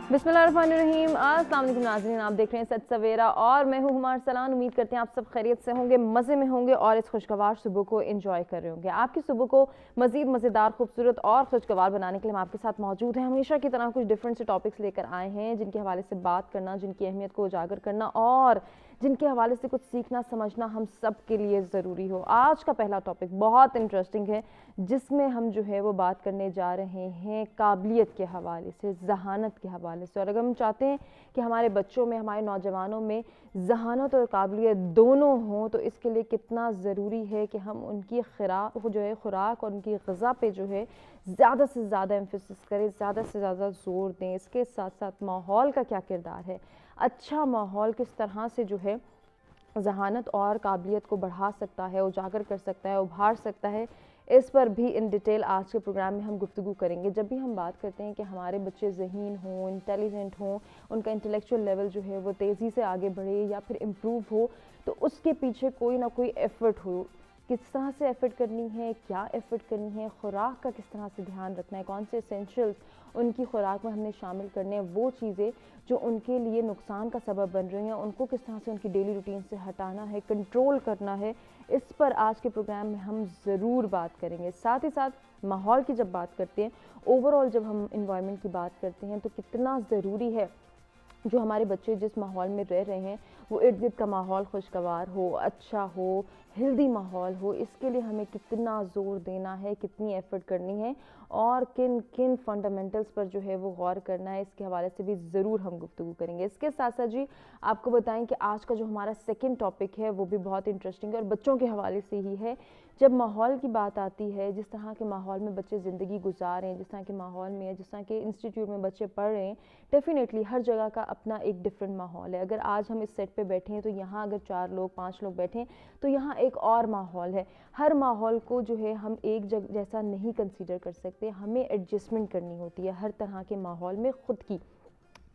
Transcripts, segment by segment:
बिस्मिल्लाहिर्रहमानिर्रहीम। अस्सलाम वालेकुम नाज़रीन, आप देख रहे हैं सच सवेरा और मैं हूँ हुमार सलान। उम्मीद करते हैं आप सब खैरियत से होंगे, मज़े में होंगे और इस खुशगवार सुबह को एंजॉय कर रहे होंगे। आपकी सुबह को मज़ीद मज़ेदार, खूबसूरत और खुशगवार बनाने के लिए हम आपके साथ मौजूद हैं। हमेशा की तरह कुछ डिफरेंट से टॉपिक्स लेकर आए हैं जिनके हवाले से बात करना, जिनकी अहमियत को उजागर करना और जिनके हवाले से कुछ सीखना समझना हम सब के लिए ज़रूरी हो। आज का पहला टॉपिक बहुत इंटरेस्टिंग है जिसमें हम जो है वो बात करने जा रहे हैं काबिलियत के हवाले से, ज़हानत के हवाले से। और अगर हम चाहते हैं कि हमारे बच्चों में, हमारे नौजवानों में ज़हानत और काबिलियत दोनों हों तो इसके लिए कितना ज़रूरी है कि हम उनकी खुराक और उनकी ग़िज़ा पे जो है ज़्यादा से ज़्यादा एम्फेसिस करें, ज़्यादा से ज़्यादा ज़ोर दें। इसके साथ साथ माहौल का क्या किरदार है, अच्छा माहौल किस तरह से जो है ज़हानत और काबिलियत को बढ़ा सकता है, उजागर कर सकता है, उभार सकता है, इस पर भी इन डिटेल आज के प्रोग्राम में हम गुफ्तगू करेंगे। जब भी हम बात करते हैं कि हमारे बच्चे ज़हीन हों, इंटेलिजेंट हों, उनका इंटेलेक्चुअल लेवल जो है वो तेज़ी से आगे बढ़े या फिर इम्प्रूव हो, तो उसके पीछे कोई ना कोई एफ़र्ट हो। किस तरह से एफ़र्ट करनी है, क्या एफ़र्ट करनी है, खुराक का किस तरह से ध्यान रखना है, कौन से एसेंशियल्स उनकी खुराक में हमने शामिल करने हैं, वो चीज़ें जो उनके लिए नुकसान का सबब बन रही हैं उनको किस तरह से उनकी डेली रूटीन से हटाना है, कंट्रोल करना है, इस पर आज के प्रोग्राम में हम ज़रूर बात करेंगे। साथ ही साथ माहौल की जब बात करते हैं, ओवरऑल जब हम इन्वायरमेंट की बात करते हैं तो कितना ज़रूरी है जो हमारे बच्चे जिस माहौल में रह रहे हैं वो इर्द गिर्द का माहौल खुशगवार हो, अच्छा हो, हेल्दी माहौल हो। इसके लिए हमें कितना ज़ोर देना है, कितनी एफ़र्ट करनी है और किन किन फंडामेंटल्स पर जो है वो गौर करना है, इसके हवाले से भी ज़रूर हम गुफ्तगू करेंगे। इसके साथ साथ जी आपको बताएं कि आज का जो हमारा सेकंड टॉपिक है वो भी बहुत इंटरेस्टिंग है और बच्चों के हवाले से ही है। जब माहौल की बात आती है, जिस तरह के माहौल में बच्चे ज़िंदगी गुजार रहे हैं, जिस तरह के माहौल में, जिस तरह के इंस्टीट्यूट में बच्चे पढ़ रहे हैं, डेफिनेटली हर जगह का अपना एक डिफरेंट माहौल है। अगर आज हम इस सेट पे बैठे हैं तो यहाँ अगर 4 लोग 5 लोग बैठे हैं तो यहाँ एक और माहौल है। हर माहौल को जो है हम एक जैसा नहीं कंसीडर कर सकते, हमें एडजस्टमेंट करनी होती है हर तरह के माहौल में खुद की,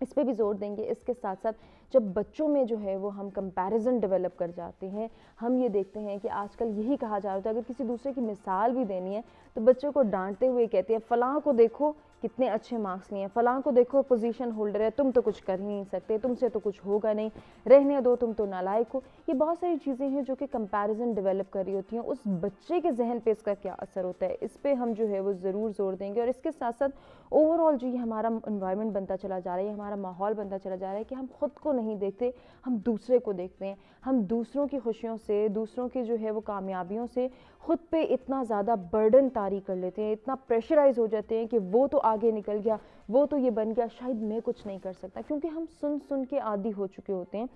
इस पे भी जोर देंगे। इसके साथ साथ जब बच्चों में जो है वो हम कंपैरिजन डेवलप कर जाते हैं, हम ये देखते हैं कि आजकल यही कहा जा रहा है, अगर किसी दूसरे की मिसाल भी देनी है तो बच्चों को डांटते हुए कहते हैं फ़लाँ को देखो कितने अच्छे मार्क्स लिए हैं, फ़लाँ को देखो पोजीशन होल्डर है, तुम तो कुछ कर ही नहीं सकते, तुमसे तो कुछ होगा नहीं, रहने दो, तुम तो नालायक हो। ये बहुत सारी चीज़ें हैं जो कि कंपैरिजन डेवलप कर रही होती हैं। उस बच्चे के जहन पे इसका क्या असर होता है, इस पर हम जो है वो ज़रूर जोर देंगे। और इसके साथ साथ ओवरऑल जो ये हमारा इन्वायरमेंट बनता चला जा रहा है, हमारा माहौल बनता चला जा रहा है कि हम खुद को नहीं देखते, हम दूसरे को देखते हैं। हम दूसरों की खुशियों से, दूसरों की जो है वो कामयाबियों से खुद पे इतना ज़्यादा बर्डन तारी कर लेते हैं, इतना प्रेशराइज हो जाते हैं कि वो तो आगे निकल गया, वो तो ये बन गया, शायद मैं कुछ नहीं कर सकता। क्योंकि हम सुन सुन के आदी हो चुके होते हैं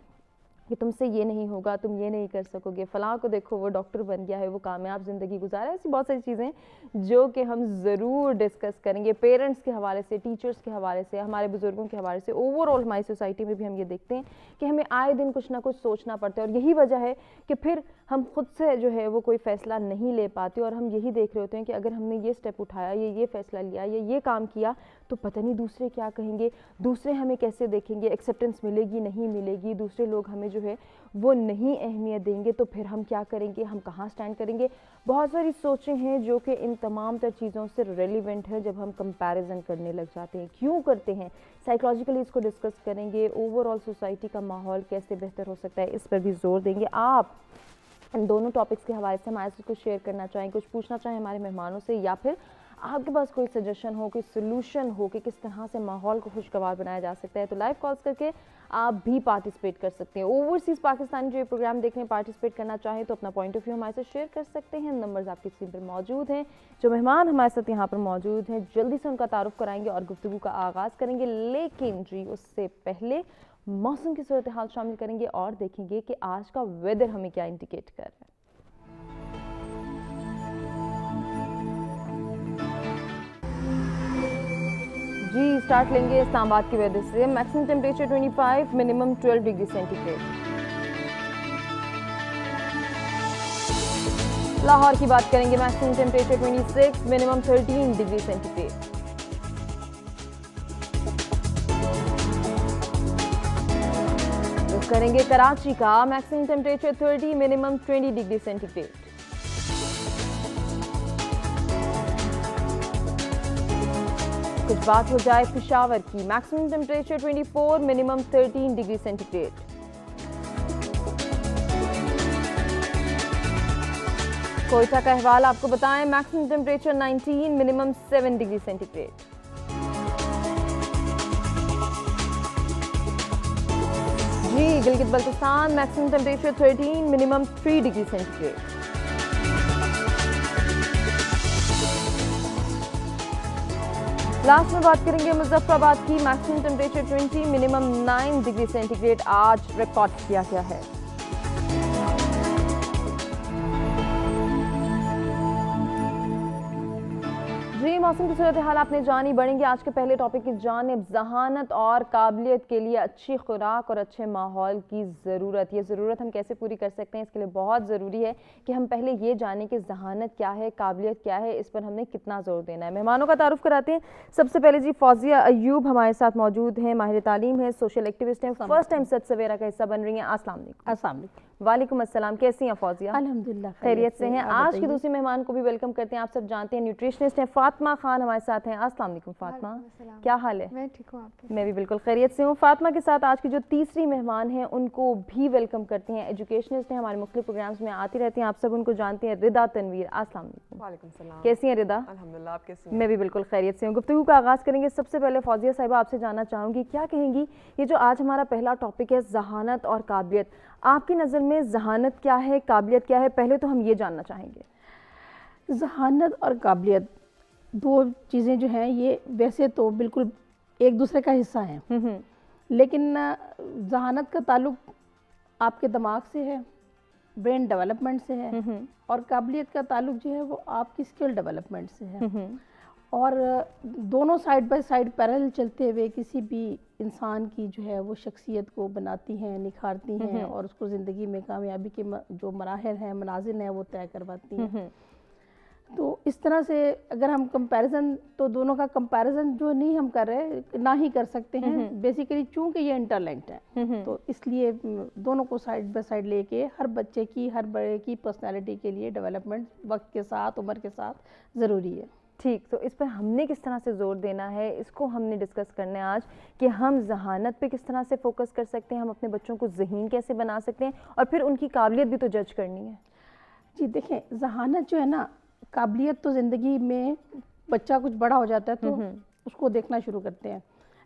कि तुमसे ये नहीं होगा, तुम ये नहीं कर सकोगे, फ़लाँ को देखो वो डॉक्टर बन गया है, वो कामयाब ज़िंदगी गुजार है। ऐसी बहुत सारी चीज़ें जो कि हम ज़रूर डिस्कस करेंगे पेरेंट्स के हवाले से, टीचर्स के हवाले से, हमारे बुज़ुर्गों के हवाले से। ओवरऑल हमारी सोसाइटी में भी हम ये देखते हैं कि हमें आए दिन कुछ ना कुछ सोचना पड़ता है और यही वजह है कि फिर हम खुद से जो है वो कोई फ़ैसला नहीं ले पाते और हम यही देख रहे होते हैं कि अगर हमने ये स्टेप उठाया, ये फ़ैसला लिया, ये काम किया तो पता नहीं दूसरे क्या कहेंगे, दूसरे हमें कैसे देखेंगे, एक्सेप्टेंस मिलेगी नहीं मिलेगी, दूसरे लोग हमें जो है वो नहीं अहमियत देंगे तो फिर हम क्या करेंगे, हम कहाँ स्टैंड करेंगे। बहुत सारी सोचें हैं जो कि इन तमाम तर चीज़ों से रेलिवेंट है जब हम कंपैरिजन करने लग जाते हैं। क्यों करते हैं, साइकोलॉजिकली इसको डिस्कस करेंगे। ओवरऑल सोसाइटी का माहौल कैसे बेहतर हो सकता है, इस पर भी जोर देंगे। आप इन दोनों टॉपिक्स के हवाले से हमारे से कुछ शेयर करना चाहें, कुछ पूछना चाहें हमारे मेहमानों से, या फिर आपके पास कोई सजेशन हो, कोई सोल्यूशन हो कि किस तरह से माहौल को खुशगवार बनाया जा सकता है, तो लाइव कॉल्स करके आप भी पार्टिसिपेट कर सकते हैं। ओवरसीज़ पाकिस्तानी जो ये प्रोग्राम देखने पार्टिसिपेट करना चाहें तो अपना पॉइंट ऑफ व्यू हमारे साथ शेयर कर सकते हैं। नंबर्स आपकी स्क्रीन पर मौजूद हैं। जो मेहमान हमारे साथ यहाँ पर मौजूद हैं जल्दी से उनका तारुफ कराएंगे और गुफ्तगू का आगाज़ करेंगे, लेकिन जी उससे पहले मौसम की सूरत हाल शामिल करेंगे और देखेंगे कि आज का वेदर हमें क्या इंडिकेट कर रहा है। जी स्टार्ट लेंगे इस्लामाबाद के वेदर से। Maximum temperature 25, minimum 12 degree centigrade. Lahore की बात करेंगे, maximum temperature 26, minimum 13 degree centigrade. करेंगे कराची का, maximum temperature 30, minimum 20 degree centigrade. कुछ बात हो जाए पेशावर की। Maximum temperature 24, minimum 13 degree centigrade. Quetta का अहवाल आपको बताएं, maximum temperature 19, minimum 7 degree centigrade. जी Gilgit Baltistan, maximum temperature 13, minimum 3 degree centigrade. Last में बात करेंगे मुजफ्फराबाद की। Maximum temperature 20, minimum 9 degree centigrade आज रिकॉर्ड किया गया है। जी मौसम की सूरत हाल आपने जानी। बढ़ेंगे आज के पहले टॉपिक की जानिब। ज़हानत और काबिलियत के लिए अच्छी खुराक और अच्छे माहौल की ज़रूरत। ये ज़रूरत हम कैसे पूरी कर सकते हैं, इसके लिए बहुत ज़रूरी है कि हम पहले ये जानें कि ज़हानत क्या है, काबिलियत क्या है, इस पर हमने कितना ज़ोर देना है। मेहमानों का तारुफ कराते हैं। सबसे पहले जी फौजिया अयूब हमारे साथ मौजूद हैं, माहिर तालीम है, सोशल एक्टिविस्ट हैं, फर्स्ट टाइम सच सवेरा का हिस्सा बन रही हैं। अस्सलाम वालेकुम। वालेकुम अस्सलाम, कैसी हैं फौजिया? अल्हम्दुलिल्लाह खैरियत से हैं। आज की दूसरी मेहमान को भी वेलकम करते हैं। आप सब जानते हैं न्यूट्रिशनिस्ट हैं, फातिमा खान हमारे साथ हैं। अस्सलाम वालेकुम फातिमा, क्या हाल है? मैं ठीक हूँ, आप? मैं भी बिल्कुल खैरियत से हूँ। फातिमा के साथ आज की जो तीसरी मेहमान हैं उनको भी वेलकम करते हैं। एजुकेशनिस्ट हैं, हमारे मुख्तलिफ प्रोग्राम्स में आती रहती हैं, आप सब उनको जानते हैं। रिदा तनवीर, अस्सलाम वालेकुम। कैसी हैं रिदा? अल्हम्दुलिल्लाह, आप कैसी हैं? मैं भी बिल्कुल खैरियत से हूँ। गुफ्तगू का आगाज़ करेंगे। सबसे पहले फौजिया साहिबा आपसे जानना चाहूँगी, क्या कहेंगी ये जो आज हमारा पहला टॉपिक है ज़हानत और काबिलियत, आपकी नज़र में ज़हानत क्या है, काबिलियत क्या है? पहले तो हम ये जानना चाहेंगे। ज़हानत और काबिलियत दो चीज़ें जो हैं ये वैसे तो बिल्कुल एक दूसरे का हिस्सा हैं, लेकिन ज़हानत का ताल्लुक आपके दिमाग से है, ब्रेन डेवलपमेंट से है, और काबिलियत का ताल्लुक जो है वो आपकी स्किल डेवलपमेंट से है। और दोनों साइड बाय साइड पैरेलल चलते हुए किसी भी इंसान की जो है वो शख्सियत को बनाती हैं, निखारती हैं, और उसको ज़िंदगी में कामयाबी के जो मराहिल हैं, मनाजिल हैं, वो तय करवाती हैं। तो इस तरह से अगर हम कंपैरिजन, तो दोनों का कंपैरिजन जो नहीं हम कर रहे, ना ही कर सकते हैं बेसिकली, चूँकि ये इंटरलिंक्ड है। तो इसलिए दोनों को साइड बाय साइड लेके हर बच्चे की, हर बड़े की पर्सनैलिटी के लिए डेवलपमेंट वक्त के साथ, उम्र के साथ ज़रूरी है। ठीक, तो इस पर हमने किस तरह से ज़ोर देना है, इसको हमने डिस्कस करना है आज कि हम ज़हानत पे किस तरह से फोकस कर सकते हैं, हम अपने बच्चों को ज़हीन कैसे बना सकते हैं, और फिर उनकी काबिलियत भी तो जज करनी है। जी देखें, ज़हानत जो है ना, काबिलियत तो ज़िंदगी में बच्चा कुछ बड़ा हो जाता है तो उसको देखना शुरू करते हैं,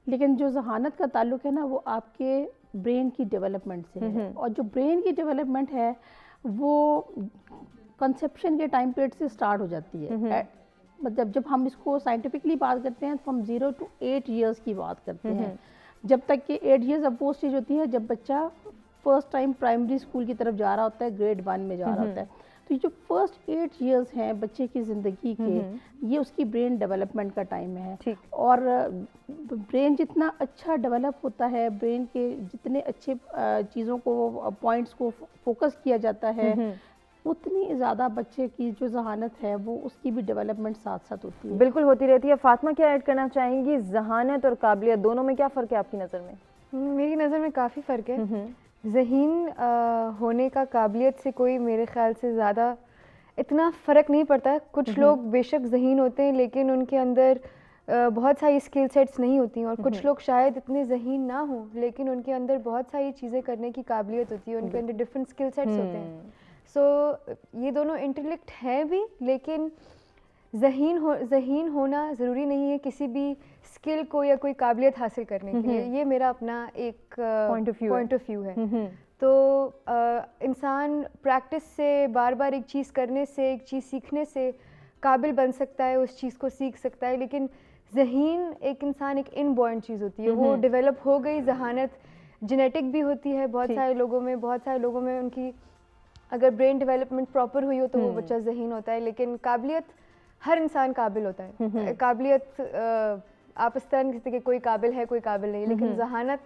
लेकिन जो ज़हानत का ताल्लुक है ना वो आपके ब्रेन की डेवलपमेंट से है। और जो ब्रेन की डेवलपमेंट है वो कंसेप्शन के टाइम पीरियड से स्टार्ट हो जाती है। मतलब जब हम इसको साइंटिफिकली बात करते हैं तो हम 0 to 8 ईयर्स की बात करते हैं। जब तक कि 8 ईयर्स अब वो स्टेज होती है जब बच्चा फर्स्ट टाइम प्राइमरी स्कूल की तरफ जा रहा होता है, ग्रेड 1 में जा रहा होता है। तो ये जो फर्स्ट 8 ईयर्स हैं बच्चे की ज़िंदगी के, ये उसकी ब्रेन डेवलपमेंट का टाइम है। और ब्रेन जितना अच्छा डेवलप होता है, ब्रेन के जितने अच्छे चीज़ों को, पॉइंट्स को फोकस किया जाता है, उतनी ज़्यादा बच्चे की जो ज़हानत है वो उसकी भी डेवलपमेंट साथ साथ होती है। बिल्कुल होती रहती है। फातिमा क्या ऐड करना चाहेंगी, ज़हानत और काबिलियत दोनों में क्या फ़र्क है आपकी नज़र में? मेरी नज़र में काफ़ी फ़र्क है। ज़हीन होने का काबिलियत से कोई मेरे ख़्याल से ज़्यादा इतना फ़र्क नहीं पड़ता। कुछ लोग बेशक ज़हीन होते हैं लेकिन उनके अंदर बहुत सारी स्किल सेट्स नहीं होती, और कुछ लोग शायद इतने ज़हीन ना हो लेकिन उनके अंदर बहुत सारी चीज़ें करने की काबिलियत होती है, उनके अंदर डिफरेंट स्किल सेट्स होते हैं। सो ये दोनों इंटेलेक्ट हैं भी, लेकिन ज़हीन होना ज़रूरी नहीं है किसी भी स्किल को या कोई काबिलियत हासिल करने के लिए। ये मेरा अपना एक पॉइंट ऑफ व्यू है। तो इंसान प्रैक्टिस से, बार बार एक चीज़ करने से, एक चीज़ सीखने से काबिल बन सकता है, उस चीज़ को सीख सकता है। लेकिन ज़हीन एक इंसान एक इनबॉर्न चीज़ होती है, वो डेवलप हो गई। ज़हानत जेनेटिक भी होती है बहुत सारे लोगों में उनकी अगर ब्रेन डेवलपमेंट प्रॉपर हुई हो तो वो बच्चा ज़हीन होता है। लेकिन काबिलियत हर इंसान काबिल होता है। काबिलियत आप इस तरह किसी के कोई काबिल है, कोई काबिल नहीं, लेकिन ज़हानत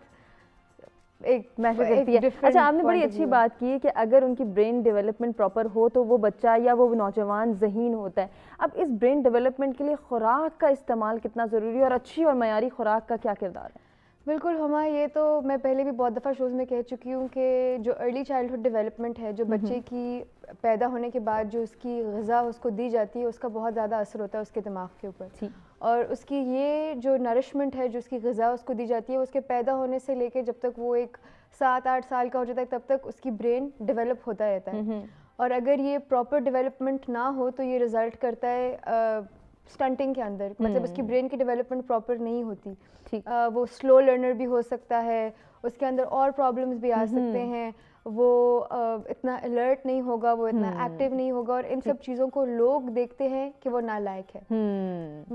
एक मैटर करती है। अच्छा, आपने बड़ी अच्छी बात की है कि अगर उनकी ब्रेन डेवलपमेंट प्रॉपर हो तो वो बच्चा या वो नौजवान ज़हीन होता है। अब इस ब्रेन डेवलपमेंट के लिए खुराक का इस्तेमाल कितना ज़रूरी है, और अच्छी और मयारी खुराक का क्या किरदार है? बिल्कुल हमा, ये तो मैं पहले भी बहुत दफ़ा शोज़ में कह चुकी हूँ कि जो अर्ली चाइल्डहुड डेवलपमेंट है, जो बच्चे की पैदा होने के बाद जो उसकी ग़िज़ा उसको दी जाती है, उसका बहुत ज़्यादा असर होता है उसके दिमाग के ऊपर। اور اس کی یہ جو نرشمنٹ ہے، جو اس کی غذا اس کو دی جاتی ہے، وہ اس کے پیدا ہونے سے لے کے جب تک وہ ایک 7-8 سال کا ہو جاتا ہے تب تک اس کی برین ڈیولپ ہوتا رہتا ہے. اور اگر یہ پراپر ڈیولپمنٹ نہ ہو تو یہ رزلٹ کرتا ہے اسٹنٹنگ کے اندر، مطلب اس کی برین کی ڈیولپمنٹ پراپر نہیں ہوتی. وہ سلو لرنر بھی ہو سکتا ہے، اس کے اندر اور پرابلمس بھی آ سکتے ہیں، وہ اتنا الرٹ نہیں ہوگا، وہ اتنا ایکٹیو نہیں ہوگا، اور ان سب چیزوں کو لوگ دیکھتے ہیں کہ وہ نالائق ہے.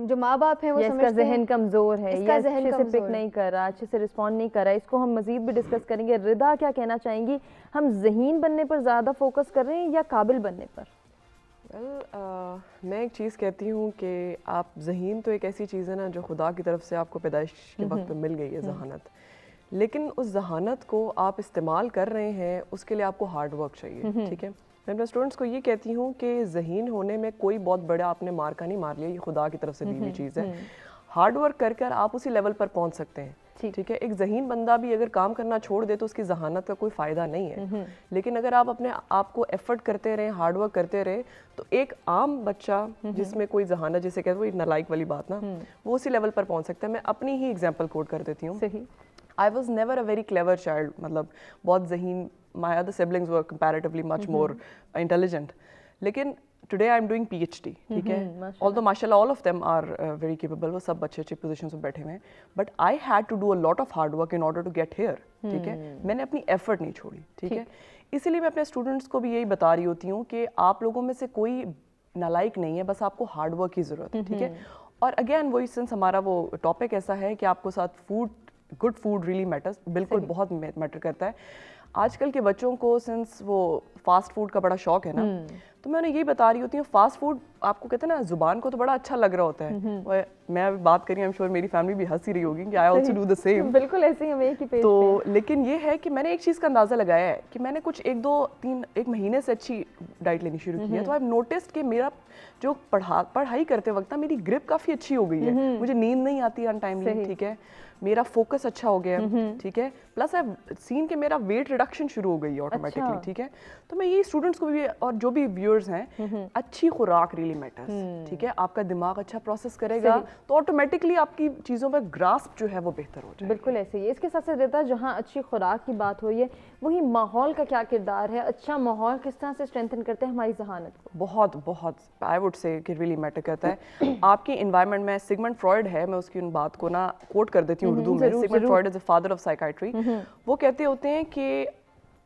جو ماں باپ ہیں وہ سمجھتے ہیں اس کا ذہن کمزور ہے، اس کا ذہن اچھے سے پک نہیں کر رہا، اچھے سے رسپونڈ نہیں کر رہا. اس کو ہم مزید بھی ڈسکس کریں گے. رضا کیا کہنا چاہیں گی، ہم ذہین بننے پر زیادہ فوکس کر رہے ہیں یا قابل بننے پر؟ میں ایک چیز کہتی ہوں کہ آپ ذہین تو ایک ایسی چیز ہے نا جو خدا کی طرف سے آپ کو پیدائش کے وقت پہ مل گئی ہے ذہانت، لیکن اس ذہانت کو آپ استعمال کر رہے ہیں اس کے لیے آپ کو ہارڈ ورک چاہیے. ٹھیک ہے، میں اپنے اسٹوڈنٹس کو یہ کہتی ہوں کہ ذہین ہونے میں کوئی بہت بڑا آپ نے مارکا نہیں مار لیا، یہ خدا کی طرف سے دی ہوئی چیز ہے. ہارڈ ورک کر کر آپ اسی لیول پر پہنچ سکتے ہیں. ٹھیک ہے، ایک ذہین بندہ بھی اگر کام کرنا چھوڑ دے تو اس کی ذہانت کا کوئی فائدہ نہیں ہے، لیکن اگر آپ اپنے آپ کو ایفرٹ کرتے رہیں، ہارڈ ورک کرتے رہے، تو ایک عام بچہ جس میں کوئی ذہانت جسے کہتے ہیں وہ نالائق والی بات نا، وہ اسی لیول پر پہنچ سکتا ہے. میں اپنی ہی ایگزامپل کوٹ کر دیتی ہوں. I was never a very clever child, مطلب بہت ذہین. My other siblings were comparatively much more intelligent. لیکن today I'm doing PhD. ٹھیک ہے، although mashallah all of them are very capable. وہ سب بچے اچھے پوزیشنز میں بیٹھے ہوئے ہیں. But I had to do a lot of hard work in order to get here. ٹھیک ہے، میں نے اپنی ایفرٹ نہیں چھوڑی. ٹھیک ہے، اسی لیے میں اپنے اسٹوڈنٹس کو بھی یہی بتا رہی ہوتی ہوں کہ آپ لوگوں میں سے کوئی نالائق نہیں ہے، بس آپ کو ہارڈ ورک کی ضرورت ہے. ٹھیک ہے، اور اگین وہی سنس ہمارا وہ ٹاپک ایسا ہے کہ آپ کو ساتھ گڈ فوڈ ریلی میٹرز، بالکل بہت میٹر کرتا ہے. آج کل کے بچوں کو سنس وہ فاسٹ فوڈ کا بڑا شوق ہے نا، تو میں انہیں یہی بتا رہی ہوتی ہوں فاسٹ فوڈ آپ کو کہتے ہیں نا زبان کو تو بڑا اچھا لگ رہا ہوتا ہے. میں بات کری ایم شور میری فیملی بھی ہنس ہی رہی ہوگی کہ I also do the same. بالکل ایسے ہی ہم ایک ہی پیج تو لیکن یہ ہے کہ میں نے ایک چیز کا اندازہ لگایا ہے کہ میں نے کچھ 1 مہینے سے اچھی ڈائٹ لینی شروع کی ہے، تو آئی نوٹسڈ کہ میرا جو پڑھائی کرتے وقت نا میری گرپ کافی اچھی ہو گئی ہے، مجھے نیند نہیں آتی ان ٹائملی. ٹھیک ہے، میرا فوکس اچھا ہو گیا. ٹھیک ہے، پلس آئی سین کہ میرا ویٹ ریڈکشن شروع ہو گئی ہے آٹومیٹکلی. ٹھیک ہے، تو میں یہ اسٹوڈنٹس کو بھی اور جو بھی ویورز ہیں، اچھی خوراک ریلی میٹرز. ٹھیک ہے، آپ کا دماغ اچھا پروسیس کرے گا تو آٹومیٹکلی آپ کی چیزوں پر گراسپ جو ہے وہ بہتر ہو جائے. بالکل ایسے ہی. اس کے ساتھ ساتھ رہتا جہاں اچھی خوراک کی بات ہوئی ہے وہی ماحول کا کیا کردار ہے، اچھا ماحول کس طرح سے اسٹرینتھن کرتے ہیں ہماری ذہانت کو؟ بہت آئی ووڈ سے کہ ریلی میٹر کرتا ہے. آپ کی انوائرمنٹ میں سگمنڈ فرائڈ ہے، میں اس کی ان بات کو نا کوٹ کر دیتی ہوں اردو میں. Sigmund Freud is a father of psychiatry. وہ کہتے ہوتے ہیں کہ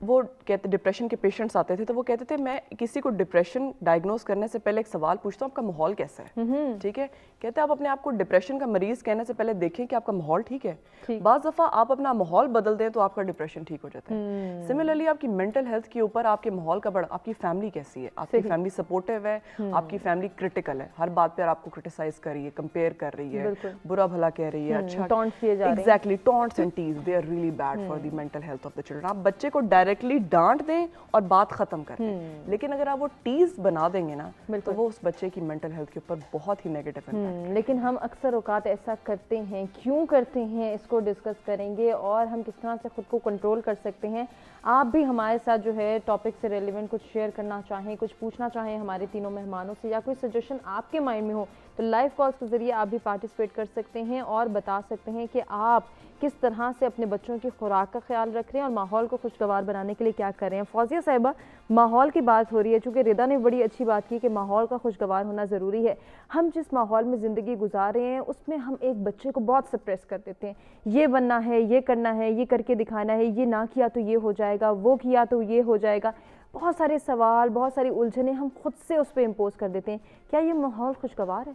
وہ کہتے ڈپریشن کے پیشنٹس آتے تھے تو وہ کہتے تھے میں کسی کو ڈپریشن ڈائگنوز کرنے سے پہلے ایک سوال پوچھتا ہوں آپ کا ماحول کیسا ہے. ٹھیک ہے، کہتے ہیں آپ اپنے آپ کو ڈپریشن کا مریض کہنے سے پہلے دیکھیں کہ آپ کا ماحول ٹھیک ہے. بعض دفعہ آپ اپنا ماحول بدل دیں تو آپ کا ڈپریشن ٹھیک ہو جاتا ہے. سملرلی آپ کی مینٹل ہیلتھ کے اوپر آپ کے ماحول کا بڑا، آپ کی فیملی کیسی ہے، آپ کی فیملی سپورٹیو ہے، آپ کی فیملی کرٹیکل ہے، ہر بات پر آپ کو کرٹیسائز کر رہی ہے، کمپیئر کر رہی ہے، برا بھلا کہہ رہی ہے. اچھا ٹونٹ کیے جا رہے ہیں. Exactly, taunts and tease they are really bad for the mental health of the children. آپ بچے کو ڈائریکٹلی ڈانٹ دیں اور بات ختم کر دیں، لیکن اگر آپ وہ ٹیز بنا دیں گے نا تو وہ اس بچے کی مینٹل ہیلتھ کے اوپر بہت ہی نیگیٹو امپیکٹ. لیکن ہم اکثر اوقات ایسا کرتے ہیں، کیوں کرتے ہیں اس کو ڈسکس کریں گے اور ہم کس طرح سے خود کو کنٹرول کر سکتے ہیں. آپ بھی ہمارے ساتھ جو ہے ٹاپک سے ریلیونٹ کچھ شیئر کرنا چاہیں، کچھ پوچھنا چاہیں ہمارے تینوں مہمانوں سے، یا کوئی سجیشن آپ کے مائنڈ میں ہو تو لائیو کالز کے ذریعے آپ بھی پارٹیسپیٹ کر سکتے ہیں اور بتا سکتے ہیں کہ آپ کس طرح سے اپنے بچوں کی خوراک کا خیال رکھ رہے ہیں اور ماحول کو خوشگوار بنانے کے لیے کیا کر رہے ہیں. فوزیہ صاحبہ، ماحول کی بات ہو رہی ہے، چونکہ رضا نے بڑی اچھی بات کی کہ ماحول کا خوشگوار ہونا ضروری ہے. ہم جس ماحول میں زندگی گزار رہے ہیں اس میں ہم ایک بچے کو بہت سپریس کر دیتے ہیں، یہ بننا ہے، یہ کرنا ہے، یہ کر کے دکھانا ہے، یہ نہ کیا تو یہ ہو جائے گا، وہ کیا تو یہ ہو جائے گا. بہت سارے سوال، بہت ساری الجھنیں ہم خود سے اس پہ امپوز کر دیتے ہیں. کیا یہ ماحول خوشگوار ہے؟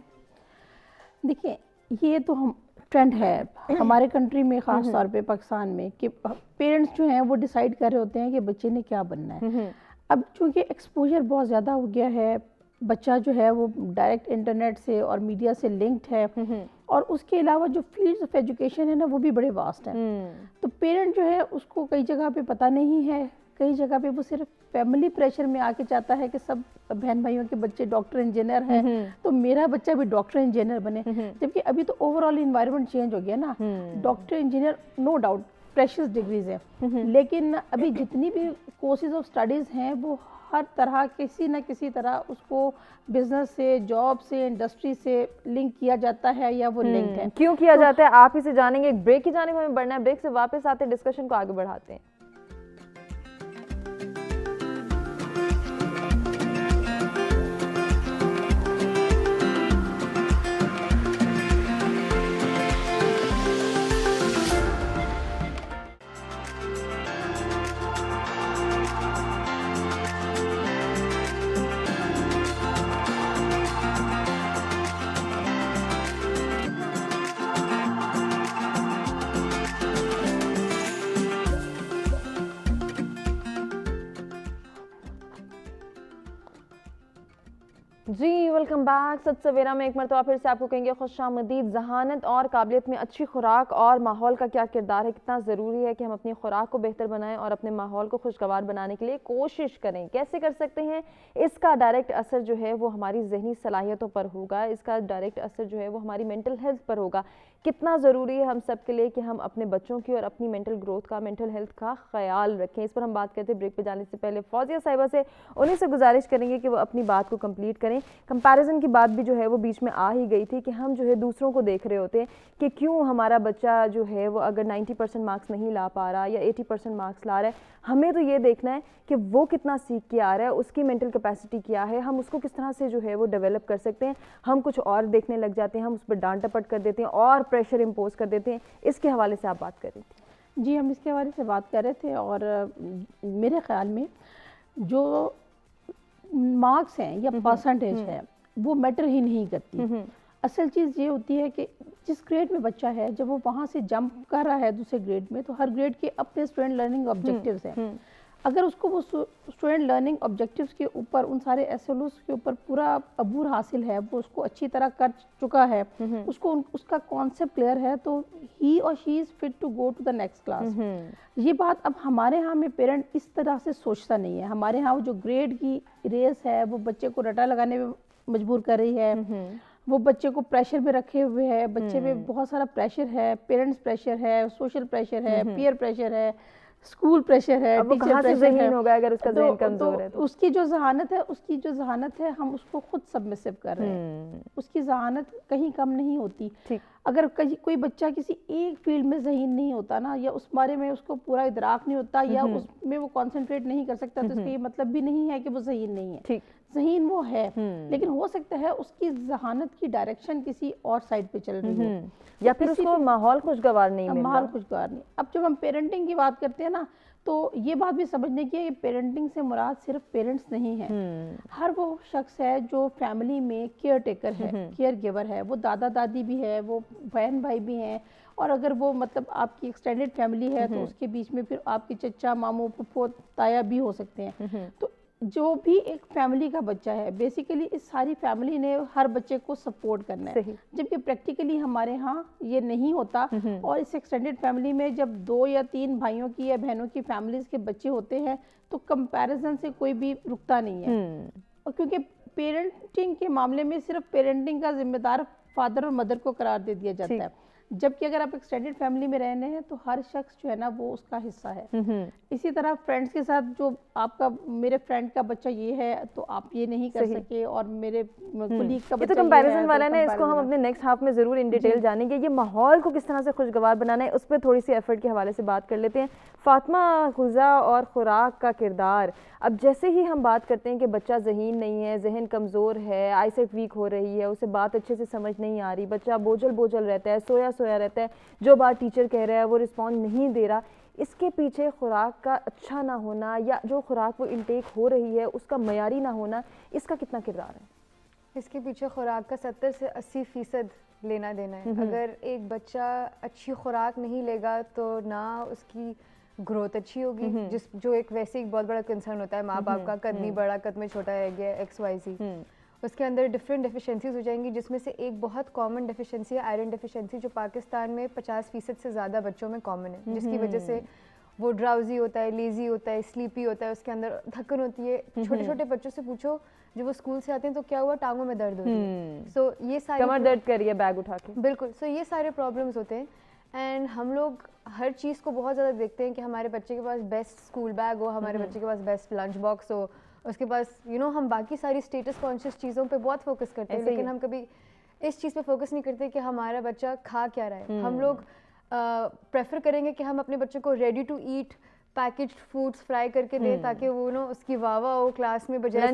دیکھیں، یہ تو ہم ٹرینڈ ہے ہمارے کنٹری میں، خاص طور پہ پاکستان میں، کہ پیرنٹس جو ہیں وہ ڈیسائیڈ کر رہے ہوتے ہیں کہ بچے نے کیا بننا ہے. اب چونکہ ایکسپوجر بہت زیادہ ہو گیا ہے، بچہ جو ہے وہ ڈائریکٹ انٹرنیٹ سے اور میڈیا سے لنکڈ ہے، اور اس کے علاوہ جو فیلڈز آف ایجوکیشن ہے نا وہ بھی بڑے واسٹ ہیں. تو پیرنٹ جو ہے اس کو کئی جگہ پہ پتہ نہیں ہے، کئی جگہ پہ وہ صرف فیملی پریشر میں آ کے چاہتا ہے کہ سب بہن بھائیوں کے بچے ڈاکٹر انجینئر ہیں تو میرا بچہ بھی ڈاکٹر انجینئر بنے. جبکہ ابھی تو اوور آل انوائرمنٹ چینج ہو گیا نا. Doctor engineer no doubt precious degrees ہیں، لیکن ابھی جتنی بھی کورسز آف اسٹڈیز ہیں وہ हर तरह किसी न किसी तरह उसको बिजनेस से, जॉब से, इंडस्ट्री से लिंक किया जाता है या वो लिंक्ड है। क्यों किया जाता है आप ही से जानेंगे। एक ब्रेक की जानिब हमें बढ़ना है, ब्रेक से वापस आते डिस्कशन को आगे बढ़ाते हैं। जी वेलकम बैक। सच सवेरा में एक मरतबा फिर से आपको कहेंगे खुशामदीद। ज़हानत और काबिलियत में अच्छी खुराक और माहौल का क्या किरदार है, कितना ज़रूरी है कि हम अपनी खुराक को बेहतर बनाएं और अपने माहौल को खुशगवार बनाने के लिए कोशिश करें। कैसे कर सकते हैं, इसका डायरेक्ट असर जो है वो हमारी जहनी सलाहियतों पर होगा, इसका डायरेक्ट असर जो है वो हमारी मेंटल हेल्थ पर होगा। कितना ज़रूरी है हम सब के लिए कि हम अपने बच्चों की और अपनी मेंटल ग्रोथ का, मेंटल हेल्थ का ख्याल रखें। इस पर हम बात करते हैं ब्रेक पे जाने से पहले फौजिया साहिबा से। उन्हीं से गुजारिश करेंगे कि वो अपनी बात को कंप्लीट करें। कंपैरिजन की बात भी जो है वो बीच में आ ही गई थी कि हम जो है दूसरों को देख रहे होते हैं कि क्यों हमारा बच्चा जो है वो अगर 90% मार्क्स नहीं ला पा रहा या 80% मार्क्स ला रहा है, हमें तो ये देखना है कि वो कितना सीख के आ रहा है, उसकी मेंटल कैपेसिटी क्या है, हम उसको किस तरह से जो है वो डेवलप कर सकते हैं। हम कुछ और देखने लग जाते हैं, हम उस पर डांट टपट कर देते हैं और प्रेशर इम्पोज कर देते हैं। इसके हवाले से आप बात कर रही थी। जी, हम इसके हवाले से बात कर रहे थे और मेरे ख्याल में जो मार्क्स हैं या परसेंटेज है वो मैटर ही नहीं करती। असल चीज़ ये होती है कि जिस ग्रेड में बच्चा है, जब वो वहाँ से जंप कर रहा है दूसरे ग्रेड में, तो हर ग्रेड के अपने स्टूडेंट लर्निंग ऑब्जेक्टिव्स हैं। अगर उसको वो स्टूडेंट लर्निंग ऑब्जेक्टिव्स के ऊपर, उन सारे एसएलओस के ऊपर पूरा अबूर हासिल है, वो उसको अच्छी तरह कर चुका है, उसको उसका कॉन्सेप्ट क्लियर है, तो ही और she is fit to go to the next class. ये बात अब हमारे यहाँ में पेरेंट इस तरह से सोचता नहीं है। हमारे यहाँ वो जो ग्रेड की रेस है वो बच्चे को रटा लगाने में मजबूर कर रही है, वो बच्चे को प्रेशर में रखे हुए है, बच्चे में बहुत सारा प्रेशर है, पेरेंट्स प्रेशर है, सोशल प्रेशर है, पीयर प्रेशर है, स्कूल प्रेशर है, टीचर प्रेशर है। होगा अगर उसका ज़हन कमजोर है तो उसकी जो ज़हानत है हम उसको खुद सबमिसिव कर रहे हैं। उसकी ज़हानत कहीं कम नहीं होती। अगर कोई बच्चा किसी एक फील्ड में ज़हीन नहीं होता ना, या उस बारे में उसको पूरा इदराक नहीं होता, या उसमें वो कॉन्सेंट्रेट नहीं कर सकता, तो इसका ये मतलब भी नहीं है कि वो ज़हीन नहीं है। ज़हीन वो है, लेकिन हो सकता है उसकी ज़हानत की डायरेक्शन किसी और साइड पे चल रही हो, या फिर उसको माहौल खुशगवार नहीं मिल रहा। माहौल खुशगवार नहीं। अब जब हम पेरेंटिंग की बात करते हैं ना, तो ये बात भी समझने की है कि पेरेंटिंग से मुराद सिर्फ पेरेंट्स नहीं है। हर वो शख्स है जो फैमिली में केयर टेकर है, केयर गिवर है। वो दादा दादी भी है, वो बहन भाई भी हैं, और अगर वो मतलब आपकी एक्सटेंडेड फैमिली है तो उसके बीच में फिर आपके चचा, मामू, फुफ्फो, ताया भी हो सकते हैं। तो जो भी एक फैमिली का बच्चा है, बेसिकली इस सारी फैमिली ने हर बच्चे को सपोर्ट करना है, जबकि प्रैक्टिकली हमारे यहाँ ये नहीं होता। और इस एक्सटेंडेड फैमिली में जब 2 या 3 भाइयों की या बहनों की फैमिलीज के बच्चे होते हैं तो कंपैरिजन से कोई भी रुकता नहीं है। और क्योंकि पेरेंटिंग के मामले में सिर्फ पेरेंटिंग का जिम्मेदार फादर और मदर को करार दे दिया जाता है, जबकि अगर आप एक्सटेंडेड फैमिली में रहने हैं तो हर शख्स जो है ना वो उसका हिस्सा है। इसी तरह फ्रेंड्स के साथ, जो आपका मेरे फ्रेंड का बच्चा ये है तो आप ये नहीं कर सके, और मेरे कोलीग का बच्चा ये तो कंपैरिजन वाला है ना, इसको हम अपने नेक्स्ट हाफ में जरूर इन डिटेल जानेंगे। ये माहौल को किस तरह से खुशगवार बनाना है, उस पर थोड़ी सी एफर्ट के हवाले से बात कर लेते हैं। फातिमा, ग़िज़ा और खुराक का किरदार। अब जैसे ही हम बात करते हैं कि बच्चा ज़हीन नहीं है, जहन कमज़ोर है, आईसाइट वीक हो रही है, उसे बात अच्छे से समझ नहीं आ रही, बच्चा बोझल रहता है, सोया रहता है, जो बात टीचर कह रहा है वो रिस्पॉन्ड नहीं दे रहा, इसके पीछे खुराक का अच्छा ना होना या जो खुराक वो इंटेक हो रही है उसका मयारी ना होना, इसका कितना किरदार है? इसके पीछे खुराक का 70 से 80% लेना देना है। अगर एक बच्चा अच्छी खुराक नहीं लेगा तो ना उसकी ग्रोथ अच्छी होगी, जो एक वैसे एक बहुत बड़ा कंसर्न होता है माँ बाप का, कद नहीं बड़ा, कद में छोटा रह गया, XYZ। उसके अंदर डिफरेंट डेफिशिएंसीज हो जाएंगी, जिसमें से एक बहुत कॉमन डेफिशिएंसी है आयरन डेफिशिएंसी, जो पाकिस्तान में 50% से ज़्यादा बच्चों में कॉमन है, जिसकी वजह से वो ड्राउजी होता है, लेजी होता है, स्लीपी होता है, उसके अंदर थकन होती है। छोटे छोटे बच्चों से पूछो जब वो स्कूल से आते हैं तो क्या हुआ, टांगों में दर्द होती है, सो ये सारे कमर दर्द कर रही है बैग उठा के, बिल्कुल। सो ये सारे प्रॉब्लम्स होते हैं। एंड हम लोग हर चीज़ को बहुत ज़्यादा देखते हैं कि हमारे बच्चे के पास बेस्ट स्कूल बैग हो, हमारे बच्चे के पास बेस्ट लंच बॉक्स हो, اس کے پاس ہم باقی ساری اسٹیٹس کانشیس چیزوں پہ بہت فوکس کرتے ہیں لیکن ہم کبھی اس چیز پہ فوکس نہیں کرتے کہ ہمارا بچہ کھا کیا رہا ہے. ہم لوگ پریفر کریں گے کہ ہم اپنے بچے کو ready to eat packaged foods fry کر کے دیں تاکہ وہ اس کی واہ واہ ہو کلاس میں, بجائے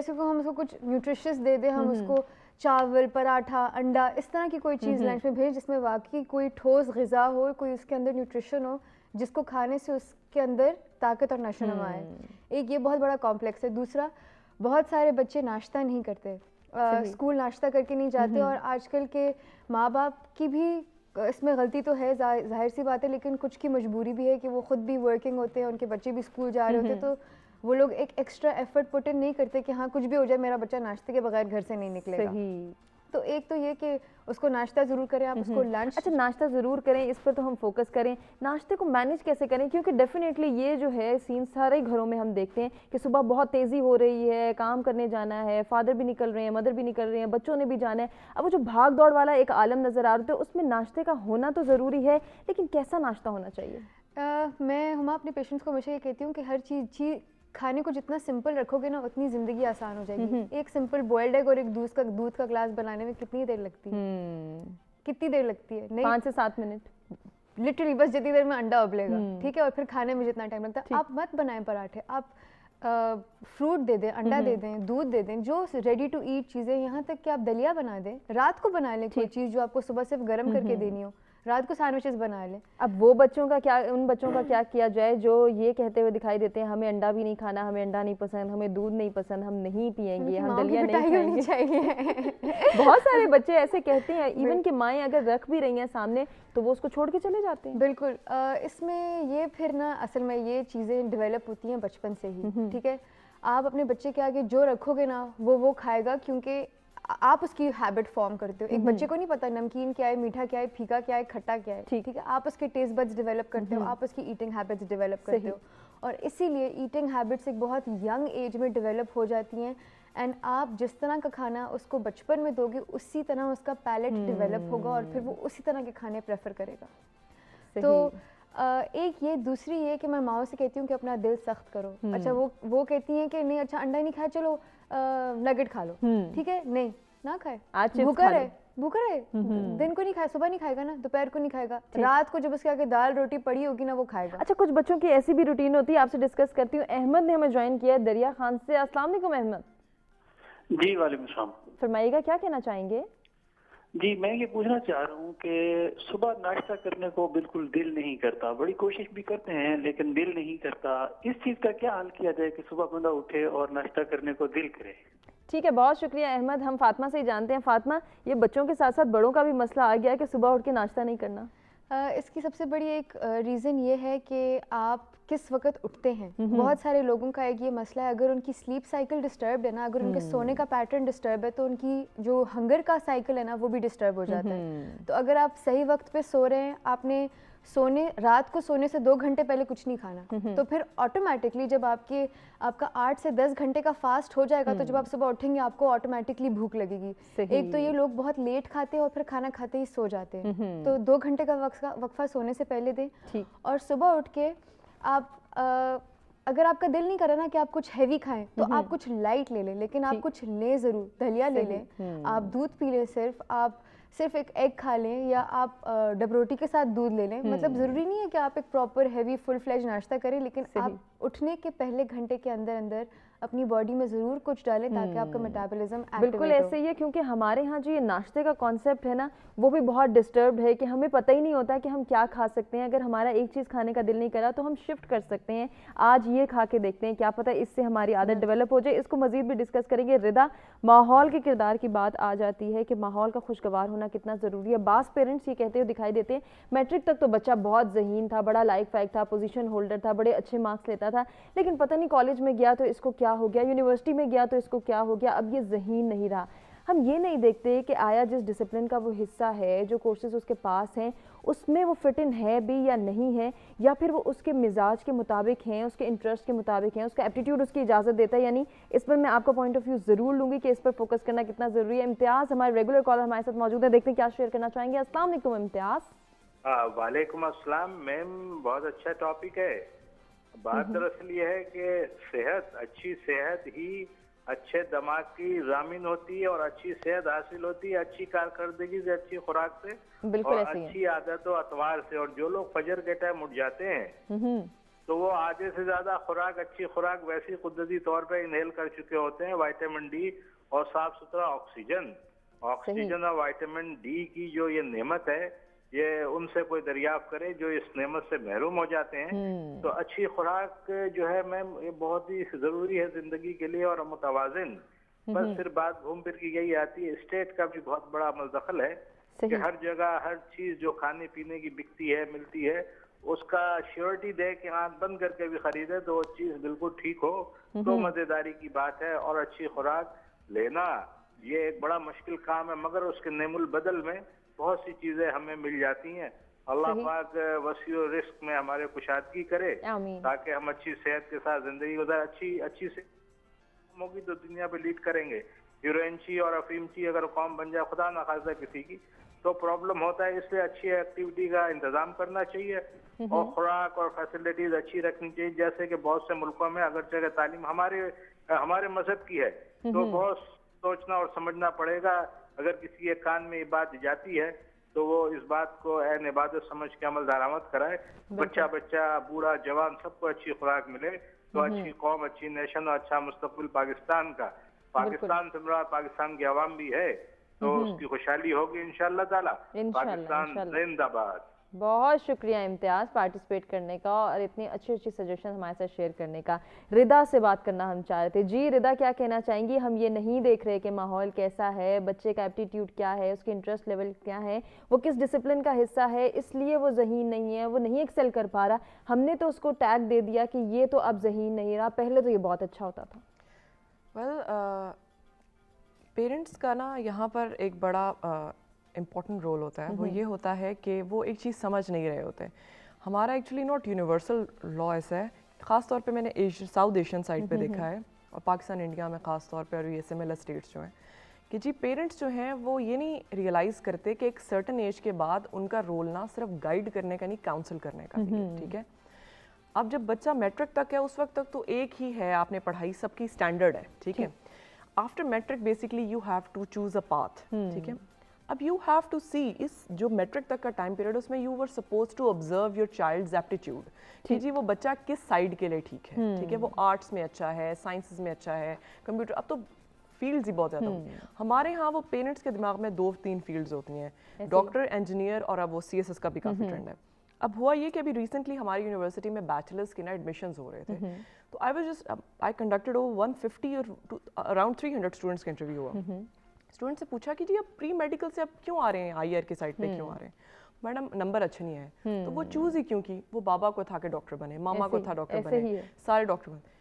سے ہم اس کو کچھ نیوٹریشس دے دیں, ہم اس کو چاول, پراٹھا, انڈا اس طرح کی کوئی چیز لنچ میں بھیج جس میں واقعی کوئی ٹھوس غذا ہو, کوئی اس کے اندر نیوٹریشن ہو جس کو کھانے سے اس کے اندر طاقت اور نشو و نما آئے. ایک یہ بہت بڑا کمپلیکس ہے. دوسرا, بہت سارے بچے ناشتہ نہیں کرتے, اسکول ناشتہ کر کے نہیں جاتے, اور آج کل کے ماں باپ کی بھی اس میں غلطی تو ہے, ظاہر سی بات ہے, لیکن کچھ کی مجبوری بھی ہے کہ وہ خود بھی ورکنگ ہوتے ہیں, ان کے بچے بھی اسکول جا رہے ہوتے ہیں, تو وہ لوگ ایک ایکسٹرا ایفرٹ پٹ ان نہیں کرتے کہ ہاں کچھ بھی ہو جائے میرا بچہ ناشتے کے بغیر گھر سے نہیں نکلے گا. تو ایک تو یہ کہ اس کو ناشتہ ضرور کریں آپ, اس کو لنچ. اچھا, ناشتہ ضرور کریں, اس پر تو ہم فوکس کریں. ناشتے کو مینیج کیسے کریں, کیونکہ ڈیفینیٹلی یہ جو ہے سین سارے گھروں میں ہم دیکھتے ہیں کہ صبح بہت تیزی ہو رہی ہے, کام کرنے جانا ہے, فادر بھی نکل رہے ہیں, مدر بھی نکل رہے ہیں, بچوں نے بھی جانا ہے. اب وہ جو بھاگ دوڑ والا ایک عالم نظر آ رہا ہے, اس میں ناشتے کا ہونا تو ضروری ہے, لیکن کیسا ناشتہ ہونا چاہیے؟ میں اپنے پیشنٹس کو ہمیشہ یہ کہتی ہوں کہ ہر چیز کھانے کو جتنا سمپل رکھو گے نا اتنی زندگی آسان ہو جائے گی. ایک سمپل بوائلڈ ایگ اور ایک دودھ کا گلاس بنانے میں کتنی دیر لگتی ہے, کتنی دیر لگتی ہے؟ 5 سے 7 منٹ لٹرلی, بس جتنی دیر میں انڈا ابلے گا, ٹھیک ہے, اور پھر کھانے میں جتنا ٹائم لگتا ہے. آپ مت بنائیں پراٹھے, آپ فروٹ دے دیں, انڈا دے دیں, دودھ دے دیں, جو ریڈی ٹو ایٹ چیزیں, یہاں تک کہ آپ دلیا بنا دیں, رات کو بنا لیں کوئی چیز جو آپ کو صبح صرف گرم کر کے دینی ہو, رات کو سینڈوچز بنا لیں. اب وہ بچوں کا کیا, ان بچوں کا کیا کیا جائے جو یہ کہتے ہوئے دکھائی دیتے ہیں ہمیں انڈا بھی نہیں کھانا, ہمیں انڈا نہیں پسند, ہمیں دودھ نہیں پسند, ہم نہیں پیئیں گے, ہم دلیا نہیں کھائیں گے. بہت سارے بچے ایسے کہتے ہیں, ایون کہ مائیں اگر رکھ بھی رہی ہیں سامنے تو وہ اس کو چھوڑ کے چلے جاتے ہیں. بالکل, اس میں یہ پھر نا اصل میں یہ چیزیں ڈیولپ ہوتی ہیں بچپن سے ہی, ٹھیک ہے. آپ اپنے بچے کے آگے جو رکھو گے نا وہ کھائے گا, کیونکہ آپ اس کی ہیبٹ فارم کرتے ہو. ایک بچے کو نہیں پتا نمکین کیا ہے, میٹھا کیا ہے, پھیکا کیا ہے, کھٹا کیا ہے, ٹھیک ہے. آپ اس کے ٹیسٹ بڈز ڈیولپ کرتے ہو, آپ اس کی ایٹنگ ہیبٹس ڈیولپ کرتے ہو, اور اسی لیے ایٹنگ ہیبٹس ایک بہت ینگ ایج میں ڈیولپ ہو جاتی ہیں. اینڈ آپ جس طرح کا کھانا اس کو بچپن میں دو گے اسی طرح اس کا پیلٹ ڈیولپ ہوگا, اور پھر وہ اسی طرح کے کھانے پریفر کرے گا. تو ایک یہ, دوسری یہ کہ میں ماؤں سے کہتی ہوں کہ اپنا دل سخت کرو. اچھا, وہ کہتی ہیں کہ نہیں, اچھا انڈا نہیں کھایا, چلو نگٹ کھا لو, ٹھیک ہے, نہیں نہ کھائے, بھوکا رہے, دن کو نہیں کھائے, صبح نہیں کھائے گا نا, دوپہر کو نہیں کھائے گا, رات کو جب اس کے آگے دال روٹی پڑی ہوگی نا وہ کھائے گا. اچھا, کچھ بچوں کی ایسی بھی روٹین ہوتی ہے, آپ سے ڈسکس کرتی ہوں. احمد نے ہمیں جوائن کیا ہے دریا خان سے. السلام علیکم احمد. جی وعلیکم السلام. فرمائیے گا, کیا کہنا چاہیں گے؟ جی میں یہ پوچھنا چاہ رہا ہوں کہ صبح ناشتہ کرنے کو بالکل دل نہیں کرتا, بڑی کوشش بھی کرتے ہیں لیکن دل نہیں کرتا. اس چیز کا کیا حل کیا جائے کہ صبح بندہ اٹھے اور ناشتہ کرنے کو دل کرے؟ ٹھیک ہے, بہت شکریہ احمد. ہم فاطمہ سے ہی جانتے ہیں. فاطمہ, یہ بچوں کے ساتھ ساتھ بڑوں کا بھی مسئلہ آ گیا ہے کہ صبح اٹھ کے ناشتہ نہیں کرنا. اس کی سب سے بڑی ایک ریزن یہ ہے کہ آپ کس وقت اٹھتے ہیں. بہت سارے لوگوں کا ایک یہ مسئلہ ہے, اگر ان کی سلیپ سائیکل ڈسٹربڈ ہے نا, اگر ان کے سونے کا پیٹرن ڈسٹرب ہے تو ان کی جو ہنگر کا سائیکل ہے نا وہ بھی ڈسٹرب ہو جاتا ہے. تو اگر آپ صحیح وقت پہ سو رہے ہیں, آپ نے رات کو سونے سے 2 گھنٹے پہلے کچھ نہیں کھانا, تو پھر آٹومیٹکلی جب آپ کا 8 سے 10 گھنٹے کا فاسٹ ہو جائے گا تو جب آپ صبح اٹھیں گے آپ کو آٹومیٹکلی بھوک لگے گی. ایک تو یہ لوگ بہت لیٹ کھاتے ہیں اور پھر کھانا کھاتے ہی سو جاتے ہیں, تو 2 گھنٹے کا وقفہ سونے سے پہلے دیں. اور صبح اٹھ کے آپ اگر آپ کا دل نہیں کرے نا کہ آپ کچھ ہیوی کھائیں تو آپ کچھ لائٹ لے لیں, لیکن آپ کچھ لیں ضرور. دلیا لے لیں, آپ دودھ پی لیں, آپ صرف ایک ایگ کھا لیں, یا آپ ڈب روٹی کے ساتھ دودھ لے لیں. مطلب ضروری نہیں ہے کہ آپ ایک پراپر ہیوی فل فلیج ناشتہ کریں, لیکن آپ اٹھنے کے پہلے گھنٹے کے اندر اندر اپنی باڈی میں ضرور کچھ ڈالیں تاکہ آپ کا میٹابولزم بالکل ایسے ہی ہے. کیونکہ ہمارے ہاں جو یہ ناشتے کا کانسیپٹ ہے نا وہ بھی بہت ڈسٹربڈ ہے کہ ہمیں پتہ ہی نہیں ہوتا کہ ہم کیا کھا سکتے ہیں. اگر ہمارا ایک چیز کھانے کا دل نہیں کرا تو ہم شفٹ کر سکتے ہیں, آج یہ کھا کے دیکھتے ہیں, کیا پتہ اس سے ہماری عادت ڈیولپ ہو جائے. اس کو مزید بھی ڈسکس کریں گے. ردا, ماحول کے کردار کی بات آ جاتی ہے کہ ماحول کا خوشگوار ہونا کتنا ضروری ہے. بعض پیرنٹس یہ کہتے ہوئے دکھائی دیتے ہیں میٹرک تک تو بچہ بہت ذہین تھا, بڑا لائق فائق تھا, پوزیشن ہولڈر تھا, بڑے اچھے مارکس لیتا تھا, لیکن پتہ نہیں کالج میں گیا تو اس کو کیا ہو گیا, یونیورسٹی میں گیا تو اس کو کیا ہو گیا, اب یہ ذہین نہیں رہا. ہم یہ نہیں دیکھتے کہ آیا جس ڈسپلن کا وہ حصہ ہے, جو کورسز اس کے پاس ہیں, اس میں وہ فٹ ان ہے بھی یا نہیں ہے, یا پھر وہ اس کے مزاج کے مطابق ہیں, اس کے انٹرسٹ کے مطابق ہیں, اس کا ایپٹیٹیوڈ اس کی اجازت دیتا ہے. یعنی اس پر میں آپ کا پوائنٹ آف ویو ضرور لوں گی کہ اس پر فوکس کرنا کتنا ضروری ہے. امتیاز ہمارے ریگولر کالر ہمارے ساتھ موجود ہیں, دیکھتے ہیں کیا شیئر کرنا چاہیں گے. السلام علیکم امتیاز. وعلیکم السلام میم, بہت اچھا ٹاپک ہے. बात दरअसल ये है कि सेहत, अच्छी सेहत ही अच्छे दिमाग की ज़ामिन होती है और अच्छी सेहत हासिल होती है अच्छी कारकर्दगी से, अच्छी खुराक से बिल्कुल और ऐसे ही है। अच्छी आदत और अतवार से। और जो लोग फजर के टाइम उठ जाते हैं तो वो आधे से ज्यादा खुराक, अच्छी खुराक वैसी कुदरती तौर पे इनहेल कर चुके होते हैं। विटामिन डी और साफ सुथरा ऑक्सीजन और विटामिन डी की जो ये नेमत है, ये उनसे कोई दरियाफ्त करे जो इस नेमत से महरूम हो जाते हैं। तो अच्छी खुराक जो है मैम, ये बहुत ही जरूरी है जिंदगी के लिए और मुतवाजिन। बस फिर बात घूम फिर की यही आती है, स्टेट का भी बहुत बड़ा मजदखल है कि हर जगह हर चीज जो खाने पीने की बिकती है, मिलती है, उसका श्योरिटी दे के आंख बंद करके भी खरीदे तो वो चीज बिल्कुल ठीक हो तो मजेदारी की बात है। और अच्छी खुराक लेना ये एक बड़ा मुश्किल काम है, मगर उसके नेमुल बदल में बहुत सी चीजें हमें मिल जाती हैं। अल्लाह पाक वसी रिस्क में हमारे कुशादगी करे ताकि हम अच्छी सेहत के साथ जिंदगी गुजार। अच्छी से होगी तो दुनिया पे लीड करेंगे। यूरेनची और अफीमची अगर कौम बन जाए खुदा ना खासा किसी की तो प्रॉब्लम होता है। इसलिए अच्छी एक्टिविटी का इंतजाम करना चाहिए और खुराक और फैसिलिटीज अच्छी रखनी चाहिए। जैसे कि बहुत से मुल्कों में अगर तालीम हमारे मजहब की है तो बहुत सोचना और समझना पड़ेगा। अगर किसी के कान में ये बात जाती है तो वो इस बात को ऐन इबादत समझ के अमल दरामद कराए। बच्चा बूढ़ा जवान सबको अच्छी खुराक मिले तो अच्छी कौम, अच्छी नेशन और अच्छा मुस्तकबिल पाकिस्तान का। पाकिस्तान से मुराद पाकिस्तान की आवाम भी है तो उसकी खुशहाली होगी इंशाअल्लाह ताला। पाकिस्तान जिंदाबाद। बहुत शुक्रिया इम्तियाज़ पार्टिसिपेट करने का और इतनी अच्छी सजेशन हमारे साथ शेयर करने का। रिदा से बात करना हम चाह रहे थे। जी रिदा, क्या कहना चाहेंगी? हम ये नहीं देख रहे कि माहौल कैसा है, बच्चे का एप्टीट्यूड क्या है, उसके इंटरेस्ट लेवल क्या है, वो किस डिसिप्लिन का हिस्सा है, इसलिए वो ज़हीन नहीं है, वो नहीं एक्सेल कर पा रहा। हमने तो उसको टैग दे दिया कि ये तो अब ज़हीन नहीं रहा, पहले तो ये बहुत अच्छा होता था। पेरेंट्स का ना यहाँ पर एक बड़ा इम्पॉर्टेंट रोल होता है। वो ये होता है कि वो एक चीज़ समझ नहीं रहे होते। हमारा एक्चुअली नॉट यूनिवर्सल लॉ ऐसा है, ख़ास तौर पे मैंने साउथ एशियन साइड पे देखा है और पाकिस्तान इंडिया में ख़ास तौर पे और ये सिमिलर स्टेट्स जो हैं कि जी पेरेंट्स जो हैं वो ये नहीं रियलाइज़ करते कि एक सर्टन एज के बाद उनका रोल ना सिर्फ गाइड करने का नहीं, काउंसिल करने का भी है। ठीक है, अब जब बच्चा मैट्रिक तक है उस वक्त तक तो एक ही है, आपने पढ़ाई सबकी स्टैंडर्ड है। ठीक है, after matric basically you have to choose a path. ठीक है, अब यू हैव टू सी इस जो मैट्रिक तक का टाइम पीरियड उसमें you were suppose to observe your child's aptitude कि जी वो बच्चा किस साइड के लिए ठीक है। ठीक है, वो आर्ट्स में अच्छा है, साइंसेस में अच्छा है, कंप्यूटर, अब तो फील्ड्स ही बहुत ज़्यादा होंगी। हमारे यहाँ वो पेरेंट्स के दिमाग में 2-3 फील्ड्स होती हैं, डॉक्टर, इंजीनियर और अब वो CSS का भी काफ़ी ट्रेंड है। अब हुआ ये कि अभी रिसेंटली हमारी यूनिवर्सिटी में बैचलर्स के ना एडमिशन्स हो रहे थे, तो आई कंडक्टेड ओवर 150 और अराउंड 300 स्टूडेंट्स का इंटरव्यू हुआ। स्टूडेंट से पूछा कि जी अब प्री मेडिकल से अब क्यों आ रहे हैं, IR के साइड पे क्यों आ रहे हैं? मैडम नंबर अच्छे नहीं आए। तो वो चूज ही क्यों की? वो बाबा को था कि डॉक्टर बने, मामा को था डॉक्टर बने, सारे डॉक्टर बने,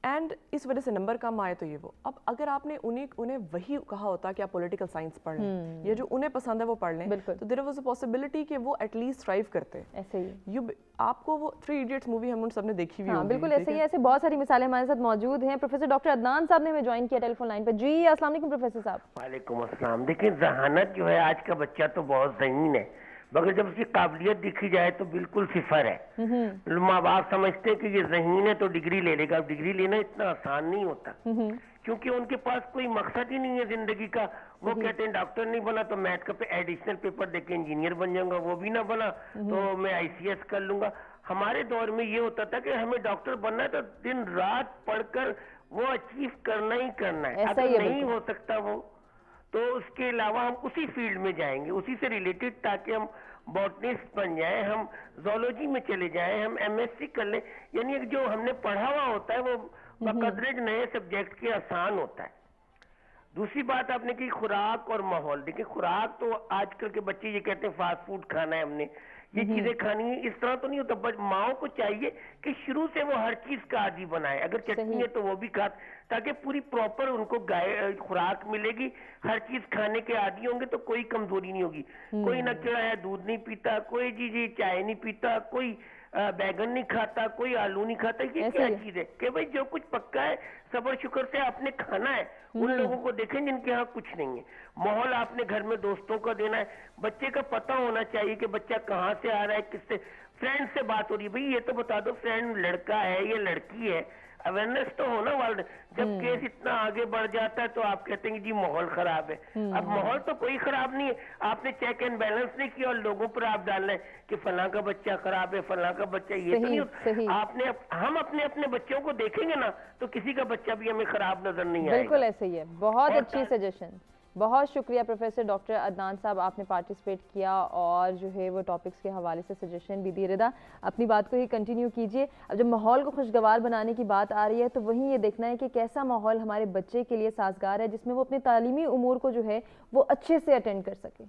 एंड इस वजह से नंबर कम आए तो ये वो। अब अगर आपने उन्हें वही कहा होता कि आप पॉलिटिकल साइंस पढ़ लें, ये जो उन्हें पसंद है वो पढ़ लें, तो देयर वाज अ पॉसिबिलिटी कि वो एटलीस्ट थ्राइव करते। ऐसे ही आपको वो 3 इडियट्स मूवी हम उन सबने देखी हुई होगी। बिल्कुल ऐसे ही, ऐसे बहुत सारी मिसालें हमारे साथ मौजूद हैं। प्रोफेसर डॉक्टर अदनान साहब ने हमें ज्वाइन किया टेलीफोन लाइन पर। जी अस्सलाम वालेकुम प्रोफेसर साहब। वालेकुम अस्सलाम। देखिए जहानत जो है आज का बच्चा तो बहुत ज़हीन है, मगर जब उसकी काबिलियत देखी जाए तो बिल्कुल सिफर है। माँ बाप समझते हैं कि ये ज़हीन है तो डिग्री ले लेगा। डिग्री लेना इतना आसान नहीं होता क्योंकि उनके पास कोई मकसद ही नहीं है जिंदगी का। वो कहते हैं डॉक्टर नहीं बना तो मैथ का एडिशनल पेपर देके इंजीनियर बन जाऊंगा, वो भी ना बना तो मैं ICS कर लूंगा। हमारे दौर में ये होता था कि हमें डॉक्टर बनना है तो दिन रात पढ़कर वो अचीव करना ही करना है। अगर नहीं हो सकता वो तो उसके अलावा हम उसी फील्ड में जाएंगे, उसी से रिलेटेड, ताकि हम बॉटनिस्ट बन जाए, हम जोलॉजी में चले जाएं, हम MSc कर लें। यानी जो हमने पढ़ा हुआ होता है वो बकदरे नए सब्जेक्ट के आसान होता है। दूसरी बात आपने की खुराक और माहौल। देखिए खुराक तो आजकल के बच्चे ये कहते हैं फास्ट फूड खाना है, हमने ये चीजें खानी है, इस तरह तो नहीं होता। बट माओ को चाहिए कि शुरू से वो हर चीज का आदी बनाए। अगर चटनी है तो वो भी खा, ताकि पूरी प्रॉपर उनको खुराक मिलेगी। हर चीज खाने के आदी होंगे तो कोई कमजोरी नहीं होगी। कोई नचड़ा है दूध नहीं पीता, कोई जी चाय नहीं पीता, कोई बैगन नहीं खाता, कोई आलू नहीं खाता, ये क्या चीज है? कि भाई जो कुछ पक्का है सबर शुक्र से आपने खाना है। उन लोगों को देखें जिनके यहाँ कुछ नहीं है। माहौल आपने घर में दोस्तों का देना है, बच्चे का पता होना चाहिए कि बच्चा कहाँ से आ रहा है, किससे, फ्रेंड से बात हो रही है, भाई ये तो बता दो फ्रेंड लड़का है या लड़की है, अवेयरनेस तो हो ना वर्ल्ड। जब केस इतना आगे बढ़ जाता है तो आप कहते हैं कि जी माहौल खराब है। अब माहौल तो कोई खराब नहीं है, आपने चेक एंड बैलेंस नहीं किया और लोगों पर आप डाल रहे हैं कि फलां का बच्चा खराब है, फलां का बच्चा ये तो नहीं होता। आपने हम अपने बच्चों को देखेंगे ना तो किसी का बच्चा भी हमें खराब नजर नहीं आएगा। बिल्कुल ऐसे ही है। बहुत अच्छी सजेशन, बहुत शुक्रिया प्रोफेसर डॉक्टर अदनान साहब, आपने पार्टिसिपेट किया और जो है वो टॉपिक्स के हवाले से सजेशन भी दिए। रिदा, अपनी बात को ही कंटिन्यू कीजिए। अब जब माहौल को खुशगवार बनाने की बात आ रही है तो वहीं ये देखना है कि कैसा माहौल हमारे बच्चे के लिए साजगार है जिसमें वो अपने तालीमी उमूर को जो है वो अच्छे से अटेंड कर सके।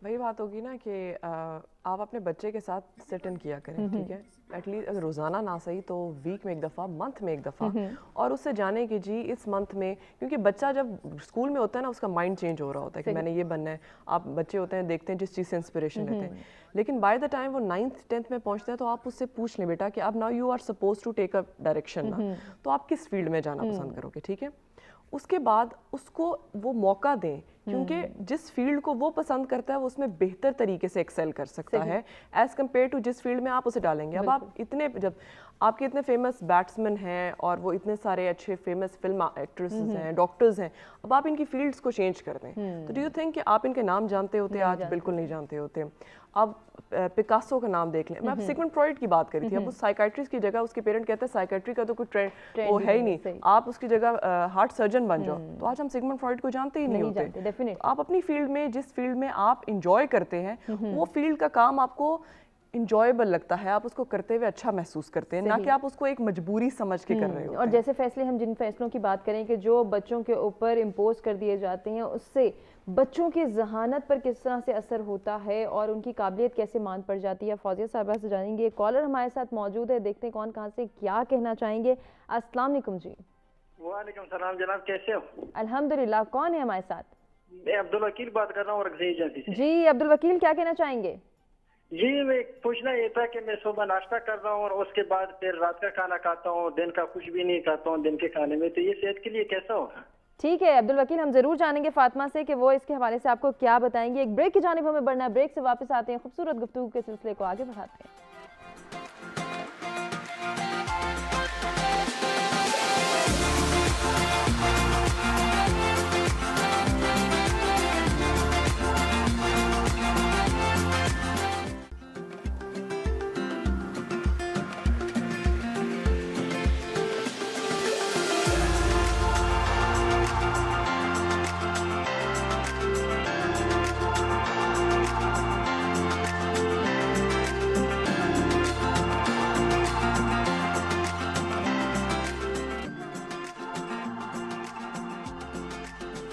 वही बात होगी ना कि आप अपने बच्चे के साथ सिट इन किया करें, ठीक है, एटलीस्ट अगर रोज़ाना ना सही तो वीक में एक दफ़ा, मंथ में एक दफ़ा, और उससे जाने कि जी इस मंथ में, क्योंकि बच्चा जब स्कूल में होता है ना उसका माइंड चेंज हो रहा होता है कि मैंने ये बनना है। आप बच्चे होते हैं, देखते हैं जिस चीज़ से इंस्पिरेशन लेते हैं, लेकिन बाय द टाइम वो 9th 10th में पहुंचते हैं तो आप उससे पूछ लें बेटा कि अब now you are suppose to take a direction ना, तो आप किस फील्ड में जाना पसंद करोगे, ठीक है। उसके बाद उसको वो मौका दें, क्योंकि जिस फील्ड को वो पसंद करता है वो उसमें बेहतर तरीके से एक्सेल कर सकता है एज कम्पेयर टू जिस फील्ड में आप उसे डालेंगे। अब आप इतने, जब आपके इतने फेमस बैट्समैन हैं और वो इतने सारे अच्छे फेमस फिल्म एक्ट्रेसेस हैं, डॉक्टर्स हैं, अब आप इनकी फील्ड्स को चेंज कर दें तो डू यू थिंक कि आप इनके नाम जानते होते? आज बिल्कुल नहीं जानते होते। अब पिकासो का नाम देख लें, मैं अब सिगमंड फ्रॉइड की बात करी थी, अब उस साइकाइट्रिस्ट की जगह उसके पेरेंट कहते हैं साइकाइट्री का तो कोई ट्रेंड वो है ही नहीं, आप उसकी जगह हार्ट सर्जन बन जाओ, तो आज हम सिगमंड फ्रॉइड को जानते ही नहीं होते। आप अपनी फील्ड में, जिस फील्ड में आप इंजॉय करते हैं वो फील्ड का काम आपको इंजॉयबल लगता है, आप उसको करते हुए अच्छा महसूस करते हैं, ना कि आप उसको एक मजबूरी समझ के कर रहे हो। और जैसे फैसले, हम जिन फैसलों की बात करें कि जो बच्चों के ऊपर इम्पोज कर दिए जाते हैं, उससे बच्चों की जहानत पर किस तरह से असर होता है और उनकी काबिलियत कैसे मान पड़ जाती है, फौजिया साहबा से जानेंगे। कॉलर हमारे साथ मौजूद है, देखते हैं कौन कहाँ से क्या कहना चाहेंगे। अस्सलाम वालेकुम जी। वालेकुम सलाम जनाब, कैसे हो? अल्हम्दुलिल्लाह। कौन है हमारे साथ? मैं अब्दुल वकील बात कर रहा हूँ एजेंसी से। जी अब्दुल वकील, क्या कहना चाहेंगे? जी मैं पूछना ये था कि मैं सुबह नाश्ता कर रहा हूँ और उसके बाद फिर रात का खाना खाता हूँ, दिन का कुछ भी नहीं खाता हूँ दिन के खाने में, तो ये सेहत के लिए कैसा होगा? ठीक है अब्दुल वकील, हम जरूर जानेंगे फातिमा से कि वो इसके हवाले से आपको क्या बताएंगे। एक ब्रेक की जानिब हमें बढ़ना है, ब्रेक से वापस आते हैं, खूबसूरत गुफ्तगू के सिलसिले को आगे बढ़ाते हैं।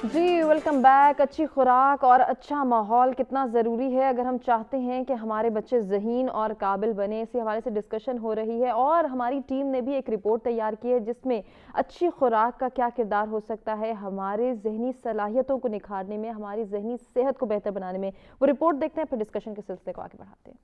जी वेलकम बैक। अच्छी खुराक और अच्छा माहौल कितना ज़रूरी है अगर हम चाहते हैं कि हमारे बच्चे ज़हीन और काबिल बने, इसी हवाले से डिस्कशन हो रही है और हमारी टीम ने भी एक रिपोर्ट तैयार की है जिसमें अच्छी खुराक का क्या किरदार हो सकता है हमारे जहनी सलाहियतों को निखारने में, हमारी जहनी सेहत को बेहतर बनाने में। वो रिपोर्ट देखते हैं, फिर डिस्कशन के सिलसिले को आगे बढ़ाते हैं।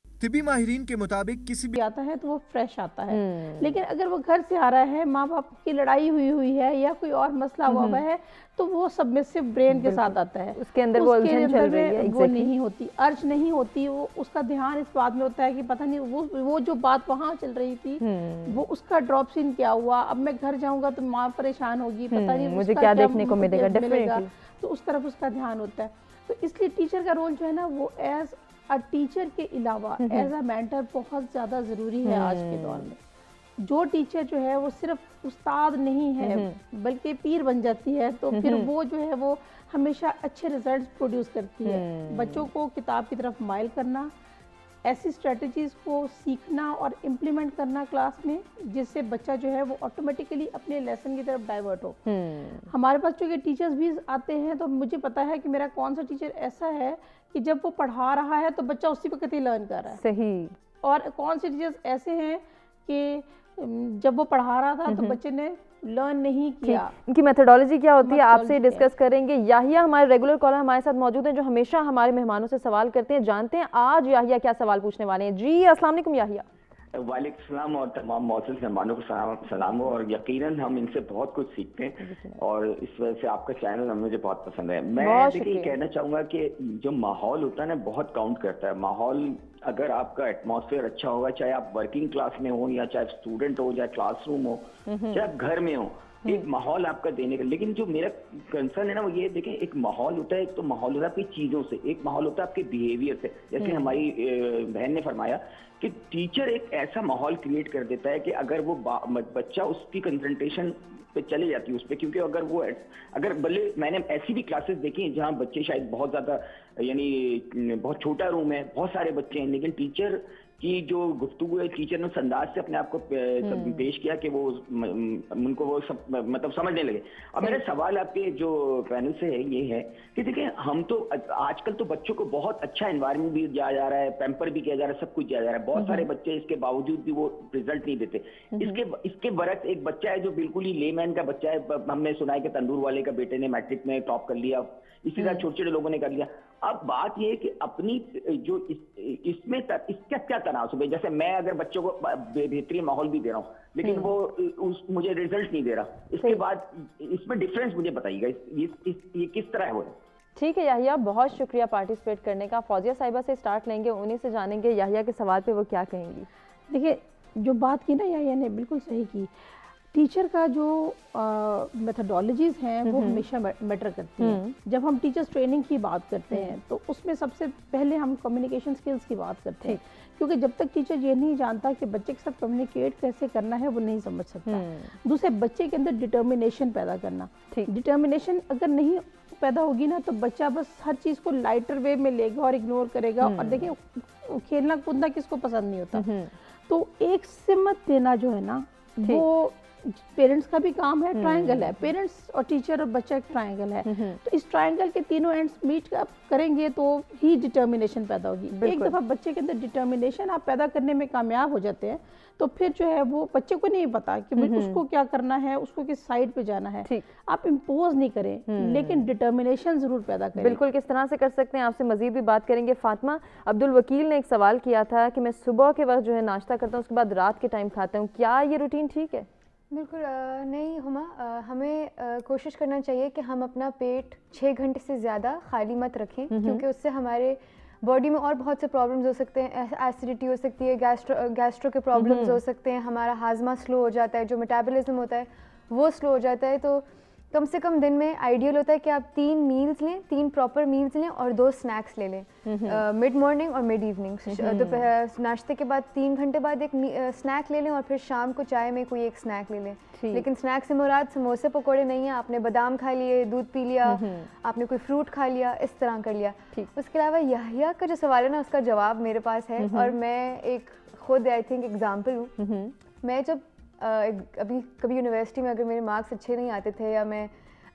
तिबी माहिरीन के मुताबिक किसी भी आता है तो वो फ्रेश आता है, लेकिन अगर वो घर से आ रहा है, माँ बाप की लड़ाई हुई है या कोई और मसला हुआ है, तो वो सबमिसिव ब्रेन के साथ आता है, उसके अंदर वो उलझन चल रही है, वो नहीं होती, अर्ज नहीं होती, वो उसका ध्यान इस बात में होता है कि पता नहीं वो जो बात वहाँ चल रही थी वो उसका ड्रॉप सीन क्या हुआ, अब मैं घर जाऊंगा तो माँ परेशान होगी, पता नहीं मुझे क्या देखने को मिलेगा, तो उस तरफ उसका ध्यान होता है। तो इसलिए टीचर का रोल जो है ना वो एज अ टीचर के अलावा एज अ मेंटर बहुत ज़्यादा ज़रूरी है आज के दौर में। जो टीचर जो है वो सिर्फ उस्ताद नहीं है बल्कि पीर बन जाती है, तो फिर वो जो है वो हमेशा अच्छे रिजल्ट्स प्रोड्यूस करती है। बच्चों को किताब की तरफ माइल करना, ऐसी स्ट्रेटजीज को सीखना और इम्प्लीमेंट करना क्लास में, जिससे बच्चा जो है वो ऑटोमेटिकली अपने लेसन की तरफ डाइवर्ट हो। हमारे पास जो कि टीचर्स भी आते हैं तो मुझे पता है कि मेरा कौन सा टीचर ऐसा है कि जब वो पढ़ा रहा है तो बच्चा उसी वक्त ही लर्न कर रहा है। सही। और कौन से टीचर्स ऐसे हैं कि जब वो पढ़ा रहा था तो बच्चे ने लर्न नहीं किया। इनकी मेथोडोलॉजी क्या होती है आपसे डिस्कस करेंगे। याहिया हमारे रेगुलर कॉलर हमारे साथ मौजूद हैं जो हमेशा हमारे मेहमानों से सवाल करते हैं। जानते हैं आज याहिया क्या सवाल पूछने वाले हैं। जी अस्सलाम वालेकुम याहिया। वालेकुम सलाम और तमाम मौजूद मेहमानों को सलाम हो, और यकीनन हम इनसे बहुत कुछ सीखते हैं और इस वजह से आपका चैनल मुझे बहुत पसंद है। मैं देखिए कहना चाहूँगा कि जो माहौल होता है ना बहुत काउंट करता है। माहौल अगर आपका एटमॉस्फेयर अच्छा होगा, चाहे आप वर्किंग क्लास में हो या चाहे स्टूडेंट हो, चाहे क्लासरूम हो, चाहे आप घर में हो, एक माहौल आपका देने का। लेकिन जो मेरा कंसर्न है ना वो ये देखें, एक माहौल होता है, एक तो माहौल होता है आपकी चीज़ों से, एक माहौल होता है आपके बिहेवियर से। जैसे हमारी बहन ने फरमाया कि टीचर एक ऐसा माहौल क्रिएट कर देता है कि अगर वो बच्चा उसकी कंसंट्रेशन पे चले जाती है उस पर, क्योंकि अगर भले मैंने ऐसी भी क्लासेस देखी हैं जहाँ बच्चे शायद बहुत ज़्यादा, यानी बहुत छोटा रूम है, बहुत सारे बच्चे हैं, लेकिन टीचर की जो गुफ्तगू है, टीचर ने उस अंदाज से अपने आप को पेश किया कि वो उनको वो सब मतलब समझने लगे। अब मेरा सवाल आपके जो पैनल से है ये है कि देखिए हम तो आजकल तो बच्चों को बहुत अच्छा एनवायरनमेंट भी दिया जा रहा है, पैम्पर भी किया जा रहा है, सब कुछ दिया जा रहा है। बहुत सारे बच्चे इसके बावजूद भी वो रिजल्ट नहीं देते। इसके बरक्स एक बच्चा है जो बिल्कुल ही लेमैन का बच्चा है, हमने सुना है कि तंदूर वाले का बेटे ने मैट्रिक में टॉप कर लिया, इसी तरह छोटे छोटे लोगों ने कर लिया। अब बात यह है कि अपनी जो इसमें इसका क्या तनासुब है। जैसे मैं अगर बच्चों को बेहतरीन माहौल भी दे रहा हूँ लेकिन वो मुझे रिजल्ट नहीं दे रहा, इसके बाद इसमें डिफरेंस मुझे बताइएगा, ये किस तरह है वो। ठीक है याहिया, बहुत शुक्रिया पार्टिसिपेट करने का। फौजिया साहिबा से स्टार्ट लेंगे, उन्हीं से जानेंगे याहिया के सवाल पे वो क्या कहेंगी। देखिए जो बात की ना याहिया ने बिल्कुल सही की। टीचर का जो मेथोडोलॉजीज हैं वो हमेशा मैटर करती हैं। जब हम टीचर्स ट्रेनिंग की बात करते हैं तो उसमें सबसे पहले हम कम्युनिकेशन स्किल्स की बात करते हैं, क्योंकि जब तक टीचर ये नहीं जानता कि बच्चे के साथ कम्युनिकेट कैसे करना है वो नहीं समझ सकता। दूसरे बच्चे के अंदर डिटर्मिनेशन पैदा करना, डिटर्मिनेशन अगर नहीं पैदा होगी ना तो बच्चा बस हर चीज़ को लाइटर वे में लेगा और इग्नोर करेगा। और देखिए खेलना कूदना किसको पसंद नहीं होता, तो एक सिमत देना जो है ना वो पेरेंट्स का भी काम है। ट्रायंगल है, पेरेंट्स और टीचर और बच्चा एक ट्रायंगल है, तो इस ट्रायंगल के तीनों एंड्स मीट करेंगे तो ही डिटर्मिनेशन पैदा होगी। एक दफ़ा बच्चे के अंदर डिटर्मिनेशन आप पैदा करने में कामयाब हो जाते हैं तो फिर जो है वो बच्चे को नहीं पता कि उसको क्या करना है, उसको किस साइड पे जाना है। आप इम्पोज नहीं करें लेकिन डिटर्मिनेशन जरूर पैदा करें। बिल्कुल, किस तरह से कर सकते हैं आपसे मजीद भी बात करेंगे। फातिमा, अब्दुल वकील ने एक सवाल किया था कि मैं सुबह के वक्त जो है नाश्ता करता हूँ, उसके बाद रात के टाइम खाता हूँ, क्या ये रूटीन ठीक है? बिल्कुल नहीं हुमा, हमें कोशिश करना चाहिए कि हम अपना पेट 6 घंटे से ज़्यादा खाली मत रखें, क्योंकि उससे हमारे बॉडी में और बहुत से प्रॉब्लम्स हो सकते हैं। एसिडिटी हो सकती है, गैस्ट्रो के प्रॉब्लम्स हो सकते हैं, हमारा हाजमा स्लो हो जाता है, जो मेटाबॉलिज्म होता है वो स्लो हो जाता है। तो कम से कम दिन में आइडियल होता है कि आप 3 मील्स लें, 3 प्रॉपर मील्स लें और 2 स्नैक्स ले लें, मिड मॉर्निंग और मिड इवनिंग। दोपहर नाश्ते के बाद 3 घंटे बाद एक स्नैक ले लें और फिर शाम को चाय में कोई एक स्नैक ले लें। लेकिन स्नैक से मुराद समोसे पकौड़े नहीं है, आपने बादाम खा लिए, दूध पी लिया, आपने कोई फ्रूट खा लिया, इस तरह कर लिया। उसके अलावा याहिया का जो सवाल है ना उसका जवाब मेरे पास है, और मैं एक खुद आई थिंक एग्जाम्पल हूँ। मैं जब अभी कभी यूनिवर्सिटी में अगर मेरे मार्क्स अच्छे नहीं आते थे या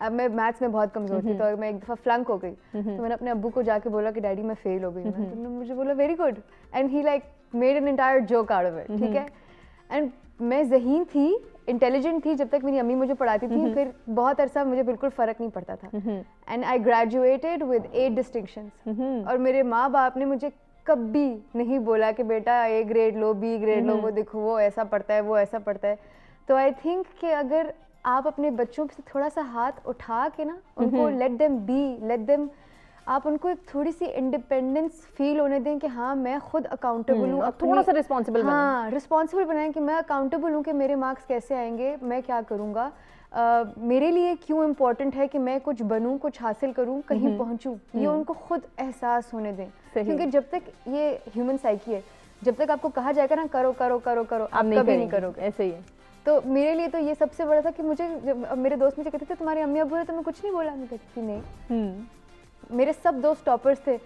अब मैं मैथ्स में बहुत कमज़ोर थी, तो मैं एक दफ़ा फ्लंक हो गई, तो मैंने अपने अब्बू को जाके बोला कि डैडी मैं फेल हो गई हूँ। तो उन्होंने मुझे बोला very good, and he like made an entire joke out of it, ठीक है। एंड मैं ज़हीन थी, इंटेलिजेंट थी जब तक मेरी अम्मी मुझे पढ़ाती थी, फिर बहुत अरसा मुझे बिल्कुल फ़र्क नहीं पड़ता था। And I graduated with 8 distinctions, और मेरे माँ बाप ने मुझे कभी नहीं बोला कि बेटा A ग्रेड लो, B ग्रेड लो, वो देखो वो ऐसा पढ़ता है, वो ऐसा पढ़ता है। तो आई थिंक कि अगर आप अपने बच्चों से थोड़ा सा हाथ उठा के ना उनको लेट देम आप उनको एक थोड़ी सी इंडिपेंडेंस फील होने दें कि हाँ मैं खुद अकाउंटेबल हूँ, थोड़ा सा रिस्पॉन्सिबल हाँ रिस्पॉन्सिबल बनाएं कि मैं अकाउंटेबल हूँ कि मेरे मार्क्स कैसे आएंगे, मैं क्या करूँगा, मेरे लिए क्यों इम्पोर्टेंट है कि मैं कुछ बनूं, कुछ हासिल करूं, कहीं पहुंचूं। ये उनको खुद एहसास होने दें, क्योंकि जब तक ये ह्यूमन साइकी है, जब तक आपको कहा जाएगा ना करो करो करो करो, आप कभी नहीं करोगे। ऐसे ही है। तो मेरे लिए तो ये सबसे बड़ा था कि मुझे मेरे दोस्त मुझे कहते थे तुम्हारे अम्मी अब्बू है, तो मैं कुछ नहीं बोला। मैं कहती थी नहीं, मेरे सब दोस्त टॉपर्स थे,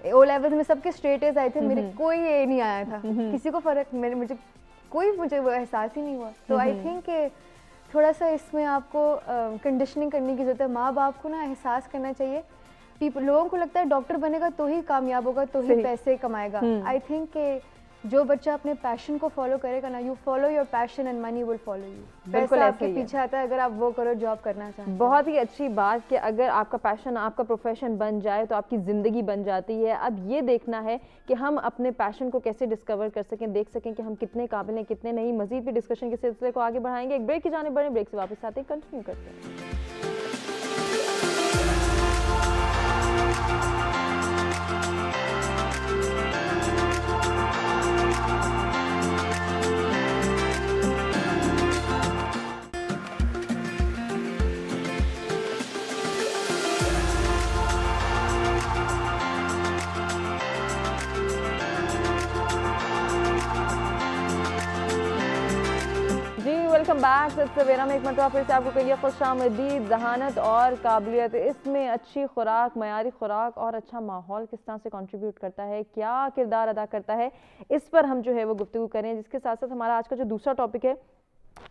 ओ लेवल्स में सबके स्ट्रेट एज आए थे, मेरे कोई ए नहीं आया था, किसी को फर्क मुझे वो एहसास ही नहीं हुआ। तो आई थिंक थोड़ा सा इसमें आपको कंडीशनिंग करने की ज़रूरत है। माँ बाप को ना एहसास करना चाहिए। लोगों को लगता है डॉक्टर बनेगा तो ही कामयाब होगा, तो ही पैसे कमाएगा। आई थिंक जो बच्चा अपने पैशन को फॉलो करेगा ना, you follow your passion and money will follow you. बिल्कुल पैसा ऐसे आपके ही है। पीछे आता है अगर आप वो करो, जॉब करना चाहते हैं। बहुत ही अच्छी बात कि अगर आपका पैशन, आपका प्रोफेशन बन जाए तो आपकी ज़िंदगी बन जाती है। अब ये देखना है कि हम अपने पैशन को कैसे डिस्कवर कर सकें, देख सकें कि हम कितने काबिल हैं, कितने नहीं। मज़ीद भी डिस्कशन के सिलसिले को आगे बढ़ाएंगे। एक ब्रेक की जाने बढ़े, ब्रेक से वापस आते हैं, कंटिन्यू करते हैं। Welcome back. सवेरा में एक मरतबा फिर से आपको कहिए खुशामदीद। ज़हानत और काबिलियत, इसमें अच्छी खुराक, मयारी खुराक और अच्छा माहौल किस तरह से कंट्रीब्यूट करता है, क्या किरदार अदा करता है, इस पर हम जो है वो गुफ्तगू करें। जिसके साथ साथ हमारा आज का जो दूसरा टॉपिक है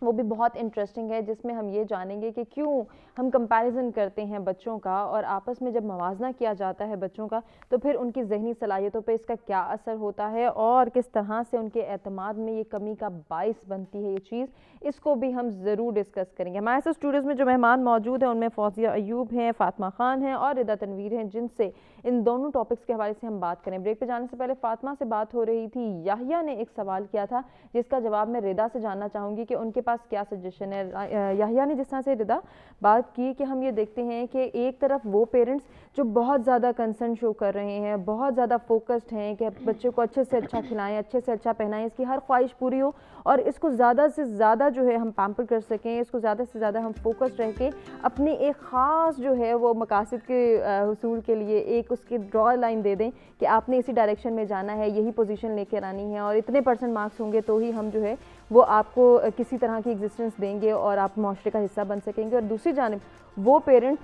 वो भी बहुत इंटरेस्टिंग है, जिसमें हम ये जानेंगे कि क्यों हम कंपैरिजन करते हैं बच्चों का, और आपस में जब मवाजना किया जाता है बच्चों का तो फिर उनकी ज़हनी सलाहियतों पे इसका क्या असर होता है और किस तरह से उनके एतमाद में ये कमी का बाइस बनती है ये चीज़। इसको भी हम ज़रूर डिस्कस करेंगे। हमारे साथ स्टूडियोज़ में जो मेहमान मौजूद हैं उनमें फौजिया अयूब हैं, फातिमा खान हैं और रिदा तनवीर हैं, जिनसे इन दोनों टॉपिक्स के हवाले से हम बात करें। ब्रेक पे जाने से पहले फातिमा से बात हो रही थी, याहिया ने एक सवाल किया था जिसका जवाब मैं रिदा से जानना चाहूँगी कि उनके पास क्या सजेशन है। याहिया ने जिस तरह से रिदा बात की कि हम ये देखते हैं कि एक तरफ वो पेरेंट्स जो बहुत ज़्यादा कंसर्न शो कर रहे हैं, बहुत ज़्यादा फोकस्ड हैं कि बच्चे को अच्छे से अच्छा खिलाएं, अच्छे से अच्छा पहनाएं, इसकी हर ख्वाहिश पूरी हो और इसको ज़्यादा से ज़्यादा जो है हम पैम्पर कर सकें, इसको ज़्यादा से ज़्यादा हम फोकस्ड रह के अपनी एक ख़ास जो है वो मकासद के हुसूल के लिए एक उसकी ड्रॉ लाइन दे दें कि आपने इसी डायरेक्शन में जाना है, यही पोजीशन लेकर आनी है और इतने % मार्क्स होंगे तो ही हम जो है वो आपको किसी तरह की एग्जिस्टेंस देंगे और आप माशरे का हिस्सा बन सकेंगे। और दूसरी जानिब वो पेरेंट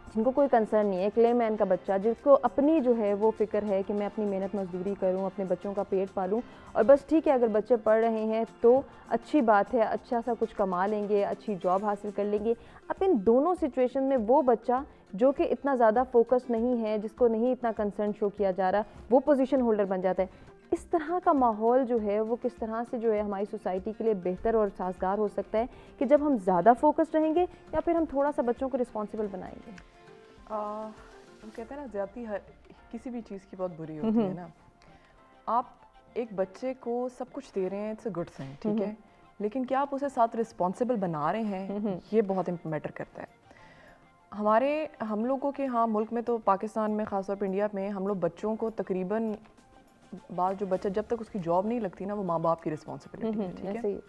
जिनको कोई कंसर्न नहीं है, क्ले मैन का बच्चा जिसको अपनी जो है वो फ़िक्र है कि मैं अपनी मेहनत मजदूरी करूं, अपने बच्चों का पेट पालूं और बस ठीक है अगर बच्चे पढ़ रहे हैं तो अच्छी बात है, अच्छा सा कुछ कमा लेंगे, अच्छी जॉब हासिल कर लेंगे। अब इन दोनों सिचुएशन में वो बच्चा जो कि इतना ज़्यादा फोकस नहीं है, जिसको नहीं इतना कंसर्न शो किया जा रहा, वो पोजीशन होल्डर बन जाता है। इस तरह का माहौल जो है वो किस तरह से जो है हमारी सोसाइटी के लिए बेहतर और साजगार हो सकता है कि जब हम ज़्यादा फोकस्ड रहेंगे या फिर हम थोड़ा सा बच्चों को रिस्पॉन्सिबल बनाएंगे? हम कहते हैं ना ज़्यादती किसी भी चीज़ की बहुत बुरी होती है ना। आप एक बच्चे को सब कुछ दे रहे हैं, इट्स अ गुड थिंग, ठीक है, लेकिन क्या आप उसे साथ रिस्पॉन्सिबल बना रहे हैं, ये बहुत मैटर करता है। हम लोगों के यहाँ मुल्क में तो पाकिस्तान में ख़ासतौर पर इंडिया में हम लोग बच्चों को तकरीबन जो बच्चा जब तक उसकी जॉब नहीं लगती ना वो माँ बाप की रिस्पॉन्सिबिलिटी है, ठीक है।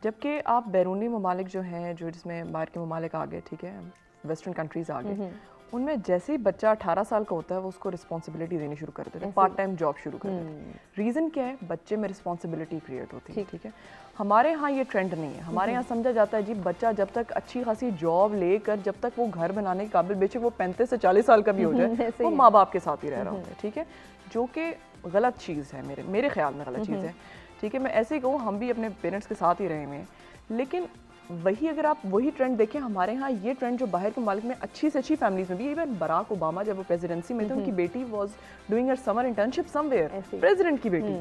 जबकि आप बैरूनी ममालिक जो हैं, जो जिसमें बाहर के ममालिक आ गए, ठीक है, वेस्टर्न कंट्रीज़ आ गए, उनमें जैसे ही बच्चा 18 साल का होता है वो उसको रिस्पॉन्सिबिलिटी देनी शुरू कर देते हैं, पार्ट टाइम जॉब शुरू कर देते हैं। रीज़न क्या है? बच्चे में रिस्पॉन्सिबिलिटी क्रिएट होती है, ठीक है। हमारे यहाँ ये ट्रेंड नहीं है। हमारे यहाँ समझा जाता है जी बच्चा जब तक अच्छी खासी जॉब लेकर जब तक वो घर बनाने के काबिल, बेशक वो 35 से 40 साल का भी हो जाए, वो माँ बाप के साथ ही रह रहा होता है, ठीक है, जो कि गलत चीज़ है, मेरे ख्याल में गलत चीज़ है, ठीक है। मैं ऐसे ही कहूँ, हम भी अपने पेरेंट्स के साथ ही रहे हुए हैं, लेकिन वही अगर आप वही ट्रेंड देखें हमारे यहाँ, ये ट्रेंड जो बाहर के मुल्क में अच्छी से अच्छी फैमिलीज में भी, इवन बराक ओबामा जब वो प्रेसिडेंसी में थे उनकी बेटी was doing her summer internship somewhere, president की बेटी।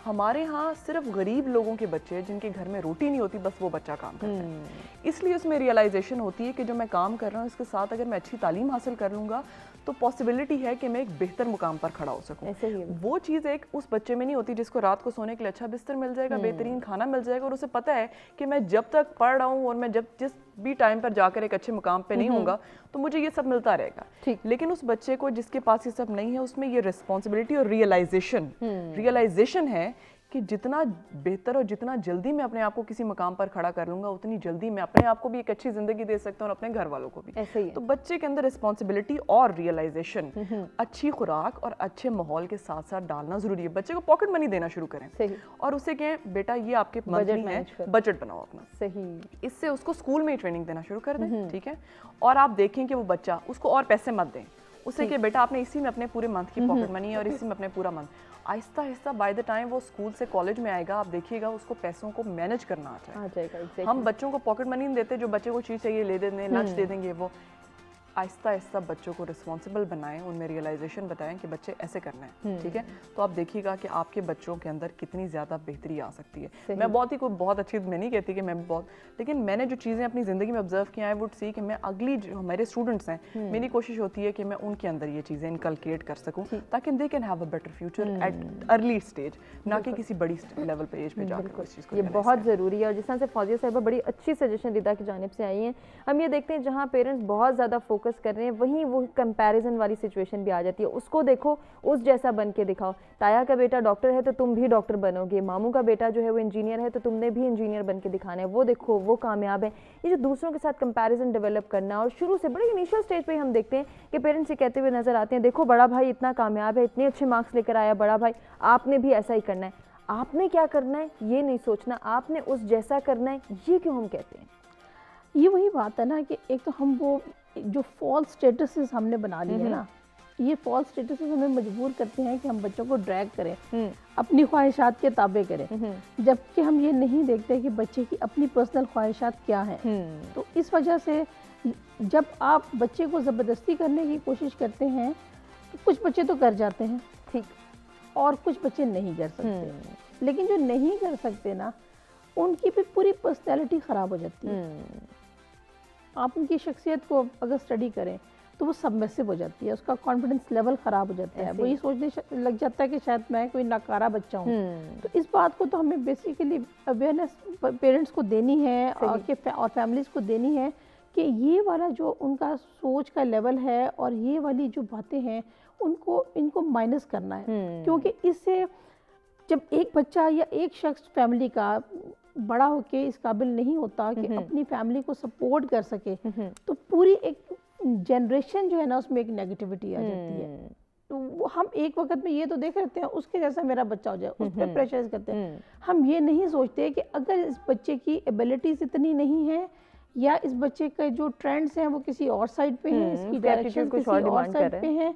हमारे यहाँ सिर्फ गरीब लोगों के बच्चे जिनके घर में रोटी नहीं होती, बस वो बच्चा काम करता है, इसलिए उसमें रियलाइजेशन होती है कि जो मैं काम कर रहा हूँ इसके साथ अगर मैं अच्छी तालीम हासिल कर लूँगा तो पॉसिबिलिटी है कि मैं एक बेहतर मुकाम पर खड़ा हो सकूं। वो चीज़ एक उस बच्चे में नहीं होती जिसको रात को सोने के लिए अच्छा बिस्तर मिल जाएगा, बेहतरीन खाना मिल जाएगा और उसे पता है कि मैं जब तक पढ़ रहा हूँ और मैं जिस भी टाइम पर जाकर एक अच्छे मुकाम पे नहीं होऊंगा तो मुझे ये सब मिलता रहेगा। लेकिन उस बच्चे को जिसके पास ये सब नहीं है, उसमें ये रिस्पॉन्सिबिलिटी और रियलाइजेशन है कि जितना बेहतर और जितना जल्दी मैं अपने आप को किसी मकाम पर खड़ा कर लूँगा उतनी जल्दी मैं अपने आप को भी एक अच्छी ज़िंदगी दे सकता हूँ और अपने घर वालों को भी। ऐसे ही तो बच्चे के अंदर रिस्पॉन्सिबिलिटी और रियलाइजेशन, अच्छी खुराक और अच्छे माहौल के साथ साथ डालना ज़रूरी है। बच्चे को पॉकेट मनी देना शुरू करें और उसे कहें बेटा ये आपके मंथली है, बजट बनाओ अपना। सही, इससे उसको स्कूल में ही ट्रेनिंग देना शुरू कर दें, ठीक है। और आप देखें कि वो बच्चा, उसको और पैसे मत दें, उससे कि बेटा आपने इसी में अपने पूरे मंथ की पॉकेट मनी है और इसी में अपने पूरा month, Aahista Aahista by the time वो स्कूल से कॉलेज में आएगा, आप देखिएगा उसको पैसों को मैनेज करना आ जाएगा। exactly. हम बच्चों को पॉकेट मनी नहीं देते, जो बच्चे को चीज़ चाहिए ले देंगे, लंच दे देंगे, वो آہستہ آہستہ بچوں کو رسپانسبل بنائیں, ان میں ریئلائزیشن بتائیں کہ بچے ایسے کرنا ہے, ٹھیک ہے, تو آپ دیکھیے گا کہ آپ کے بچوں کے اندر کتنی زیادہ بہتری آ سکتی ہے. میں بہت اچھی میں نہیں کہتی کہ میں بہت, لیکن میں نے جو چیزیں اپنی زندگی میں آبزرو کیا ہے وڈ سی کہ میں اگلی جو ہمارے اسٹوڈنٹس ہیں, میری کوشش ہوتی ہے کہ میں ان کے اندر یہ چیزیں انکلکیٹ کر سکوں تاکہ they can have a better future at early stage, نہ کہ کسی بڑی لیول پہ ایج پہ جا کر اس چیز کو. یہ بہت ضروری ہے, اور جس طرح سے فوزیہ صاحبہ بڑی اچھی سجیشن ردا کی جانب سے آئی ہیں. ہم یہ دیکھتے ہیں جہاں پیرنٹس بہت زیادہ فوکس کر رہے ہیں وہیں وہ کمپیریزن والی سچویشن بھی آ جاتی ہے. اس کو دیکھو, اس جیسا بن کے دکھاؤ. تایا کا بیٹا ڈاکٹر ہے تو تم بھی ڈاکٹر بنو گے, ماموں کا بیٹا جو ہے وہ انجینئر ہے تو تم نے بھی انجینئر بن کے دکھانا ہے, وہ دیکھو وہ کامیاب ہے. یہ جو دوسروں کے ساتھ کمپیریزن ڈیولپ کرنا, اور شروع سے بڑے انیشیل سٹیج پہ ہم دیکھتے ہیں کہ پیرنٹس یہ کہتے ہوئے نظر آتے ہیں, دیکھو بڑا بھائی اتنا کامیاب ہے, اتنے اچھے مارکس لے کر آیا, بڑا بھائی آپ نے بھی ایسا ہی کرنا ہے. آپ نے کیا کرنا ہے یہ نہیں سوچنا, آپ نے اس جیسا کرنا ہے, یہ کیوں ہم کہتے ہیں؟ یہ وہی بات ہے نا کہ ایک تو ہم وہ جو فالس سٹیٹسز ہم نے بنا لی ہے نا, یہ فالس سٹیٹسز ہمیں مجبور کرتے ہیں کہ ہم بچوں کو ڈریگ کریں, اپنی خواہشات کے تابع کریں, جبکہ ہم یہ نہیں دیکھتے کہ بچے کی اپنی پرسنل خواہشات کیا ہیں. تو اس وجہ سے جب آپ بچے کو زبردستی کرنے کی کوشش کرتے ہیں تو کچھ بچے تو کر جاتے ہیں ٹھیک, اور کچھ بچے نہیں کر سکتے. لیکن جو نہیں کر سکتے نا, ان کی بھی پوری پرسنالٹی خراب ہو جاتی ہے. آپ ان کی شخصیت کو اگر اسٹڈی کریں تو وہ سبمسو ہو جاتی ہے, اس کا کانفیڈنس لیول خراب ہو جاتا ہے, وہ یہ سوچنے لگ جاتا ہے کہ شاید میں کوئی ناکارہ بچہ ہوں. تو اس بات کو تو ہمیں بیسیکلی اویئرنیس پیرنٹس کو دینی ہے اور فیملیز کو دینی ہے کہ یہ والا جو ان کا سوچ کا لیول ہے اور یہ والی جو باتیں ہیں ان کو مائنس کرنا ہے. کیونکہ اس سے جب ایک بچہ یا ایک شخص فیملی کا بڑا ہو کے اس قابل نہیں ہوتا کہ اپنی فیملی کو سپورٹ کر سکے, تو پوری ایک جنریشن جو ہے نا اس میں ایک نیگیٹیوٹی آ جاتی ہے. تو ہم ایک وقت میں یہ تو دیکھ رہتے ہیں اس کے جیسا میرا بچہ ہو جائے, اس پہ پریشرائز کرتے ہیں. ہم یہ نہیں سوچتے کہ اگر اس بچے کی ایبیلٹیز اتنی نہیں ہیں یا اس بچے کے جو ٹرینڈز ہیں وہ کسی اور سائڈ پہ ہیں, اس کی ڈائریکشن کسی اور سائڈ پہ ہیں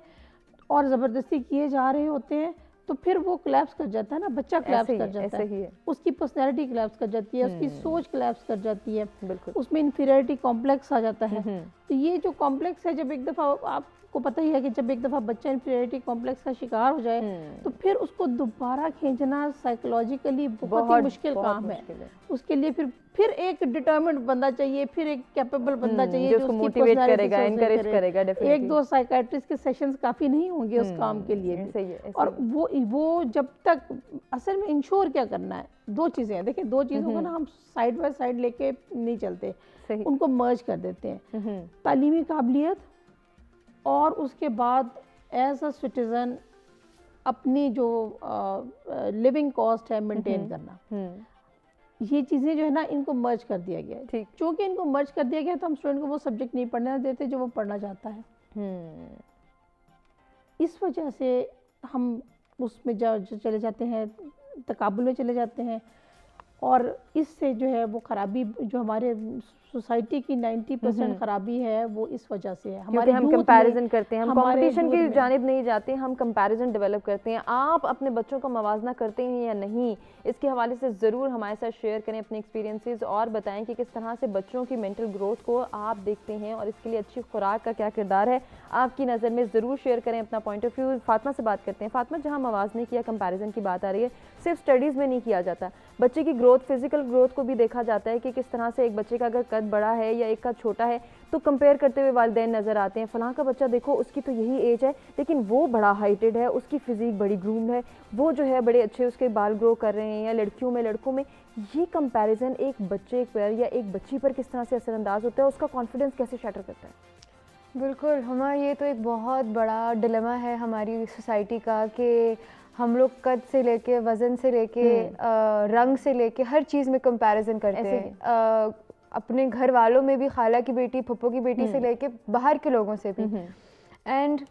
اور زبردستی کیے جا رہے ہوتے ہیں, تو پھر وہ کلیپس کر جاتا ہے نا, بچہ کلیپس کر جاتا ہے, اس کی پرسنالٹی کلیپس کر جاتی ہے, اس کی سوچ کلیپس کر جاتی ہے, اس میں انفیریٹی کمپلیکس آ جاتا ہے. تو یہ جو کمپلیکس ہے, جب ایک دفعہ آپ کو پتہ ہی ہے کہ جب ایک دفعہ بچہ انفیریٹی کمپلیکس کا شکار ہو جائے تو پھر اس کو دوبارہ کھینچنا سائیکولوجیکلی بہت ہی مشکل کام ہے. اس کے لیے پھر ایک ڈٹرمنٹ بندہ چاہیے, پھر ایک کیپیبل بندہ چاہیے جو اس کو موٹیویٹ کرے گا, انکریج کرے گا. ایک دو سائیکیٹرسٹ کے سیشنز کافی نہیں ہوں گے اس کام کے لیے بھی. اور وہ جب تک اصل میں انشور کیا کرنا ہے, دو چیزیں ہیں. دیکھیں دو چیزوں کو نا ہم سائیڈ بائی سائیڈ لے کے نہیں چلتے, ان کو مرج کر دیتے ہیں. تعلیمی قابلیت اور اس کے بعد ایز اے سٹیزن اپنی جو لیونگ کاسٹ ہے مینٹین کرنا, یہ چیزیں جو ہے نا ان کو مرج کر دیا گیا ہے. چونکہ ان کو مرج کر دیا گیا تو ہم اسٹوڈنٹ کو وہ سبجیکٹ نہیں پڑھنا دیتے جو وہ پڑھنا چاہتا ہے. اس وجہ سے ہم اس میں چلے جاتے ہیں, تقابل میں چلے جاتے ہیں, اور اس سے جو ہے وہ خرابی جو ہمارے سوسائٹی کی 90% خرابی ہے وہ اس وجہ سے ہے. کیونکہ ہم کمپیریزن کرتے ہیں, ہم کمپٹیشن کی جانب نہیں جاتے, ہم کمپیریزن ڈیولپ کرتے ہیں. آپ اپنے بچوں کا موازنہ کرتے ہیں یا نہیں, اس کے حوالے سے ضرور ہمارے ساتھ شیئر کریں اپنے ایکسپیرینسز, اور بتائیں کہ کس طرح سے بچوں کی مینٹل گروتھ کو آپ دیکھتے ہیں اور اس کے لیے اچھی خوراک کا کیا کردار ہے آپ کی نظر میں. ضرور شیئر کریں اپنا پوائنٹ آف ویو. فاطمہ سے بات کرتے ہیں. فاطمہ, جہاں موازنے کی یا کمپیریزن کی بات آ رہی ہے, صرف سٹڈیز میں نہیں کیا جاتا, بچے کی گروتھ, فزیکل گروتھ کو بھی دیکھا جاتا ہے کہ کس طرح سے ایک بچے کا اگر قد بڑا ہے یا ایک کا چھوٹا ہے تو کمپیئر کرتے ہوئے والدین نظر آتے ہیں, فلاں کا بچہ دیکھو اس کی تو یہی ایج ہے لیکن وہ بڑا ہائٹڈ ہے, اس کی فزیک بڑی گرومڈ ہے, وہ جو ہے بڑے اچھے اس کے بال گرو کر رہے ہیں, یا لڑکیوں میں لڑکوں میں. یہ کمپیریزن ایک بچے پر یا ایک بچی پر کس طرح سے اثر انداز ہوتا ہے, اس کا کانفیڈنس کیسے شیٹر کرتا ہے؟ بالکل, ہمارا یہ تو ایک بہت بڑا ڈیلیما ہے ہماری سوسائٹی کا کہ ہم لوگ قد سے لے کے, وزن سے لے کے, رنگ سے لے کے ہر چیز میں کمپیریزن کرتے ہیں. اپنے گھر والوں میں بھی, خالہ کی بیٹی, پھپھو کی بیٹی سے لے کے باہر کے لوگوں سے بھی. اینڈ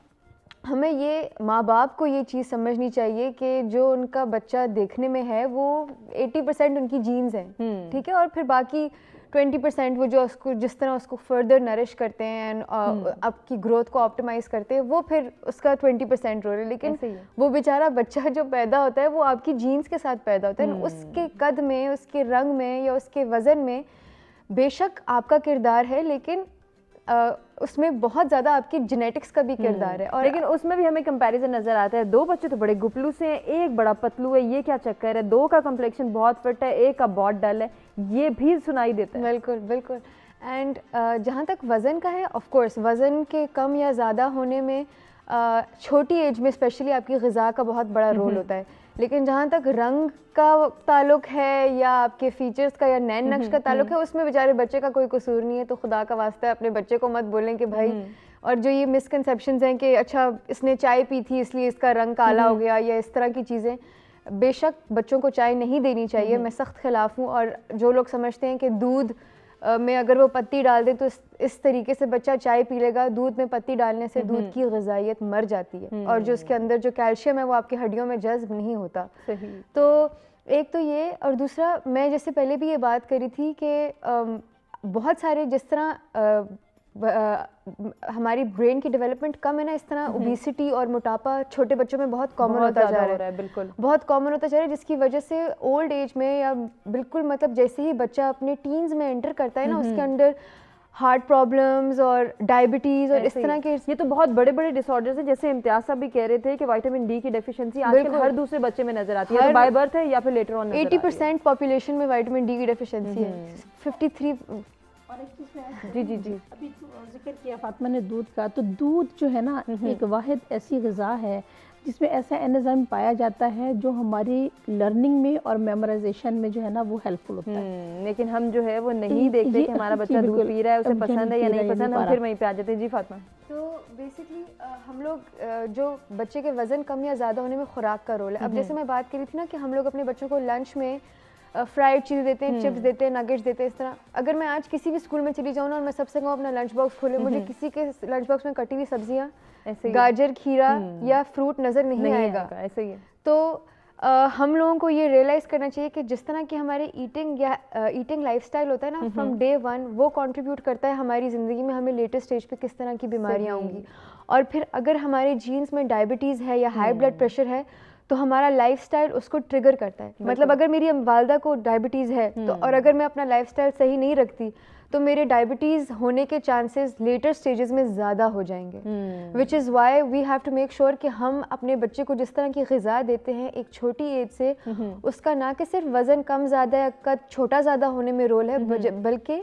ہمیں یہ ماں باپ کو یہ چیز سمجھنی چاہیے کہ جو ان کا بچہ دیکھنے میں ہے وہ 80% ان کی جینز ہیں, ٹھیک ہے, اور پھر باقی 20% وہ جو اس کو جس طرح اس کو فردر نرش کرتے ہیں, آپ کی گروتھ کو آپٹیمائز کرتے ہیں, وہ پھر اس کا 20% رول ہے. لیکن وہ بیچارہ بچہ جو پیدا ہوتا ہے وہ آپ کی جینز کے ساتھ پیدا ہوتا ہے. اس کے قد میں, اس کے رنگ میں یا اس کے وزن میں بے شک آپ کا کردار ہے, لیکن اس میں بہت زیادہ آپ کی جینیٹکس کا بھی کردار ہے. اور لیکن اس میں بھی ہمیں کمپیریزن نظر آتا ہے, 2 بچے تو بڑے گپلو سے ہیں, ایک بڑا پتلو ہے, یہ کیا چکر ہے, 2 کا کمپلیکشن بہت فٹ ہے, ایک کا بہت ڈل ہے, یہ بھی سنائی دیتا ہے. بالکل بالکل. اینڈ جہاں تک وزن کا ہے, آف کورس وزن کے کم یا زیادہ ہونے میں چھوٹی ایج میں اسپیشلی آپ کی غذا کا بہت بڑا رول ہوتا ہے. لیکن جہاں تک رنگ کا تعلق ہے یا آپ کے فیچرز کا یا نین نقش کا تعلق ہے, اس میں بیچارے بچے کا کوئی قصور نہیں ہے. تو خدا کا واسطہ ہے اپنے بچے کو مت بولیں کہ بھائی, اور جو یہ مسکنسیپشنز ہیں کہ اچھا اس نے چائے پی تھی اس لیے اس کا رنگ کالا ہو گیا یا اس طرح کی چیزیں, بے شک بچوں کو چائے نہیں دینی چاہیے, میں سخت خلاف ہوں. اور جو لوگ سمجھتے ہیں کہ دودھ میں اگر وہ پتی ڈال دیں تو اس طریقے سے بچہ چائے پی لے گا, دودھ میں پتی ڈالنے سے دودھ کی غذائیت مر جاتی ہے, اور جو اس کے اندر جو کیلشیم ہے وہ آپ کی ہڈیوں میں جذب نہیں ہوتا. تو ایک تو یہ, اور دوسرا میں جیسے پہلے بھی یہ بات کری تھی کہ بہت سارے جس طرح ہماری برین کی ڈیولپمنٹ کم ہے نا, اس طرح اوبیسٹی اور موٹاپا چھوٹے بچوں میں بہت کامن ہوتا جا رہا ہے. بالکل بہت کامن ہوتا جا رہا ہے, جس کی وجہ سے اولڈ ایج میں یا بالکل مطلب جیسے ہی بچہ اپنے ٹینز میں انٹر کرتا ہے نا, اس کے اندر ہارٹ پرابلمز اور ڈائبٹیز اور اس طرح کے, یہ تو بہت بڑے بڑے ڈس آرڈرز ہیں. جیسے امتیاز صاحب بھی کہہ رہے تھے کہ وائٹامن ڈی کی ڈیفیشنسی آج کل ہر دوسرے بچے میں نظر آتی ہے, بائی برتھ ہے یا پھر لیٹر آن. 80% پاپولیشن میں وائٹامن ڈی کی ڈیفیشنسی ہے. 53 اور ایک چیز میں ابھی ذکر کیا فاطمہ نے دودھ کا, تو دودھ جو ہے نا ایک واحد ایسی غذا ہے جس میں ایسا انزائم پایا جاتا ہے جو ہماری لرننگ میں اور میمورائزیشن میں جو ہے نا وہ ہیلپ فل ہوتا ہے. لیکن ہم جو ہے وہ نہیں دیکھتے کہ ہمارا بچہ دودھ پی رہا ہے, اسے پسند ہے یا نہیں پسند, ہم پھر وہیں پہ آ جاتے ہیں. جی فاطمہ. تو بیسکلی ہم لوگ جو بچے کے وزن کم یا زیادہ ہونے میں خوراک کا رول ہے. اب جیسے میں بات کری تھی نا کہ ہم لوگ اپنے بچوں کو لنچ میں فرائڈ چیز دیتے ہیں, چپس دیتے ہیں, نگیٹس دیتے ہیں, اس طرح. اگر میں آج کسی بھی اسکول میں چلی جاؤں نا اور میں سب سے کہوں اپنا لنچ باکس کھولے, مجھے کسی کے لنچ باکس میں کٹی ہوئی سبزیاں, گاجر, کھیرا یا فروٹ نظر نہیں آئے گا. ایسے ہی ہے. تو ہم لوگوں کو یہ ریئلائز کرنا چاہیے کہ جس طرح کہ ہمارے ایٹنگ لائف سٹائل ہوتا ہے نا فرام ڈے 1, وہ کنٹریبیوٹ کرتا ہے ہماری زندگی میں ہمیں لیٹر اسٹیج پہ کس طرح کی بیماریاں ہوں گی. اور پھر اگر ہمارے جینز میں ڈائبٹیز ہے یا ہائی بلڈ پریشر ہے تو ہمارا لائف سٹائل اس کو ٹریگر کرتا ہے. مطلب اگر میری والدہ کو ڈائبٹیز ہے تو اور اگر میں اپنا لائف سٹائل صحیح نہیں رکھتی تو میرے ڈائبٹیز ہونے کے چانسز لیٹر سٹیجز میں زیادہ ہو جائیں گے. Which is why we have to make sure کہ ہم اپنے بچے کو جس طرح کی غذا دیتے ہیں ایک چھوٹی ایج سے, اس کا نہ کہ صرف وزن کم زیادہ یا قد چھوٹا زیادہ ہونے میں رول ہے, بلکہ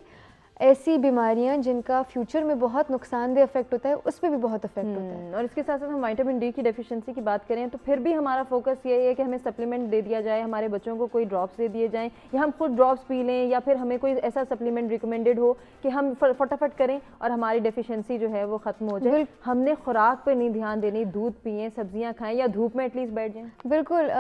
ایسی بیماریاں جن کا فیوچر میں بہت نقصان دہ افیکٹ ہوتا ہے اس پہ بھی بہت افیکٹ ہوتا ہے. اور اس کے ساتھ ساتھ ہم وائٹامن ڈی کی ڈیفیشنسی کی بات کریں تو پھر بھی ہمارا فوکس یہ ہے کہ ہمیں سپلیمنٹ دے دیا جائے, ہمارے بچوں کو کوئی ڈراپس دے دیے جائیں, یا ہم خود ڈراپس پی لیں, یا پھر ہمیں کوئی ایسا سپلیمنٹ ریکمینڈڈ ہو کہ ہم فٹافٹ کریں اور ہماری ڈیفیشنسی جو ہے وہ ختم ہو جائے. ہم نے خوراک پہ نہیں دھیان دینی, دودھ پئیں, سبزیاں کھائیں, یا دھوپ میں ایٹ لیسٹ بیٹھ جائیں. بالکل.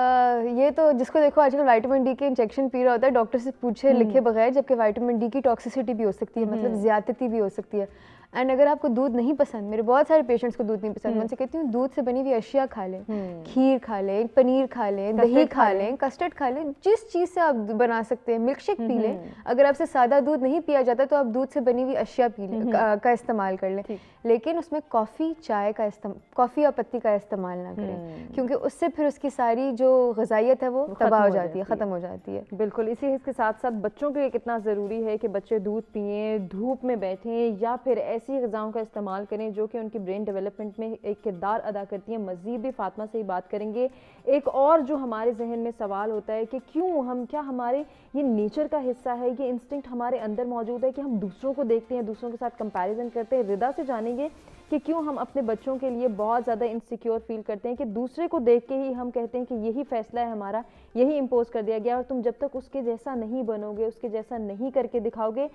یہ تو جس کو دیکھو آج کل وائٹامن ڈی کے انجیکشن پی رہا ہوتا ہے ڈاکٹر سے پوچھے لکھے بغیر, جبکہ وائٹامن ڈی کی ٹاکسیسٹی بھی ہو سکتی ہے, مطلب زیادتی بھی ہو سکتی ہے. اینڈ اگر آپ کو دودھ نہیں پسند, میرے بہت سارے پیشنٹس کو دودھ نہیں پسند, میں ان سے کہتی ہوں دودھ سے بنی ہوئی اشیاء کھا لیں, کھیر کھا لیں, پنیر کھا لیں, دہی کھا لیں, کسٹرڈ کھا لیں, جس چیز سے آپ بنا سکتے ہیں. ملک شیک پی لیں. اگر آپ سے سادہ دودھ نہیں پیا جاتا تو آپ دودھ سے بنی ہوئی اشیاء پی لیں کا استعمال کر لیں, لیکن اس میں کافی, چائے کا کافی اور پتی کا استعمال نہ کریں, کیونکہ اس سے پھر اس کی ساری جو غذائیت ہے وہ تباہ ہو جاتی ہے, ختم ہو جاتی ہے. بالکل. اسی کے ساتھ ساتھ بچوں کے لیے کتنا ضروری ہے کہ بچے دودھ پئیں, دھوپ میں بیٹھیں, یا پھر ایسی غذاؤں کا استعمال کریں جو کہ ان کی برین ڈیولپمنٹ میں ایک کردار ادا کرتی ہیں. مزید بھی فاطمہ سے ہی بات کریں گے. ایک اور جو ہمارے ذہن میں سوال ہوتا ہے کہ کیا ہمارے یہ نیچر کا حصہ ہے, یہ انسٹنکٹ ہمارے اندر موجود ہے کہ ہم دوسروں کو دیکھتے ہیں, دوسروں کے ساتھ کمپیریزن کرتے ہیں. ردا سے جانیں گے کہ کیوں ہم اپنے بچوں کے لیے بہت زیادہ انسیکیور فیل کرتے ہیں کہ دوسرے کو دیکھ کے ہی ہم کہتے ہیں کہ یہی فیصلہ ہے ہمارا, یہی امپوز کر دیا گیا, اور تم جب تک اس کے جیسا نہیں بنو گے, اس کے جیسا نہیں کر کے دکھاؤ گے,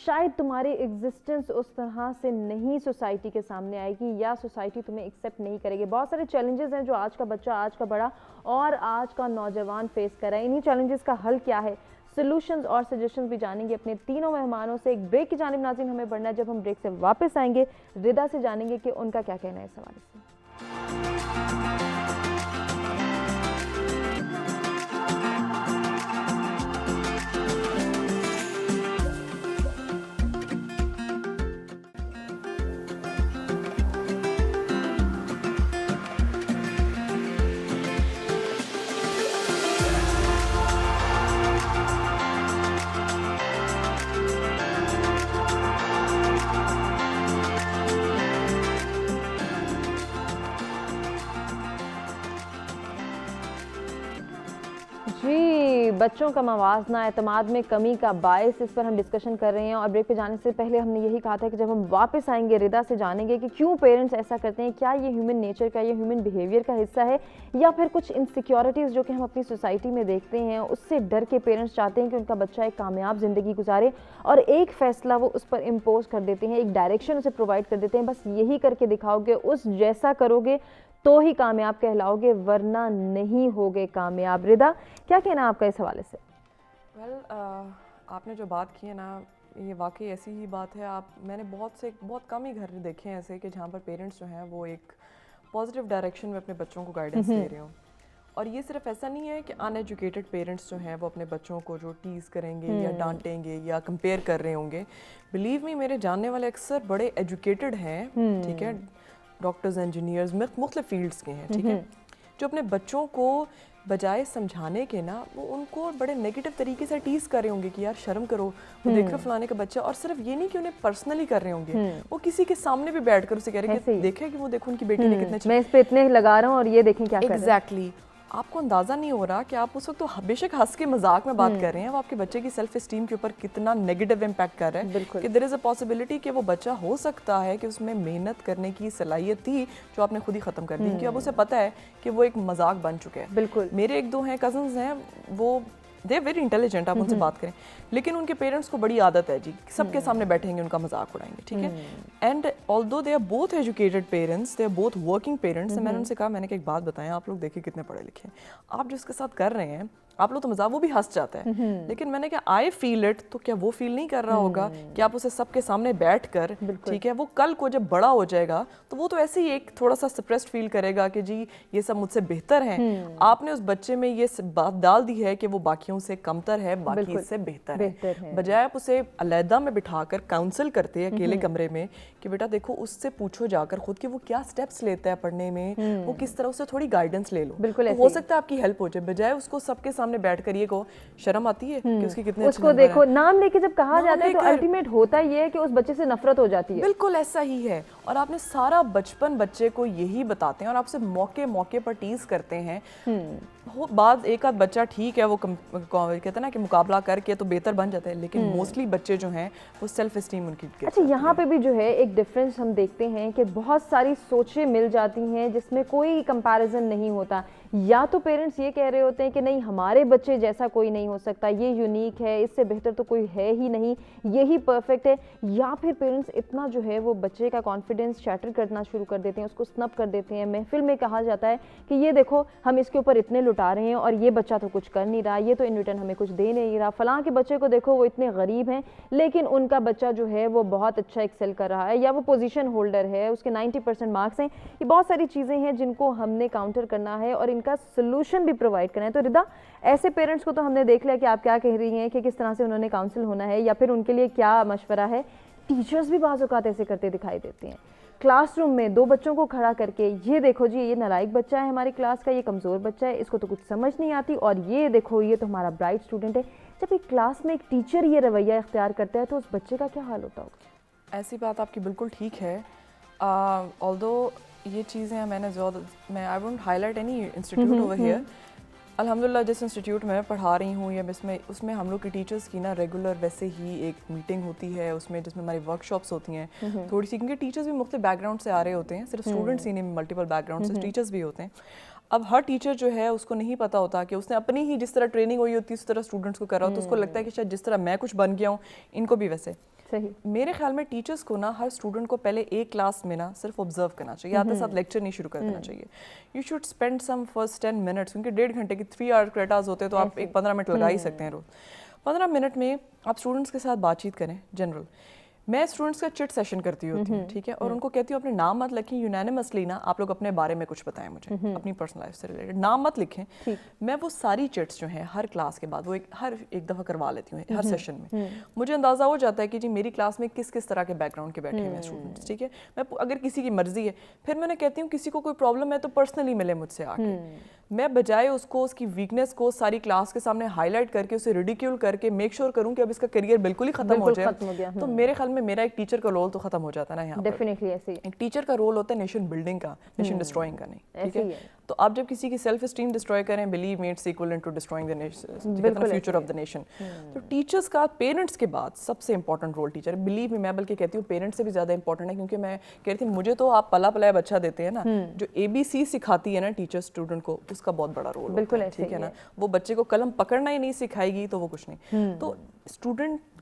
شاید تمہاری ایگزسٹنس اس طرح سے نہیں سوسائٹی کے سامنے آئے گی, یا سوسائٹی تمہیں ایکسیپٹ نہیں کرے گی. بہت سارے چیلنجز ہیں جو آج کا بچہ, آج کا بڑا اور آج کا نوجوان فیس کر رہا ہے. انہی چیلنجز کا حل کیا ہے, سولوشنز اور سجیشنز بھی جانیں گے اپنے تینوں مہمانوں سے. ایک بریک کی جانب ناظرین ہمیں بڑھنا ہے. جب ہم بریک سے واپس آئیں گے ردا سے جانیں گے کہ ان کا کیا کہنا ہے اس حوالے سے. بچوں کا موازنہ اعتماد میں کمی کا باعث، اس پر ہم ڈسکشن کر رہے ہیں. اور بریک پہ جانے سے پہلے ہم نے یہی کہا تھا کہ جب ہم واپس آئیں گے ردا سے جانیں گے کہ کیوں پیرنٹس ایسا کرتے ہیں. کیا یہ ہیومن نیچر کا، یہ ہیومن بیہیویئر کا حصہ ہے، یا پھر کچھ انسیکیورٹیز جو کہ ہم اپنی سوسائٹی میں دیکھتے ہیں اس سے ڈر کے پیرنٹس چاہتے ہیں کہ ان کا بچہ ایک کامیاب زندگی گزارے اور ایک فیصلہ وہ اس پر امپوز کر دیتے ہیں، ایک ڈائریکشن اسے پرووائڈ کر دیتے ہیں. بس یہی کر کے دکھاؤ گے، اس جیسا کرو گے تو ہی کامیاب کہلاؤ گے، ورنہ نہیں ہوگے کامیاب. ردا، کیا کہنا آپ کا اس حوالے سے؟ آپ نے جو بات کی ہے نا، یہ واقعی ایسی ہی بات ہے. میں نے بہت کم ہی گھر دیکھے ہیں ایسے کہ جہاں پر پیرنٹس جو ہیں وہ ایک پازیٹیو ڈائریکشن میں اپنے بچوں کو گائیڈنس دے رہے ہوں. اور یہ صرف ایسا نہیں ہے کہ ان ایجوکیٹڈ پیرنٹس جو ہیں وہ اپنے بچوں کو جو ٹیز کریں گے یا ڈانٹیں گے یا کمپیئر کر رہے ہوں گے. بلیو می، میرے جاننے والے اکثر بڑے ایجوکیٹڈ ہیں، ٹھیک ہے، ڈاکٹرز، انجینئرز، مختلف فیلڈس کے ہیں، ٹھیک ہے، جو اپنے بچوں کو بجائے سمجھانے کے نا وہ ان کو بڑے نیگیٹو طریقے سے ٹیز کر رہے ہوں گے کہ یار شرم کرو، وہ دیکھ رہے فلانے کا بچہ. اور صرف یہ نہیں کہ انہیں پرسنلی کر رہے ہوں گے، وہ کسی کے سامنے بھی بیٹھ کر اسے کہہ رہے ہیں کہ دیکھیں کہ وہ دیکھو ان کی بیٹی نے کتنے میں اس پہ اتنے لگا رہا ہوں اور یہ دیکھیں کیا کر رہے ہیں. ایگزیکٹلی. آپ کو اندازہ نہیں ہو رہا کہ آپ اس وقت تو بے شک ہنس کے مذاق میں بات کر رہے ہیں، وہ آپ کے بچے کی سیلف اسٹیم کے اوپر کتنا نیگیٹو امپیکٹ کر رہا ہے کہ دیر از اے پاسبلٹی کہ وہ بچہ ہو سکتا ہے کہ اس میں محنت کرنے کی صلاحیت تھی جو آپ نے خود ہی ختم کر دی، کیونکہ اب اسے پتہ ہے کہ وہ ایک مذاق بن چکا ہے. بالکل. میرے ایک دو ہیں کزنز ہیں، وہ دے ویری انٹیلیجنٹ، آپ ان سے بات کریں، لیکن ان کے پیرنٹس کو بڑی عادت ہے جی سب کے سامنے بیٹھیں گے ان کا مذاق اڑائیں گے، ٹھیک ہے. And although they are both educated parents, they are both working parents. میں نے ان سے کہا، میں نے کہ ایک بات بتائیں، آپ لوگ دیکھیں کتنے پڑھے لکھے ہیں، آپ جو اس کے ساتھ کر رہے ہیں آپ لوگ تو مذاق، وہ بھی ہنس جاتا ہے، لیکن میں نے کہا آئی فیل اٹ، تو کیا وہ فیل نہیں کر رہا ہوگا کہ آپ اسے سب کے سامنے بیٹھ کر، ٹھیک ہے، وہ کل کو جب بڑا ہو جائے گا تو وہ تو ایسے ہی ایک تھوڑا سا سپریسڈ فیل کرے گا کہ جی یہ سب مجھ سے بہتر ہیں. آپ نے اس بچے میں یہ بات ڈال دی ہے کہ وہ باقیوں سے کمتر ہے، باقی اس سے بہتر ہے. بجائے آپ اسے علیحدہ میں بٹھا کر کاؤنسل کرتے ہیں اکیلے کمرے میں کہ بیٹا دیکھو اس سے پوچھو جا کر خود کہ وہ کیا سٹیپس لیتا ہے پڑھنے میں، وہ کس طرح اسے تھوڑی گائیڈنس لے لو، ہو سکتا ہے آپ کی ہیلپ ہو جائے. بجائے اس کو سب کے سامنے بیٹھ کر یہ کو شرم آتی ہے کہ اس کی کتنے اس کو دیکھو نام لے کے جب کہا جاتا ہے تو الٹیمیٹ ہوتا یہ ہے کہ اس بچے سے نفرت ہو جاتی ہے. بالکل ایسا ہی ہے. اور آپ نے سارا بچپن بچے کو یہی بتاتے ہیں اور آپ سے موقع پر ٹیز کرتے ہیں. بعد ایک آدھ بچہ ٹھیک ہے وہ کہتے ہیں نا کہ مقابلہ کر کے تو بہتر بن جاتا ہے، لیکن موسٹلی بچے جو ہیں وہ سیلف اسٹیم ان کی. اچھا، یہاں پہ بھی جو ہے ایک ڈفرینس ہم دیکھتے ہیں کہ بہت ساری سوچیں مل جاتی ہیں جس میں کوئی کمپیریزن نہیں ہوتا. یا تو پیرنٹس یہ کہہ رہے ہوتے ہیں کہ نہیں ہمارے بچے جیسا کوئی نہیں ہو سکتا، یہ یونیک ہے، اس سے بہتر تو کوئی ہے ہی نہیں، یہی پرفیکٹ ہے. یا پھر پیرنٹس اتنا جو ہے وہ بچے کا کانفیڈنس شیٹر کرنا شروع کر دیتے ہیں، اس کو سنپ کر دیتے ہیں. محفل میں کہا جاتا ہے کہ یہ دیکھو ہم اس کے اوپر اتنے لٹا رہے ہیں اور یہ بچہ تو کچھ کر نہیں رہا، یہ تو ان ریٹرن ہمیں کچھ دے نہیں رہا. فلاں کے بچے کو دیکھو وہ اتنے غریب ہیں لیکن ان کا بچہ جو ہے وہ بہت اچھا ایکسل کر رہا ہے، یا وہ پوزیشن ہولڈر ہے، اس کے 90% مارکس ہیں. یہ بہت ساری چیزیں ہیں جن کو ہم نے کاؤنٹر کرنا ہے اور ان کا سلوشن بھی پرووائڈ کرنا ہے. تو ردا، ایسے پیرنٹس کو تو ہم نے دیکھ لیا کہ آپ کیا کہہ رہی ہیں کہ کس طرح سے انہوں نے کاؤنسل ہونا ہے یا پھر ان کے لیے کیا مشورہ ہے. ٹیچرز بھی بعض اوقات ایسے کرتے دکھائی دیتے ہیں کلاس روم میں، دو بچوں کو کھڑا کر کے، یہ دیکھو جی یہ نالائق بچہ ہے ہماری کلاس کا، یہ کمزور بچہ ہے، اس کو تو کچھ سمجھ نہیں آتی، اور یہ دیکھو یہ تو ہمارا برائٹ اسٹوڈنٹ ہے. جب ایک کلاس میں ایک ٹیچر یہ رویہ اختیار کرتا ہے تو اس بچے کا کیا حال ہوتا ہوگا؟ ایسی بات آپ کی بالکل ٹھیک ہے. آلدو یہ چیزیں میں I won't high light any institute over here. الحمدللہ جس انسٹیٹیوٹ میں پڑھا رہی ہوں یا اس میں ہم لوگ کی ٹیچرز کی نا ریگولر ویسے ہی ایک میٹنگ ہوتی ہے اس میں، جس میں ہماری ورک شاپس ہوتی ہیں تھوڑی سی، کیونکہ ٹیچرز بھی مختلف بیک گراؤنڈ سے آ رہے ہوتے ہیں، صرف اسٹوڈنٹس ہی نہیں، ملٹیپل بیک گراؤنڈ سے ٹیچرز بھی ہوتے ہیں. اب ہر ٹیچر جو ہے اس کو نہیں پتا ہوتا کہ اس نے اپنی ہی جس طرح ٹریننگ ہوئی ہوتی ہے اس طرح اسٹوڈنٹس کو کر رہا ہوتا ہے. اس کو لگتا ہے کہ شاید جس طرح میں کچھ بن گیا ہوں ان کو بھی ویسے. میرے خیال میں ٹیچرز کو نا ہر اسٹوڈنٹ کو پہلے ایک کلاس میں نا صرف آبزرو کرنا چاہیے، آتے ساتھ لیکچر نہیں شروع کر دینا چاہیے. You should spend some first 10 minutes, کیونکہ 1.5 گھنٹے کی 3 آور کریٹاز ہوتے ہیں تو آپ ایک 15 منٹ لگا ہی سکتے ہیں روز. 15 منٹ میں آپ اسٹوڈنٹس کے ساتھ بات چیت کریں. جنرل میں اسٹوڈنٹس کا چٹ سیشن کرتی ہوتی ہوں، ٹھیک ہے، اور ان کو کہتی ہوں اپنے نام مت لکھیں، یونینیمسلی نا آپ لوگ اپنے بارے میں کچھ بتائیں مجھے اپنی پرسنل لائف سے ریلیٹڈ، نام مت لکھیں. میں وہ ساری چٹس جو ہیں ہر کلاس کے بعد وہ ہر ایک دفعہ کروا لیتی ہوں ہر سیشن میں. مجھے اندازہ ہو جاتا ہے کہ جی میری کلاس میں کس کس طرح کے بیک گراؤنڈ کے بیٹھے ہوئے ہیں اسٹوڈنٹس، ٹھیک ہے. میں اگر کسی کی مرضی ہے پھر میں نے کہتی ہوں کسی کو کوئی پرابلم ہے تو پرسنلی ملے مجھ سے آ کے. میں بجائے اس کو اس کی ویکنیس کو ساری کلاس کے سامنے ہائی لائٹ کر کے اسے ریڈیکیول کر کے میک شیور کروں کہ اب اس کا کیریئر بالکل ہی ختم ہو جائے، تو میرے خیال میں میں میرا ایک ٹیچر کا رول تو ختم ہو جاتا ہے نا یہاں پر. ڈیفینیٹلی ایسے ہی ایک ٹیچر کا رول ہوتا ہے نیشن بلڈنگ کا, نیشن ڈسٹرائنگ کا نہیں, ٹھیک ہے. تو آپ جب کسی کی سیلف اسٹیم ڈسٹروائے کریں, believe me it's equal to destroying the future of the nation. تو ٹیچرس کا پیرنٹس کے بعد سب سے important role teacher, believe me, میں بلکہ کہتی ہوں پیرنٹس سے بھی زیادہ امپورٹنٹ ہے, کیونکہ میں کہتی ہوں مجھے تو آپ پلا پلایا بچہ دیتے ہیں نا, جو ABC سکھاتی ہے نا ٹیچر اسٹوڈنٹ کو, اس کا بہت بڑا رول ہوتا ہے, ٹھیک ہے نا. وہ بچے کو قلم پکڑنا ہی نہیں سکھائے گی تو وہ کچھ نہیں. تو اسٹوڈنٹ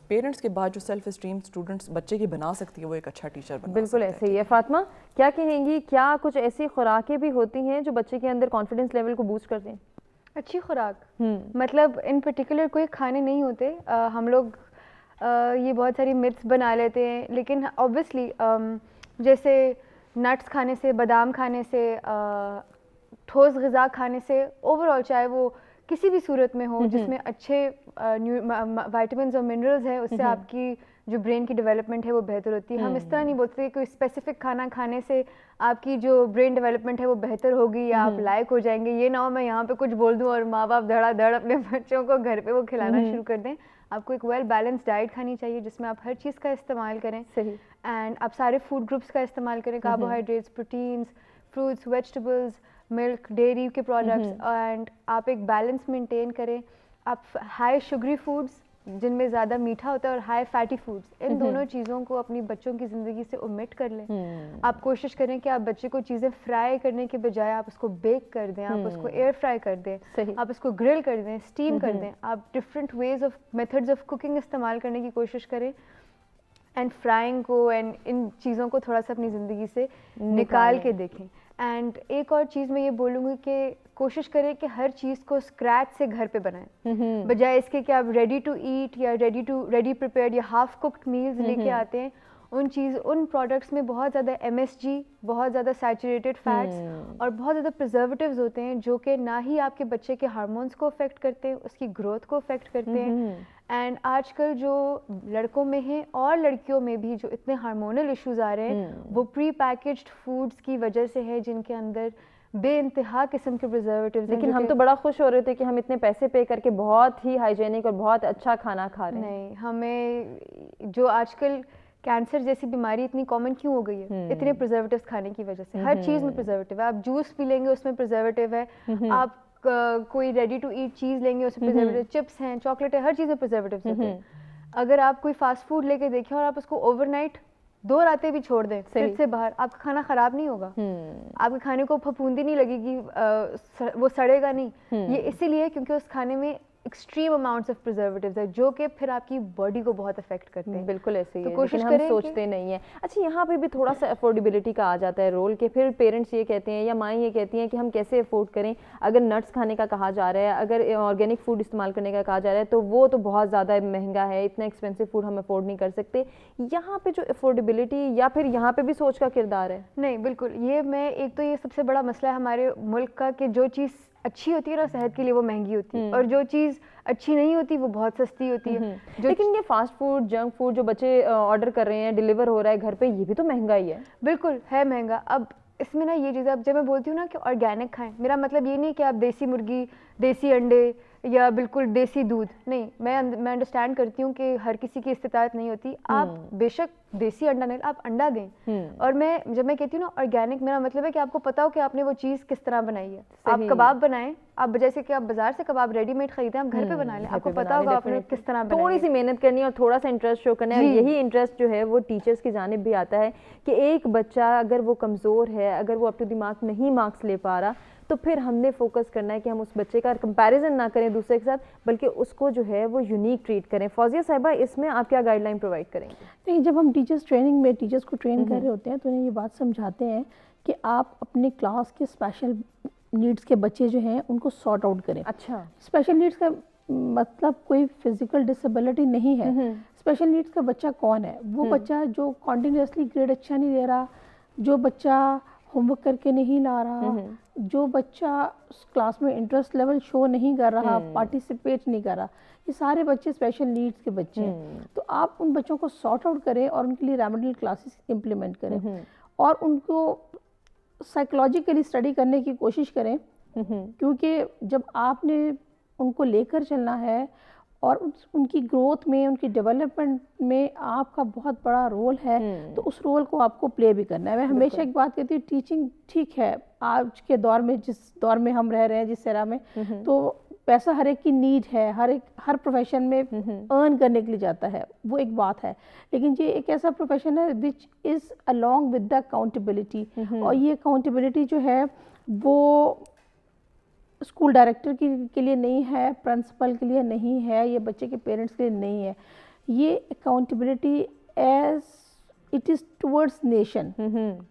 پیرنٹس کے بعد جو سیلف اسٹیم اسٹوڈنٹس بچے کی بنا سکتی ہے, وہ ایک اچھا ٹیچر بنا. بالکل ایسے ہی ہے. فاطمہ کیا کہیں گی, کیا کچھ ایسی خوراکیں بھی ہوتی ہیں جو بچے کے اندر کانفیڈنس لیول کو بوسٹ کرتے ہیں؟ اچھی خوراک مطلب ان پرٹیکولر کوئی کھانے نہیں ہوتے, ہم لوگ یہ بہت ساری متس بنا لیتے ہیں, لیکن اوبویسلی جیسے نٹس کھانے سے, بادام کھانے سے, ٹھوس غذا کھانے سے, اوور آل چاہے وہ کسی بھی صورت میں ہو جس میں اچھے وائٹامنز اور منرلز ہیں, اس سے آپ کی جو برین کی ڈیولپمنٹ ہے وہ بہتر ہوتی ہے. ہم اس طرح نہیں بولتے کہ کوئی اسپیسیفک کھانا کھانے سے آپ کی جو برین ڈیولپمنٹ ہے وہ بہتر ہوگی یا آپ لائق ہو جائیں گے. یہ نہ ہو میں یہاں پہ کچھ بول دوں اور ماں باپ دھڑا دھڑ اپنے بچوں کو گھر پہ وہ کھلانا شروع کر دیں. آپ کو ایک ویل بیلنس ڈائٹ کھانی چاہیے جس میں آپ ہر چیز کا استعمال کریں. صحیح. اینڈ آپ سارے فوڈ گروپس کا استعمال کریں, کاربوہائیڈریٹس, پروٹینس, فروٹس, ویجیٹیبلز, ملک, ڈیری کے پروڈکٹس, اینڈ آپ ایک بیلنس مینٹین کریں. آپ ہائی شوگری فوڈس جن میں زیادہ میٹھا ہوتا ہے اور ہائی فیٹی فوڈس, ان دونوں چیزوں کو اپنی بچوں کی زندگی سے اومٹ کر لیں. آپ کوشش کریں کہ آپ بچے کو چیزیں فرائی کرنے کے بجائے آپ اس کو بیک کر دیں, آپ اس کو ایئر فرائی کر دیں, آپ اس کو گرل کر دیں, اسٹیم کر دیں. آپ different ways of methods of cooking استعمال کرنے کی کوشش کریں, اینڈ فرائنگ کو اینڈ ان چیزوں کو تھوڑا سا اپنی زندگی سے نکال کے دیکھیں. اینڈ ایک اور چیز میں یہ بولوں گی کہ کوشش کریں کہ ہر چیز کو اسکریچ سے گھر پہ بنائیں, بجائے اس کے کہ آپ ریڈی ٹو ایٹ یا ریڈی پریپیئرڈ یا ہاف کوکڈ میلز لے کے آتے ہیں. ان پروڈکٹس میں بہت زیادہ MSG, بہت زیادہ سیچوریٹڈ فیٹس اور بہت زیادہ پرزرویٹیوز ہوتے ہیں جو کہ نہ ہی آپ کے بچے کے ہارمونس کو افیکٹ کرتے ہیں, اس کی گروتھ کو افیکٹ کرتے ہیں. اینڈ آج کل جو لڑکوں میں ہیں اور لڑکیوں میں بھی جو اتنے ہارمونل ایشوز آ رہے ہیں وہ پری پیکجڈ فوڈس کی وجہ سے ہے, جن کے اندر بے انتہا قسم کے پرزرویٹیوز. لیکن ہم تو بڑا خوش ہو رہے تھے کہ ہم اتنے پیسے پے کر کے بہت ہی ہائیجینک اور بہت اچھا کھانا کھا رہے ہیں. نہیں, ہمیں جو آج کل کینسر جیسی بیماری اتنی کامن کیوں ہو گئی ہے, اتنے پرزرویٹیوز کھانے کی وجہ سے. ہر چیز میں پرزرویٹیو ہے. آپ جوس پی لیں گے اس میں پرزرویٹیو ہے, آپ کوئی ریڈی ٹو ایٹ چیز لیں گے اس میں پرزرویٹیو, چپس ہیں, چاکلیٹ ہے, ہر چیز میں پرزرویٹیوز ہوتے ہیں. اگر آپ کوئی فاسٹ فوڈ لے کے دیکھیں اور آپ اس کو اوور نائٹ 2 راتیں بھی چھوڑ دیں فریج سے باہر, آپ کا کھانا خراب نہیں ہوگا, آپ کے کھانے کو پھپھوندی نہیں لگے گی, وہ سڑے گا نہیں. یہ اسی لیے کیونکہ اس کھانے میں ایکسٹریم اماؤنٹس آف پرزرویٹیوز ہے جو کہ پھر آپ کی باڈی کو بہت افیکٹ کرتے ہیں. بالکل ایسے ہی ہے, کوشش کریں, سوچتے نہیں ہیں. اچھا یہاں پہ بھی تھوڑا سا افورڈیبلٹی کا آ جاتا ہے رول, کہ پھر پیرنٹس یہ کہتے ہیں یا مائیں یہ کہتی ہیں کہ ہم کیسے افورڈ کریں. اگر نٹس کھانے کا کہا جا رہا ہے, اگر آرگینک فوڈ استعمال کرنے کا کہا جا رہا ہے تو وہ تو بہت زیادہ مہنگا ہے, اتنا ایکسپینسو فوڈ ہم افورڈ نہیں کر سکتے. یہاں پہ جو افورڈیبلٹی یا پھر یہاں پہ بھی سوچ کا کردار ہے. نہیں بالکل, ایک تو یہ سب سے بڑا مسئلہ ہے ہمارے ملک کا کہ جو چیز اچھی ہوتی ہے نا صحت کے لیے وہ مہنگی ہوتی ہے, اور جو چیز اچھی نہیں ہوتی وہ بہت سستی ہوتی ہے. لیکن یہ فاسٹ فوڈ, جنک فوڈ جو بچے آرڈر کر رہے ہیں, ڈیلیور ہو رہا ہے گھر پہ, یہ بھی تو مہنگا ہی ہے. بالکل ہے مہنگا. اب اس میں نا یہ چیز, اب جب میں بولتی ہوں نا کہ آرگینک کھائیں, میرا مطلب یہ نہیں کہ آپ دیسی مرغی, دیسی انڈے یا بالکل دیسی دودھ نہیں. میں انڈرسٹینڈ کرتی ہوں کہ ہر کسی کی استطاعت نہیں ہوتی. آپ بے شک دیسی انڈا نہیں, آپ انڈا دیں. اور جب میں کہتی ہوں نا آرگینک, میرا مطلب ہے کہ آپ کو پتا ہو کہ آپ نے وہ چیز کس طرح بنائی ہے. آپ کباب بنائیں, آپ جیسے کہ آپ بازار سے کباب ریڈی میڈ خریدیں, آپ گھر پہ بنا لیں, آپ کو پتا ہوگا آپ نے کس طرح بنائی. تھوڑی سی محنت کرنی ہے اور تھوڑا سا انٹرسٹ شو کرنا ہے. یہی انٹرسٹ جو ہے وہ ٹیچرس کی جانب بھی آتا ہے کہ ایک بچہ اگر وہ کمزور ہے, اگر وہ اپنے دماغ نہیں مارکس لے پا رہا, تو پھر ہم نے فوکس کرنا ہے کہ ہم اس بچے کا کمپیریزن نہ کریں دوسرے کے ساتھ, بلکہ اس کو جو ہے وہ یونیک ٹریٹ کریں. فوزیہ صاحبہ, اس میں آپ کیا گائیڈ لائن پرووائڈ کریں گے؟ نہیں, جب ہم ٹیچرس ٹریننگ میں ٹیچرس کو ٹرین کر رہے ہوتے ہیں تو انہیں یہ بات سمجھاتے ہیں کہ آپ اپنے کلاس کے اسپیشل نیڈس کے بچے جو ہیں ان کو سارٹ آؤٹ کریں. اچھا, اسپیشل نیڈس کا مطلب کوئی فزیکل ڈسیبلٹی نہیں ہے. اسپیشل نیڈس کا بچہ کون ہے؟ وہ بچہ جو کنٹینیوسلی گریڈ اچھا نہیں دے رہا, جو بچہ ہوم ورک کر کے نہیں لا رہا, جو بچہ کلاس میں انٹرسٹ لیول شو نہیں کر رہا, پارٹیسپیٹ نہیں کر رہا, یہ سارے بچے اسپیشل نیڈس کے بچے ہیں. تو آپ ان بچوں کو سارٹ آؤٹ کریں اور ان کے لیے ریمیڈیل کلاسز امپلیمنٹ کریں, اور ان کو سائیکولوجیکلی اسٹڈی کرنے کی کوشش کریں, کیونکہ جب آپ نے ان کو لے کر چلنا ہے اور ان کی گروتھ میں, ان کی ڈیولپمنٹ میں آپ کا بہت بڑا رول ہے, تو اس رول کو آپ کو پلے بھی کرنا ہے. میں ہمیشہ ایک بات کہتی ہوں, ٹیچنگ ٹھیک ہے آج کے دور میں, جس دور میں ہم رہ رہے ہیں, جس طرح میں, تو پیسہ ہر ایک کی نیڈ ہے, ہر پروفیشن میں ارن کرنے کے لیے جاتا ہے, وہ ایک بات ہے, لیکن یہ ایک ایسا پروفیشن ہے وچ از along with the accountability, اور یہ اکاؤنٹیبلٹی جو ہے وہ اسکول ڈائریکٹر کے لیے نہیں ہے, پرنسپل کے لیے نہیں ہے, یہ بچے کے پیرنٹس کے لیے نہیں ہے. یہ accountability as it is towards nation,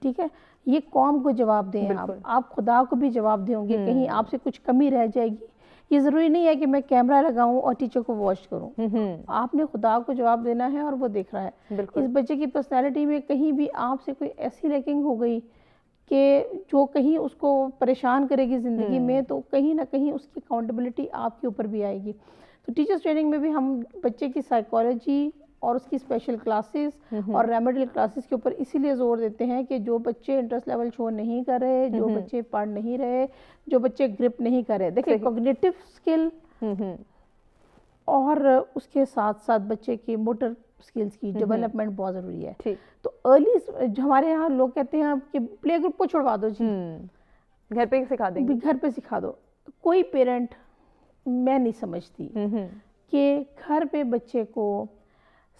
ٹھیک ہے, یہ قوم کو جواب دیں آپ خدا کو بھی جواب دیں گے, کہیں آپ سے کچھ کمی رہ جائے گی. یہ ضروری نہیں ہے کہ میں کیمرہ لگاؤں اور ٹیچر کو واچ کروں, آپ نے خدا کو جواب دینا ہے اور وہ دیکھ رہا ہے. اس بچے کی پرسنالٹی میں کہیں بھی آپ سے کوئی ایسی لیکنگ ہو گئی کہ جو کہیں اس کو پریشان کرے گی زندگی میں, تو کہیں نہ کہیں اس کی اکاؤنٹیبلٹی آپ کے اوپر بھی آئے گی. تو ٹیچرس ٹریننگ میں بھی ہم بچے کی سائیکالوجی اور اس کی اسپیشل کلاسز اور ریمیڈیل کلاسز کے اوپر اسی لیے زور دیتے ہیں کہ جو بچے انٹرسٹ لیول شو نہیں کر رہے, جو بچے پڑھ نہیں رہے, جو بچے گرپ نہیں کر رہے, دیکھیں کوگنیٹو اسکل اور اس کے ساتھ ساتھ بچے کی موٹر اسکلز کی ڈیولپمنٹ بہت ضروری ہے. تو ارلی ہمارے یہاں لوگ کہتے ہیں کہ پلے گروپ کو چھوڑوا دو جی, گھر پہ سکھا دیں گے, گھر پہ سکھا دو. کوئی پیرنٹ میں نہیں سمجھتی کہ گھر پہ بچے کو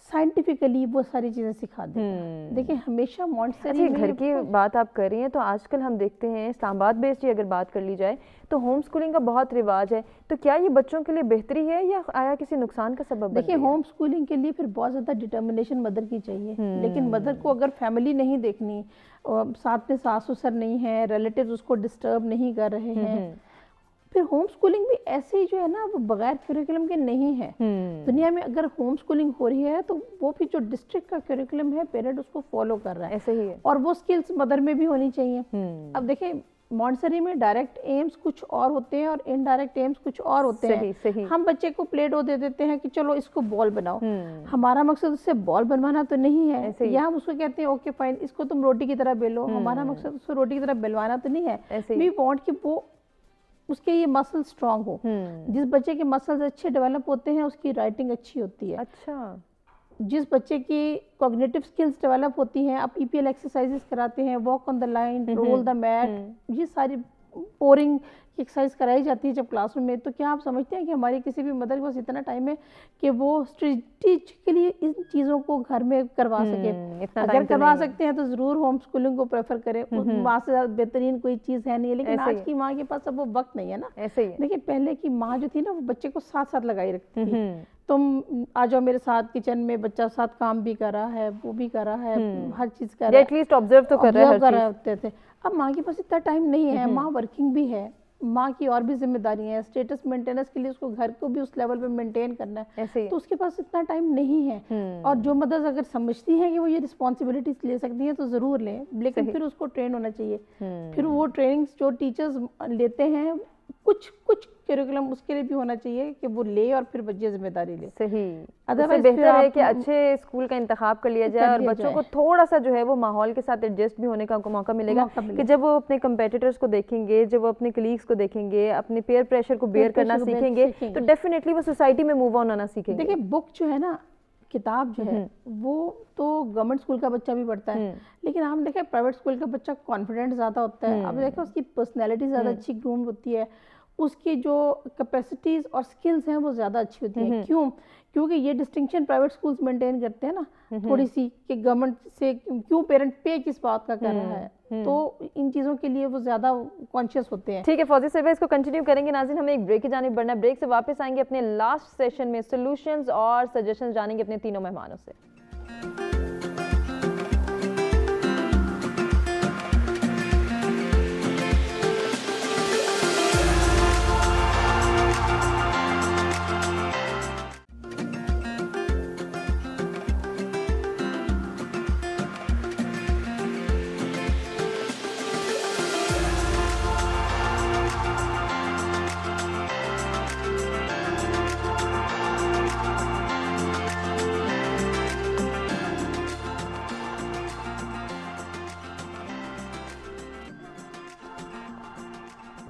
سائنٹیفکلی وہ ساری چیزیں سکھا دیں. دیکھیں ہمیشہ مونٹسری گھر کی بات آپ کر رہی ہیں, تو آج کل ہم دیکھتے ہیں اسلام آباد بیسڈ اگر بات کر لی جائے تو ہوم اسکولنگ کا بہت رواج ہے. تو کیا یہ بچوں کے لیے بہتری ہے یا آیا کسی نقصان کا سبب؟ دیکھیں ہوم اسکولنگ کے لیے پھر بہت زیادہ ڈٹرمنیشن مدر کی چاہیے, لیکن مدر کو اگر فیملی نہیں دیکھنی, ساتھ میں ساس سسر نہیں ہے, ریلیٹیوز اس کو ڈسٹرب نہیں کر رہے ہیں, پھر ہوم اسکولنگ بھی ایسے ہی جو ہے نا وہ بغیر کیریکولم کے نہیں ہے. دنیا میں اگر ہوم اسکولنگ ہو رہی ہے تو وہ بھی جو ڈسٹرکٹ کا کیریکولم ہے پیرنٹ اس کو فالو کر رہا ہے, ایسے ہی ہے, اور وہ اسکلز مدر میں بھی ہونی چاہیے. اب دیکھیں مونٹسری میں ڈائریکٹ ایمز کچھ اور ہوتے ہیں اور انڈائریکٹ ایمز کچھ اور ہوتے ہیں. ہم بچے کو پلے ڈو دے دیتے ہیں کہ چلو اس کو بال بناؤ, ہمارا مقصد اس سے بال بنوانا تو نہیں ہے, یا ہم اس کو کہتے ہیں اوکے فائن اس کو تم روٹی کی طرح بیلو, ہمارا مقصد اس کو روٹی کی طرح بیلوانا تو نہیں ہے. وی وانٹ کہ وہ اس کے یہ مسل سٹرانگ ہو. جس بچے کے مسلز اچھے ڈیولپ ہوتے ہیں اس کی رائٹنگ اچھی ہوتی ہے. اچھا, جس بچے کی کوگنیٹو سکلز ڈیولپ ہوتی ہیں, آپ EPL ایکسرسائزز کراتے ہیں, walk on the line, roll the mat, یہ ساری پورنگ کی ایکسرسائز کرائی جاتی ہے جب کلاس روم میں, تو کیا آپ سمجھتے ہیں کہ ہماری کسی بھی مدر کے پاس اتنا ٹائم ہے کہ وہ اسٹریٹجیکلی ان چیزوں کو گھر میں کروا سکے؟ اگر کروا سکتے ہیں تو ضرور ہوم اسکولنگ کو پریفر کریں, ماں سے زیادہ بہترین کوئی چیز ہے نہیں, لیکن آج کی ماں کے پاس اب وہ وقت نہیں ہے نا. دیکھیں پہلے کی ماں جو تھی نا وہ بچے کو ساتھ ساتھ لگائی رکھتی تھی, تم آ جاؤ میرے ساتھ کچن میں, بچہ ساتھ کام بھی کر رہا ہے, وہ بھی کر رہا ہے, ہر چیز کر رہا ہے, ایٹ لیسٹ آبزرو تو کر رہے ہوتے تھے. اب ماں کے پاس اتنا ٹائم نہیں ہے, ماں ورکنگ بھی ہے, ماں کی اور بھی ذمہ داریاں ہیں, اسٹیٹس مینٹیننس کے لیے اس کو گھر کو بھی اس لیول پہ مینٹین کرنا ہے, تو اس کے پاس اتنا ٹائم نہیں ہے. اور جو مدرز اگر سمجھتی ہیں کہ وہ یہ رسپانسبلٹیز لے سکتی ہیں تو ضرور لیں, لیکن پھر اس کو ٹرین ہونا چاہیے. پھر وہ ٹریننگز جو ٹیچرز لیتے ہیں کچھ کیریکولم اس کے لیے بھی ہونا چاہیے کہ وہ لے اور پھر بچے ذمہ داری لے. صحیح, ادروائز بہتر ہے کہ اچھے اسکول کا انتخاب کر لیا جائے اور بچوں کو تھوڑا سا جو ہے وہ ماحول کے ساتھ ایڈجسٹ بھی ہونے کا موقع ملے گا, کہ جب وہ اپنے کمپیٹیٹرز کو دیکھیں گے, جب وہ اپنے کلیگز کو دیکھیں گے, اپنے پیئر پریشر کو بیئر کرنا سیکھیں گے, تو ڈیفینیٹلی وہ سوسائٹی میں موو آن ہونا سیکھیں گے. دیکھیں بک جو ہے نا, کتاب جو ہے وہ تو گورنمنٹ اسکول کا بچہ بھی پڑھتا ہے, لیکن آپ دیکھیں پرائیویٹ اسکول کا بچہ کانفیڈنٹ زیادہ ہوتا ہے. آپ دیکھیں اس کی پرسنالٹی زیادہ اچھی گروم ہوتی ہے, اس کی جو کیپیسٹیز اور سکلز ہیں وہ زیادہ اچھی ہوتی ہیں. کیوں؟ کیونکہ یہ ڈسٹنکشن پرائیویٹ سکولز مینٹین کرتے ہیں نا تھوڑی سی, کہ گورنمنٹ سے کیوں پیرنٹ پے کس بات کا کر رہا ہے, تو ان چیزوں کے لیے وہ زیادہ کانشیس ہوتے ہیں. ٹھیک ہے فوزی صاحب, اس کو کنٹینیو کریں گے. ناظرین ہمیں ایک بریک کی جانب بڑھنا ہے, بریک سے واپس آئیں گے اپنے لاسٹ سیشن میں سولوشنز اور سجیشنز جانیں گے اپنے تینوں مہمانوں سے.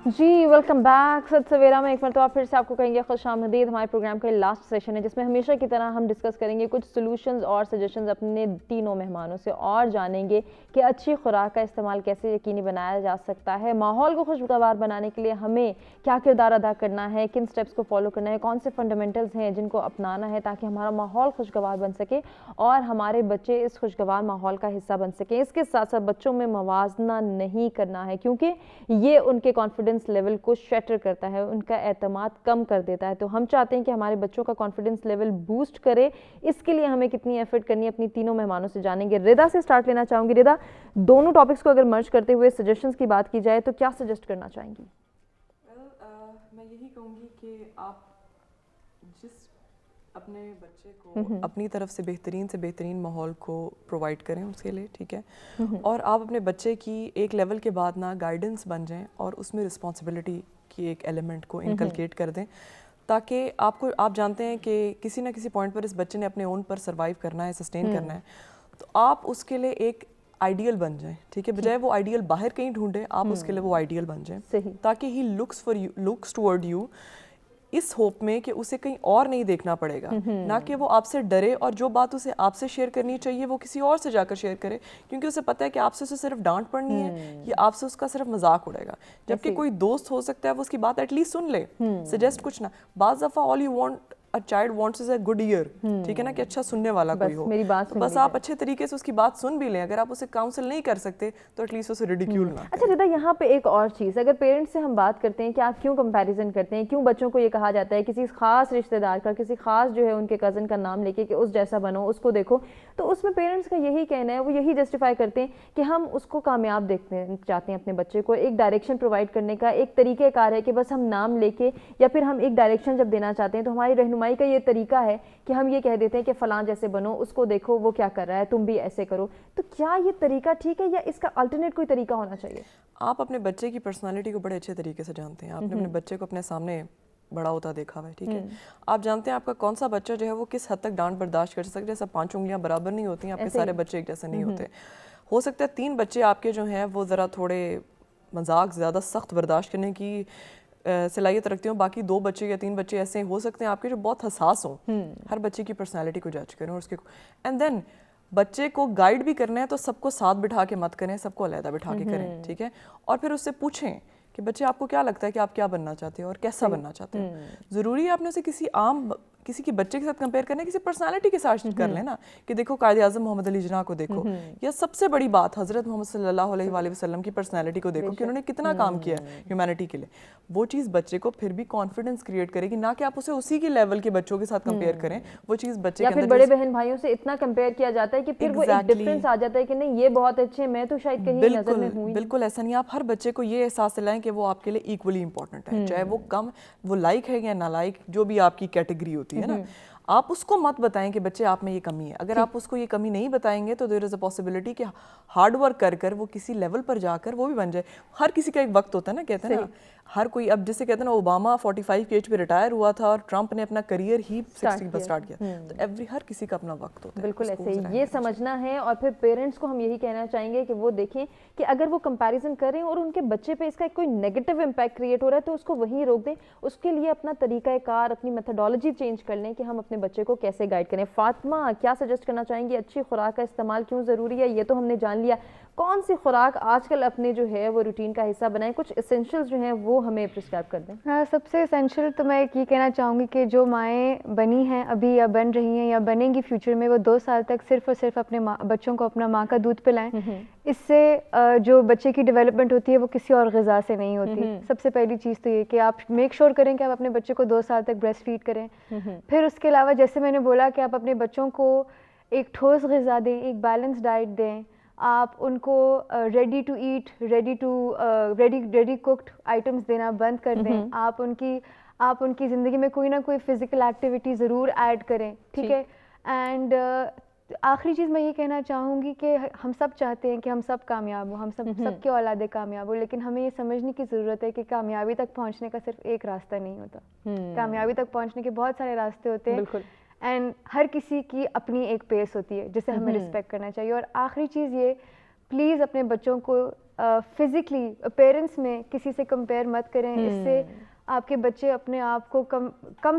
जी वेलकम बैक। सत सवेरा में एक मरतबा फिर से आपको कहेंगे खुशामदीद। हमारे प्रोग्राम का लास्ट सेशन है जिसमें हमेशा की तरह हम डिस्कस करेंगे कुछ सॉल्यूशंस और सजेशंस अपने तीनों मेहमानों से, और जानेंगे कि अच्छी खुराक का इस्तेमाल कैसे यकीनी बनाया जा सकता है। माहौल को खुशगवार बनाने के लिए हमें क्या किरदार अदा करना है, किन स्टेप्स को फॉलो करना है, कौन से फंडामेंटल्स हैं जिनको अपनाना है ताकि हमारा माहौल खुशगवार बन सके और हमारे बच्चे इस खुशगवार माहौल का हिस्सा बन सकें। इसके साथ साथ बच्चों में मवाजना नहीं करना है क्योंकि ये उनके कॉन्फिडेंस लेवल को शैटर करता है, उनका एतमाद कम कर देता है। तो हम चाहते हैं कि हमारे बच्चों का कॉन्फिडेंस लेवल बूस्ट करे। इसके लिए हमें कितनी एफर्ट करनी है अपनी तीनों मेहमानों से जानेंगे। रिदा से स्टार्ट लेना चाहूँगी। रिदा, दोनों टॉपिक्स को अगर मर्ज करते हुए सजेशंस की बात की जाए तो क्या सजेस्ट करना चाहेंगी? मैं यही कहूँगी कि आप जिस अपने बच्चे को अपनी तरफ से बेहतरीन माहौल को प्रोवाइड करें उसके लिए, ठीक है, और आप अपने बच्चे की एक लेवल के बाद ना गाइडेंस बन जाएं और उसमें रिस्पॉन्सिबिलिटी की एक एलिमेंट को इनकलकेट कर दें ताकि आप जानते हैं कि किसी ना किसी पॉइंट पर इस बच्चे ने अपने ओन पर सर्वाइव करना है, सस्टेन करना है, तो आप उसके लिए एक आइडियल बन जाएं, ठीक है, बजाय वो आइडियल बाहर कहीं ढूंढे, आप उसके लिए वो आइडियल बन जाएं ताकि ही लुक्स टुवर्ड यू इस होप में कि उसे कहीं और नहीं देखना पड़ेगा, ना कि वो आपसे डरे और जो बात उसे आपसे शेयर करनी चाहिए वो किसी और से जाकर शेयर करे क्योंकि उसे पता है कि आपसे उसे सिर्फ डांट पड़नी है या आपसे उसका सिर्फ मजाक उड़ेगा। जबकि कोई दोस्त हो सकता है वो उसकी बात एटलीस्ट सुन ले, सजेस्ट कुछ ना। बाज़ दफ़ा all you want a child wants is a good year, ठीक है ना, कि अच्छा सुनने वाला कोई हो, मेरी बात तो बस आप अच्छे तरीके से उसकी बात सुन भी लें। अगर आप उसे काउंसिल नहीं कर सकते तो एटलीस्ट उसे रिडिक्यूल ना। अच्छा रिदा, यहाँ पे एक और चीज़, अगर पेरेंट्स से हम बात करते हैं कि आप क्यों कंपैरिजन करते हैं, क्यों बच्चों को ये कहा जाता है किसी खास रिश्तेदार का, किसी खास जो है उनके कज़न का नाम लेके कि उस जैसा बनो, उसको देखो, तो उसमें पेरेंट्स का यही कहना है, वो यही जस्टिफाई करते हैं कि हम उसको कामयाब देखते चाहते हैं, अपने बच्चे को एक डायरेक्शन प्रोवाइड करने का एक तरीक़ेकार है कि बस हम नाम लेके या फिर हम एक डायरेक्शन जब देना चाहते हैं तो हमारी रहनुमाई का ये तरीका है कि हम ये कह देते हैं कि फलां जैसे बनो, उसको देखो वो क्या कर रहा है, तुम भी ऐसे करो। तो क्या ये तरीका ठीक है या इसका अल्टरनेट कोई तरीका होना चाहिए? आप अपने बच्चे की पर्सनालिटी को बड़े अच्छे तरीके से जानते हैं, आपने अपने बच्चे को अपने सामने बड़ा होता देखा हुआ है, ठीक है, आप जानते हैं आपका कौन सा बच्चा जो है वो किस हद तक डांट बर्दाश्त कर सकता है। जैसे 5 उंगलियां बराबर नहीं होती हैं, आपके सारे बच्चे एक जैसे नहीं होते। हो सकता है 3 बच्चे आपके जो हैं वो ज़रा थोड़े मजाक ज़्यादा सख्त बर्दाश्त करने की सलाहियत रखते हो, बाकी 2 बच्चे या 3 बच्चे ऐसे हो सकते हैं आपके जो बहुत हसास हों। हर बच्चे की पर्सनालिटी को जज करें और उसके एंड देन बच्चे को गाइड भी करना है तो सबको साथ बिठा के मत करें, सबको अलग बिठा के करें, ठीक है, और फिर उससे पूछें कि बच्चे आपको क्या लगता है कि आप क्या बनना चाहते हो और कैसा बनना चाहते हो। ज़रूरी है आपने उसे किसी के बच्चे के साथ कंपेयर करना, किसी पर्सनालिटी के साथ कर लेना कि देखो कायदे आज़म मोहम्मद अली जिन्ना को देखो, या सबसे बड़ी बात हज़रत मोहम्मद सल्लल्लाहु अलैहि वसल्लम की पर्सनालिटी को देखो कि उन्होंने कितना काम किया है ह्यूमैनिटी के लिए। वो चीज़ बच्चे को फिर भी कॉन्फिडेंस क्रिएट करेगी, ना कि आप उसे उसी के लेवल के बच्चों के साथ कंपेयर करें। वो चीज़ बच्चे के अंदर बड़े बहन भाइयों से इतना कंपेयर किया जाता है कि फिर वो एक डिफरेंस आ जाता है कि नहीं ये बहुत अच्छे, मैं तो शायद कहीं नजर में हूं। बिल्कुल ऐसा नहीं। आप हर बच्चे को ये एहसास दिलाएं कि वो आपके लिए इक्वली इंपॉर्टेंट है, चाहे वो कम वो लाइक है या ना लाइक, जो भी आपकी कैटेगरी होती है ना, आप उसको मत बताएं कि बच्चे आप में ये कमी है। अगर आप उसको ये कमी नहीं बताएंगे तो देयर इज़ अ पॉसिबिलिटी कि हार्ड वर्क कर कर वो किसी लेवल पर जाकर वो भी बन जाए। हर किसी का एक वक्त होता है ना, कहते हैं ना, हर कोई, अब जिसे कहते हैं ना, ओबामा 45 की एज पे रिटायर हुआ था और ट्रंप ने अपना करियर ही 60 पर स्टार्ट किया, तो हर किसी का अपना वक्त होता है। बिल्कुल ऐसे ही ये समझना है। और फिर पेरेंट्स को हम यही कहना चाहेंगे कि वो देखें कि अगर वो कंपैरिजन करें और उनके बच्चे पे इसका कोई नेगेटिव इम्पैक्ट क्रिएट हो रहा है तो उसको वहीं रोक दें, उसके लिए अपना तरीक़ाकार, अपनी मेथोडोलॉजी चेंज कर लें कि हम अपने बच्चे को कैसे गाइड करें। फातिमा, क्या सजेस्ट करना चाहेंगी? अच्छी खुराक का इस्तेमाल क्यों ज़रूरी है ये तो हमने जान लिया, कौन सी खुराक आजकल अपने जो है वो रूटीन का हिस्सा बनाएं, कुछ एसेंशियल्स जो हैं वो हमें प्रिस्क्राइब कर दें। हाँ, सबसे एसेंशियल तो मैं ये कहना चाहूँगी कि जो माएँ बनी हैं अभी या बन रही हैं या बनेंगी फ्यूचर में, वो 2 साल तक सिर्फ और सिर्फ अपने बच्चों को अपना माँ का दूध पिलाएं। इससे जो बच्चे की डेवलपमेंट होती है वो किसी और ग़िज़ा से नहीं होती। सबसे पहली चीज़ तो ये कि आप मेक श्योर करें कि आप अपने बच्चे को 2 साल तक ब्रेस्ट फीड करें। फिर उसके अलावा जैसे मैंने बोला कि आप अपने बच्चों को एक ठोस ग़िज़ा दें, एक बैलेंस डाइट दें, आप उनको ready to eat, ready cooked items देना बंद कर दें। आप उनकी ज़िंदगी में कोई ना कोई फ़िज़िकल एक्टिविटी ज़रूर ऐड करें, ठीक है। एंड आखिरी चीज़ मैं ये कहना चाहूँगी कि हम सब चाहते हैं कि हम सब कामयाब हो, हम सबके औलादे कामयाब हो, लेकिन हमें ये समझने की ज़रूरत है कि कामयाबी तक पहुँचने का सिर्फ एक रास्ता नहीं होता। कामयाबी तक पहुँचने के बहुत सारे रास्ते होते हैं एंड हर किसी की अपनी एक पेस होती है जिसे हमें रिस्पेक्ट करना चाहिए। और आखिरी चीज़ ये, پلیز اپنے بچوں کو فزیکلی اپیرنس میں کسی سے کمپیئر مت کریں، اس سے آپ کے بچے اپنے آپ کو کم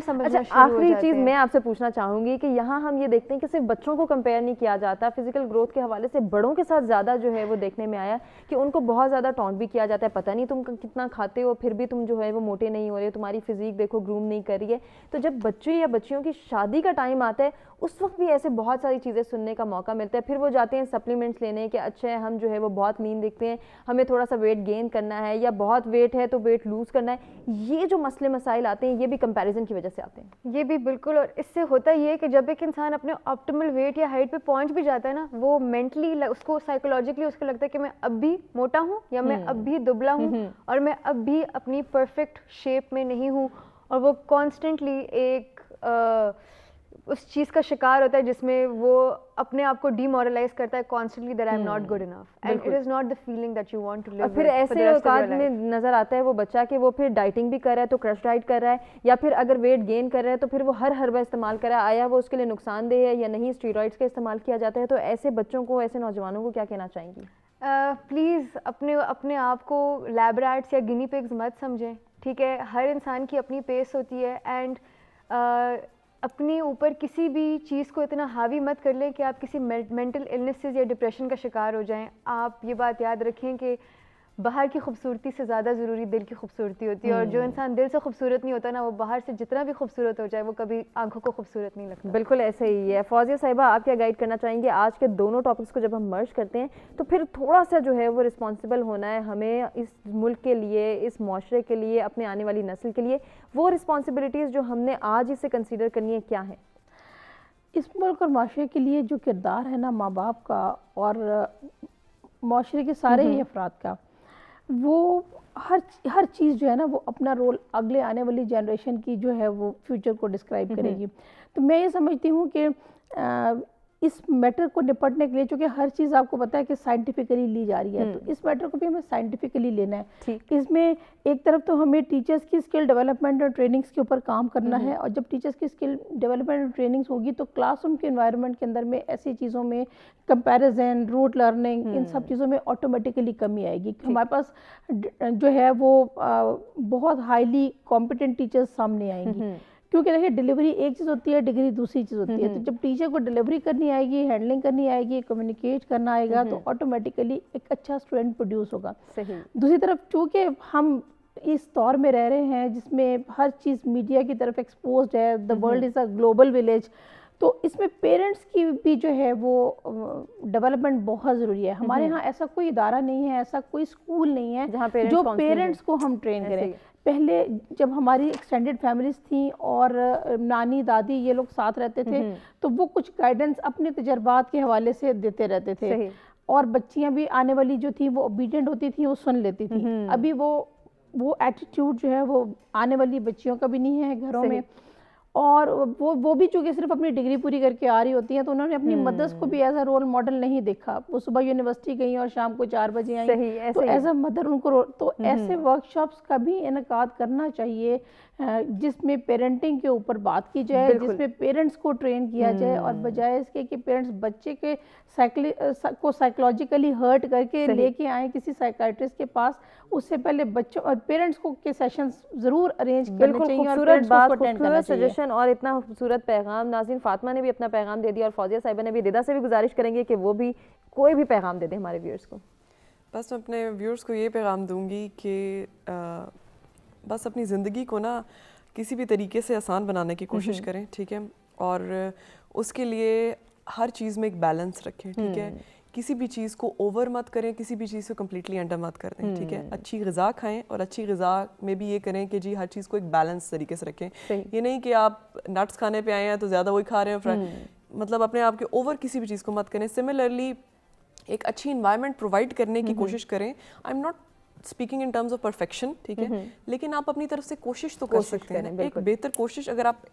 سمجھنا شروع ہو آخری جاتے چیز ہیں۔ میں آپ سے پوچھنا چاہوں گی کہ یہاں ہم یہ دیکھتے ہیں کہ صرف بچوں کو کمپیئر نہیں کیا جاتا، فزیکل گروتھ کے حوالے سے بڑوں کے ساتھ زیادہ جو ہے وہ دیکھنے میں آیا کہ ان کو بہت زیادہ ٹونٹ بھی کیا جاتا ہے، پتہ نہیں تم کتنا کھاتے ہو پھر بھی تم جو ہے وہ موٹے نہیں ہو رہے، تمہاری فزیک دیکھو گروم نہیں کر رہی ہے۔ تو جب بچے یا بچیوں کی شادی کا ٹائم آتا ہے اس وقت بھی ایسے بہت ساری چیزیں سننے کا موقع ملتا ہے، پھر وہ جاتے ہیں سپلیمنٹس لینے کہ اچھا ہم جو ہے وہ بہت لین دکھتے ہیں، ہمیں تھوڑا سا ویٹ گین کرنا ہے، یا بہت ویٹ ہے تو ویٹ لوز کرنا ہے۔ یہ جو مسئلے مسائل آتے ہیں یہ بھی کمپیریزن کی وجہ سے آتے ہیں۔ یہ بھی بالکل، اور اس سے ہوتا یہ ہے کہ جب ایک انسان اپنے آپٹیمل ویٹ یا ہائٹ پہ پہنچ بھی جاتا ہے نا، وہ مینٹلی اس کو سائیکولوجیکلی اس کو لگتا ہے کہ میں اب بھی موٹا ہوں یا میں اب بھی دبلا ہوں اور میں اب بھی اپنی پرفیکٹ شیپ میں نہیں ہوں، اور وہ کانسٹنٹلی ایک اس چیز کا شکار ہوتا ہے جس میں وہ اپنے آپ کو ڈی مورلائز کرتا ہے constantly that I am not good enough and it is not the feeling that you want to live. اور پھر ایسے اوقات میں نظر آتا ہے وہ بچہ کہ وہ پھر ڈائٹنگ بھی کر رہا ہے تو کرش ڈائٹ کر رہا ہے، یا پھر اگر ویٹ گین کر رہا ہے تو پھر وہ ہر ہربا استعمال کر رہا ہے، آیا وہ اس کے لیے نقصان دہ ہے یا نہیں، اسٹیرائڈس کا استعمال کیا جاتا ہے۔ تو ایسے بچوں کو، ایسے نوجوانوں کو کیا کہنا چاہیں گی؟ پلیز اپنے آپ کو لیب ریٹس یا گنی پگز مت سمجھیں، ٹھیک ہے؟ ہر انسان کی اپنی پیس ہوتی ہے، اینڈ اپنے اوپر کسی بھی چیز کو اتنا حاوی مت کر لیں کہ آپ کسی مینٹل النیسز یا ڈپریشن کا شکار ہو جائیں۔ آپ یہ بات یاد رکھیں کہ باہر کی خوبصورتی سے زیادہ ضروری دل کی خوبصورتی ہوتی ہے، اور جو انسان دل سے خوبصورت نہیں ہوتا نا، وہ باہر سے جتنا بھی خوبصورت ہو جائے وہ کبھی آنکھوں کو خوبصورت نہیں لگتا۔ بالکل ایسے ہی ہے۔ فوزیہ صاحبہ، آپ کیا گائیڈ کرنا چاہیں گے؟ آج کے دونوں ٹاپکس کو جب ہم مرج کرتے ہیں تو پھر تھوڑا سا جو ہے وہ رسپانسبل ہونا ہے ہمیں اس ملک کے لیے، اس معاشرے کے لیے، اپنے آنے والی نسل کے لیے، وہ رسپانسبلٹیز جو ہم نے آج اسے کنسیڈر کرنی ہے کیا ہیں؟ اس ملک اور معاشرے کے لیے جو کردار ہے نا ماں باپ کا اور معاشرے کے سارے ہی افراد کا، وہ ہر چیز جو ہے نا وہ اپنا رول اگلے آنے والی جنریشن کی جو ہے وہ فیوچر کو ڈسکرائب کرے گی۔ تو میں یہ سمجھتی ہوں کہ اس میٹر کو نپٹنے کے لیے، چونکہ ہر چیز آپ کو پتہ ہے کہ سائنٹیفکلی لی جا رہی ہے، تو اس میٹر کو بھی ہمیں سائنٹیفکلی لینا ہے۔ اس میں ایک طرف تو ہمیں ٹیچرز کی اسکل ڈیولپمنٹ اور ٹریننگز کے اوپر کام کرنا ہے، اور جب ٹیچرز کی اسکل ڈیولپمنٹ اور ٹریننگز ہوگی تو کلاس روم کے انوائرمنٹ کے اندر میں ایسی چیزوں میں کمپیریزن، روٹ لرننگ، ان سب چیزوں میں آٹومیٹیکلی کمی آئے گی۔ ہمارے پاس جو ہے وہ بہت ہائیلی کمپیٹنٹ ٹیچرز سامنے آئیں گی، کیونکہ دیکھیں ڈیلیوری ایک چیز ہوتی ہے، ڈگری دوسری چیز ہوتی ہے۔ تو جب ٹیچر کو ڈیلیوری کرنی آئے گی، ہینڈلنگ کرنی آئے گی، کمیونیکیٹ کرنا آئے گا، تو آٹومیٹیکلی ایک اچھا اسٹوڈنٹ پروڈیوس ہوگا۔ دوسری طرف چونکہ ہم اس دور میں رہ رہے ہیں جس میں ہر چیز میڈیا کی طرف ایکسپوزڈ ہے، the world is a global village, تو اس میں پیرنٹس کی بھی جو ہے وہ ڈیولپمنٹ بہت ضروری ہے۔ ہمارے ہاں ایسا کوئی ادارہ نہیں ہے، ایسا کوئی اسکول نہیں ہے جو پیرنٹس کو ہم ٹرین کریں۔ پہلے جب ہماری ایکسٹینڈڈ فیملیز تھیں اور نانی دادی یہ لوگ ساتھ رہتے تھے تو وہ کچھ گائیڈنس اپنے تجربات کے حوالے سے دیتے رہتے تھے، اور بچیاں بھی آنے والی جو تھیں وہ اوبیڈینٹ ہوتی تھیں، وہ سن لیتی تھیں۔ ابھی وہ ایٹیٹیوڈ جو ہے وہ آنے والی بچیوں کا بھی نہیں ہے گھروں میں، اور وہ بھی چونکہ صرف اپنی ڈگری پوری کر کے آ رہی ہوتی ہیں تو انہوں نے اپنی مدرس کو بھی ایز اے رول ماڈل نہیں دیکھا۔ وہ صبح یونیورسٹی گئیں اور شام کو 4 بجے آئیں، تو ایز اے مدر ان کو تو ایسے ورک شاپس کا بھی انعقاد کرنا چاہیے جس میں پیرنٹنگ کے اوپر بات کی جائے، جس میں پیرنٹس کو ٹرین کیا جائے، اور بجائے اس کے کہ پیرنٹس بچے کے کو سائیکولوجیکلی ہرٹ کر کے لے کے آئیں کسی سائیکائٹرسٹ کے پاس، اس سے پہلے بچوں اور پیرنٹس کو کے سیشنز ضرور ارینج کرنے چاہیے اور پیرنٹس کو اٹینڈ کرنا چاہیے۔ اور اتنا خوبصورت پیغام ناظرین، فاطمہ نے بھی اپنا پیغام دے دیا اور فوزیہ صاحبہ نے بھی۔ دیدا سے بھی گزارش کریں گے کہ وہ بھی کوئی بھی پیغام دے دیں ہمارے ویورز کو۔ بس میں اپنے ویورز کو یہ پیغام دوں گی کہ بس اپنی زندگی کو نا کسی بھی طریقے سے آسان بنانے کی کوشش کریں، ٹھیک ہے، اور اس کے لیے ہر چیز میں ایک بیلنس رکھیں، ٹھیک ہے، کسی بھی چیز کو اوور مت کریں، کسی بھی چیز کو کمپلیٹلی انڈر مت کر دیں، ٹھیک ہے، اچھی غذا کھائیں، اور اچھی غذا میں بھی یہ کریں کہ جی ہر چیز کو ایک بیلنس طریقے سے رکھیں۔ یہ نہیں کہ آپ نٹس کھانے پہ آئے ہیں تو زیادہ وہی کھا رہے ہیں، مطلب اپنے آپ کے اوور کسی بھی چیز کو مت کریں۔ سملرلی ایک اچھی انوائرمنٹ پرووائڈ کرنے کی کوشش کریں۔ آئی am not speaking in terms of perfection, ٹھیک ہے، لیکن آپ اپنی طرف سے کوشش تو کر سکتے ہیں، ایک بہتر کوشش اگر آپ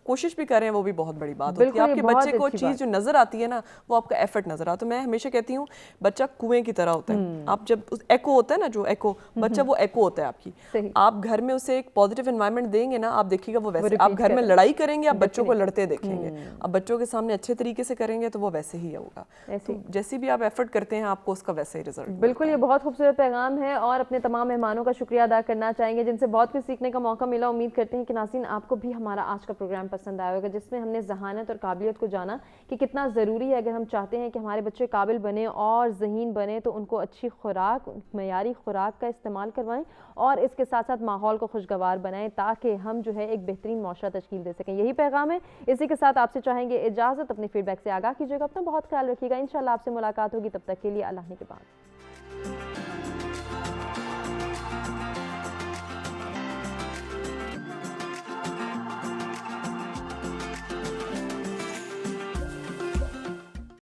कोशिश भी करें वो भी बहुत बड़ी बात होती है। आपके बच्चे को चीज़ जो नज़र आती है ना वो आपका एफर्ट नज़र आता है। मैं हमेशा कहती हूँ बच्चा कुएं की तरह होता है। आप जब एको होता है ना, जो एको बच्चा वो एको होता है आपकी। आप घर में उसे एक पॉजिटिव एनवायरनमेंट देंगे ना, आप देखिएगा वो वैसे। आप घर में लड़ाई करेंगे, आप बच्चों को लड़ते देखेंगे। अब बच्चों के सामने अच्छे तरीके से करेंगे तो वो वैसे ही होगा। तो जैसी भी आप एफर्ट करते हैं आपको उसका वैसे ही रिजल्ट। बिल्कुल, ये बहुत खूबसूरत पैगाम है और अपने तमाम मेहमानों का शुक्रिया अदा करना चाहेंगे जिनसे बहुत कुछ सीखने का मौका मिला। उम्मीद करते हैं कि नाज़रीन आपको भी हमारा आज का प्रोग्राम पसंद आया होगा, जिसमें हमने ज़हानत और काबिलियत को जाना कि कितना ज़रूरी है। अगर हम चाहते हैं कि हमारे बच्चे काबिल बने और ज़हीन बने तो उनको अच्छी खुराक, मयारी खुराक का इस्तेमाल करवाएं और इसके साथ साथ माहौल को खुशगवार बनाएं ताकि हम जो है एक बेहतरीन माशरा तश्कील दे सकें। यही पैगाम है। इसी के साथ आपसे चाहेंगे इजाज़त। अपने फीडबैक से आगाह कीजिएगा। अपना बहुत ख्याल रखिएगा। इंशाल्लाह आपसे मुलाकात होगी। तब तक के लिए अल्लाह के बाद।